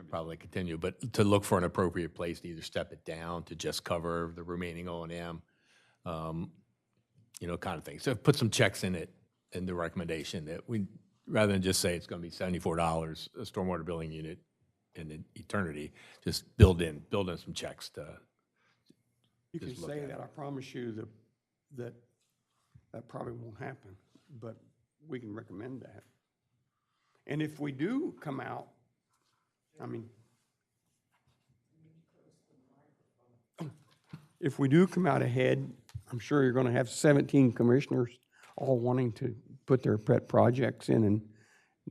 probably continue. But to look for an appropriate place to either step it down to just cover the remaining O&M, kind of thing. So put some checks in it, in the recommendation that we, rather than just say it's going to be $74 a stormwater billing unit in eternity, just build in some checks to. You can Just look say at that, I promise you that probably won't happen, but we can recommend that. And if we do come out, if we do come out ahead, I'm sure you're gonna have 17 commissioners all wanting to put their pet projects in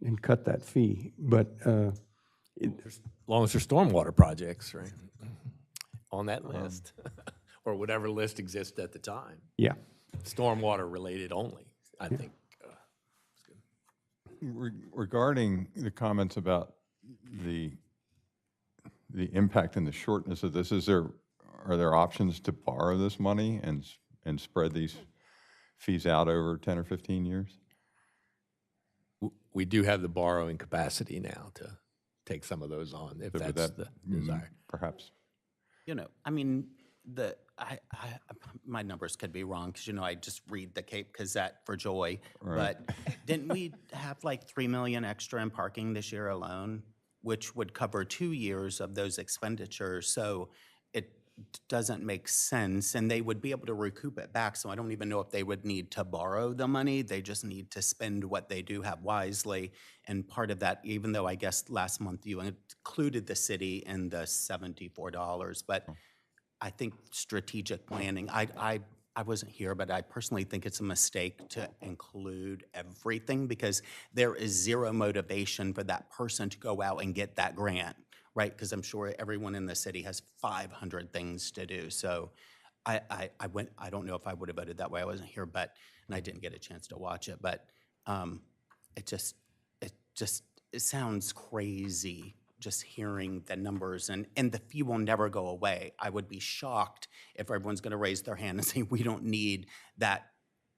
and cut that fee, but, As long as there's stormwater projects, right, on that list, or whatever list exists at the time. yeah. Stormwater related only, I think. Regarding the comments about the impact and the shortness of this, are there options to borrow this money and spread these fees out over 10 or 15 years? We do have the borrowing capacity now to take some of those on, if So would that's that, the desire. Perhaps. My numbers could be wrong, because, I just read the Cape Gazette for joy. Right. But didn't we have like 3 million extra in parking this year alone, which would cover 2 years of those expenditures? So it doesn't make sense, and they would be able to recoup it back. So I don't even know if they would need to borrow the money. They just need to spend what they do have wisely. And part of that, even though I guess last month you included the city in the $74, but I think strategic planning, I wasn't here, but I personally think it's a mistake to include everything, because there is zero motivation for that person to go out and get that grant, right? Because I'm sure everyone in the city has 500 things to do. So I don't know if I would have voted that way. I wasn't here, and I didn't get a chance to watch it, but it sounds crazy just hearing the numbers, and the fee will never go away. I would be shocked if everyone's going to raise their hand and say, we don't need that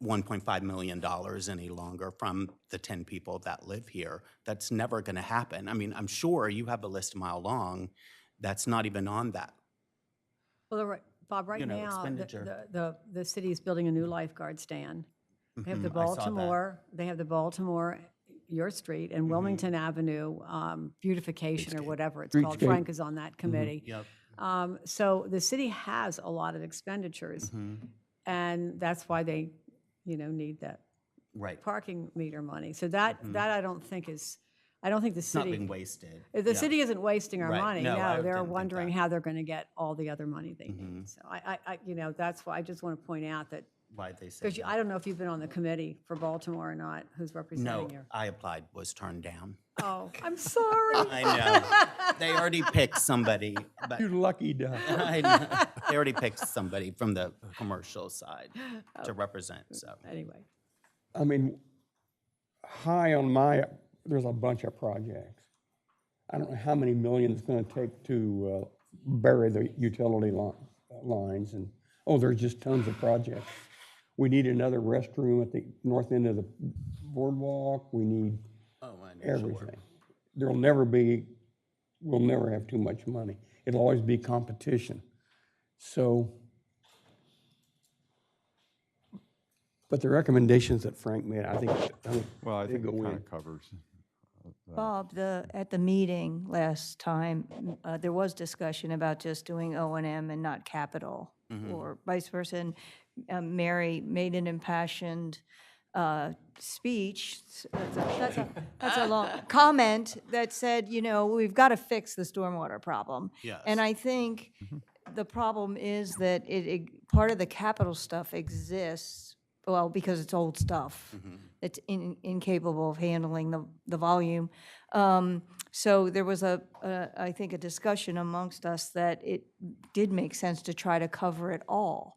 $1.5 million any longer from the 10 people that live here. That's never going to happen. I mean, I'm sure you have a list a mile long that's not even on that. Well, Bob, right now, expenditure. the city is building a new lifeguard stand. They have the I saw that. Baltimore, your street, and Wilmington Avenue beautification or whatever it's called. Streetscape. Frank is on that committee. Yep. So the city has a lot of expenditures, and that's why they, need that Right. parking meter money. So that I don't think the It's not city. being wasted. The city isn't wasting our Right. money. No, I No, didn't they're think wondering that. how they're going to get all the other money they need. So that's why I just want to point out that Why'd they say Because that? I don't know if you've been on the committee for Baltimore or not, who's No, representing you. I applied, was turned down. Oh, I'm sorry. I know. They already picked somebody, but You lucky duck. I know. They already picked somebody from the commercial side to represent, so. Anyway, I mean, high on my, there's a bunch of projects. I don't know how many millions it's gonna take to bury the utility lines, and, oh, there's just tons of projects. We need another restroom at the north end of the boardwalk, we need Oh, I know, sure. everything. There'll never be, we'll never have too much money. It'll always be competition. So, but the recommendations that Frank made, I think Well, I they think go it kind in. of covers. Bob, at the meeting last time, there was discussion about just doing O&M and not capital, or vice versa. And Mary made an impassioned speech, that's a long comment that said, you know, we've got to fix the stormwater problem. Yes. And I think the problem is that part of the capital stuff exists, well, because it's old stuff. It's incapable of handling the volume. So there was I think, a discussion amongst us that it did make sense to try to cover it all.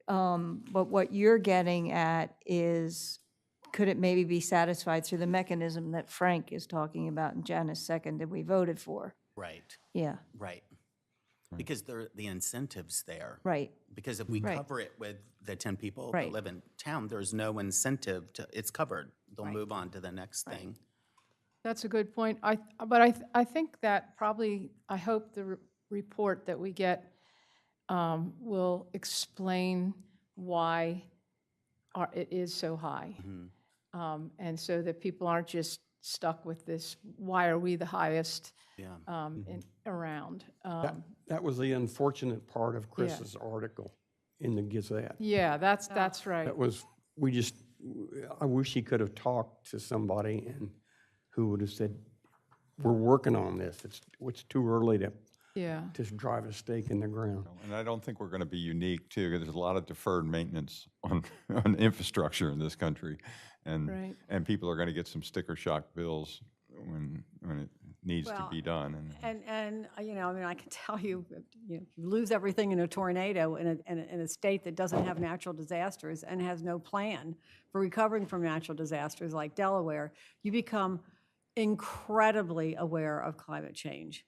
But what you're getting at is, could it maybe be satisfied through the mechanism that Frank is talking about and Janice seconded, we voted for? Right, Yeah, right. Because the incentive's there. right. Because if we Right. cover it with the 10 people Right. that live in town, there's no incentive to, it's covered. They'll Right. move on to the next thing. That's a good point. I think that probably, I hope the report that we get will explain why it is so high. And so that people aren't just stuck with this, why are we the highest Yeah. around? That was the unfortunate part of Chris's article in the Gazette. Yeah, that's right. That was, I wish he could have talked to somebody and who would have said, we're working on this. It's too early to Yeah. just drive a stake in the ground. And I don't think we're going to be unique too, because there's a lot of deferred maintenance on infrastructure in this country. Right. And people are going to get some sticker shock bills when it needs to be done. and you know, I mean, I can tell you, you lose everything in a tornado in a state that doesn't have natural disasters and has no plan for recovering from natural disasters like Delaware, you become incredibly aware of climate change.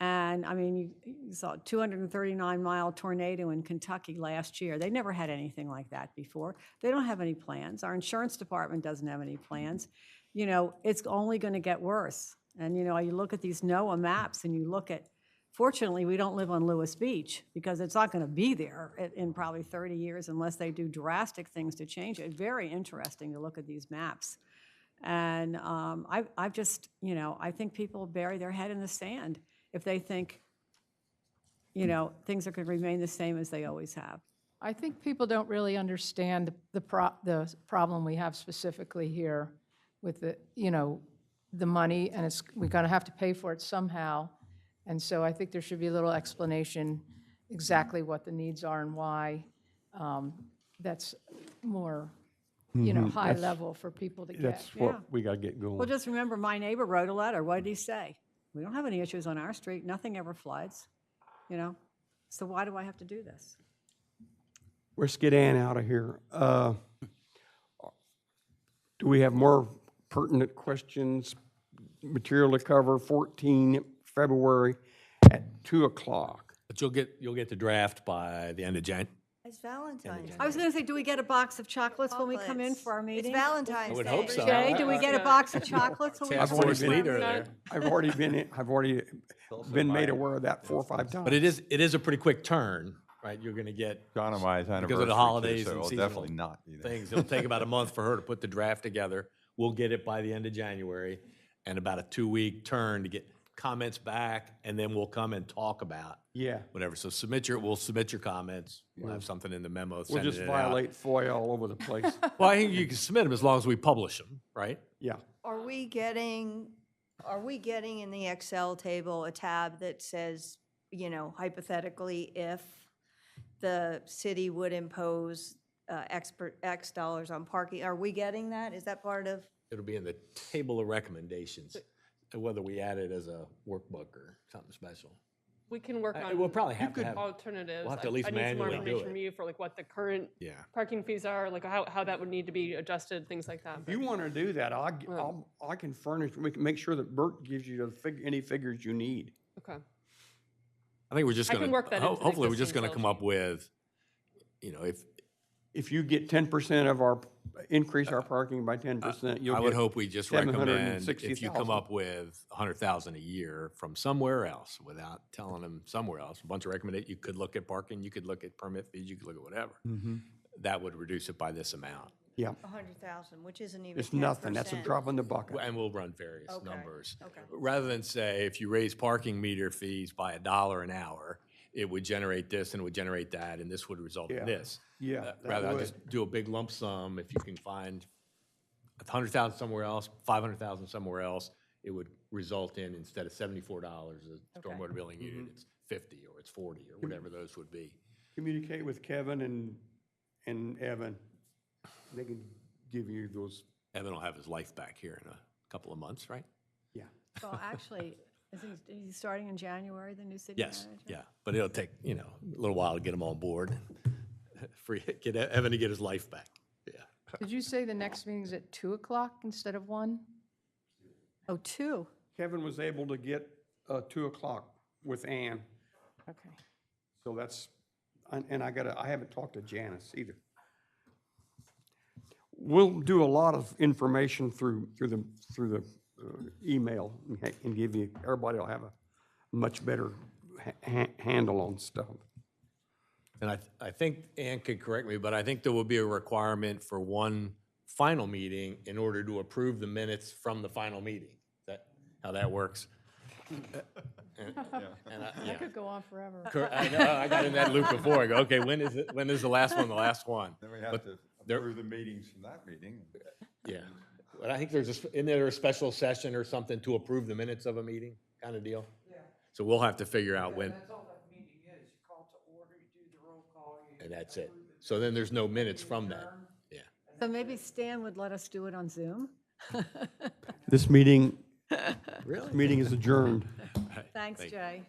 And I mean, you saw a 239-mile tornado in Kentucky last year. They never had anything like that before. They don't have any plans. Our insurance department doesn't have any plans. You know, it's only going to get worse. And, you know, you look at these NOAA maps and you look at, fortunately, we don't live on Lewis Beach because it's not going to be there in probably 30 years unless they do drastic things to change it. Very interesting to look at these maps. And I've just, you know, I think people bury their head in the sand if they think, you know, things are going to remain the same as they always have. I think people don't really understand the problem we have specifically here with the, you know, the money, and we're going to have to pay for it somehow. And so I think there should be a little explanation exactly what the needs are and why. That's more, you know, high level for people to get. That's what we got to get going. Well, just remember, my neighbor wrote a letter. What did he say? We don't have any issues on our street. Nothing ever floods, you know? So why do I have to do this? Let's get Ann out of here. Do we have more pertinent questions, material to cover? 14 February at 2 o'clock. But you'll get the draft by the end of January. It's Valentine's I was Day. going to say, do we get a box of chocolates when we come in for our meeting? It's Valentine's Day. I would hope so. Jay, do we get a box of chocolates when we Task come in force for our leader meeting? there. I've already been made aware of that 4 or 5 times. But it is a pretty quick turn, right? You're going to get John and I's anniversary. because of the too, holidays so and it'll seasonal definitely not be there. things. It'll take about a month for her to put the draft together. We'll get it by the end of January, and about a 2-week turn to get comments back, and then we'll come and talk about Yeah, whatever. So we'll submit your comments. We'll have something in the memo. we'll sending just it out. violate FOIA all over the place. Well, I think you can submit them as long as we publish them, right? Yeah. Are we getting in the Excel table a tab that says, you know, hypothetically, if the city would impose X dollars on parking. Are we getting that? Is that part of? It'll be in the table of recommendations, whether we add it as a workbook or something special. We can work on. We'll probably have to have, alternatives. we'll have to at least I need some more manually do information it. from you for like what the current Yeah. parking fees are, like how that would need to be adjusted, things like that. If you want to do that, I can furnish, we can make sure that Bert gives you any figures you need. Okay. I think we're just I going can to, work that into the hopefully, we're just existing going to sales come up sheet. with, you know, If you get 10% of our, increase our parking by 10%, you'll I get. would hope we just recommend, if you come 760,000. up with 100,000 a year from somewhere else, without telling them somewhere else, a bunch of recommendations, you could look at parking, you could look at permit fees, you could look at whatever. That would reduce it by this amount. Yeah, 100,000, which isn't even 10%. it's nothing, that's a drop in the bucket. And we'll run various Okay, numbers. okay. Rather than say, if you raise parking meter fees by $1 an hour, it would generate this and it would generate that, and this would result in Yeah. this. Yeah, that Rather, I'll would. just do a big lump sum. If you can find 100,000 somewhere else, 500,000 somewhere else, it would result in, instead of $74 a stormwater billing unit, it's 50 or it's 40 or whatever those would be. Communicate with Kevin and Evan. They can give you those, Evan will have his life back here in a couple of months, right? yeah. Well, actually, is he starting in January, the new city manager? Yes, yeah, but it'll take, you know, a little while to get him on board. Get Evan to get his life back, yeah. Did you say the next meeting's at 2 o'clock instead of 1? Oh, 2. Kevin was able to get 2 o'clock with Ann, Okay. so that's, and I haven't talked to Janice either. We'll do a lot of information through the email and give you, everybody will have a much better handle on stuff. And I think Ann could correct me, but I think there will be a requirement for one final meeting in order to approve the minutes from the final meeting. Is that how that works? That could go on forever. I know, I got in that loop before. I go, okay, when is the last one the last one? Then we have But to there- approve the meetings from that meeting. Yeah. But I think isn't there a special session or something to approve the minutes of a meeting kind of deal? Yeah. So we'll have to figure out when, That's all that meeting is. You call to order, you do the roll call. You and that's it. So then there's no minutes from that. Yeah. So maybe Stan would let us do it on Zoom? This meeting Really? is adjourned. Thanks, Thank you. Jay.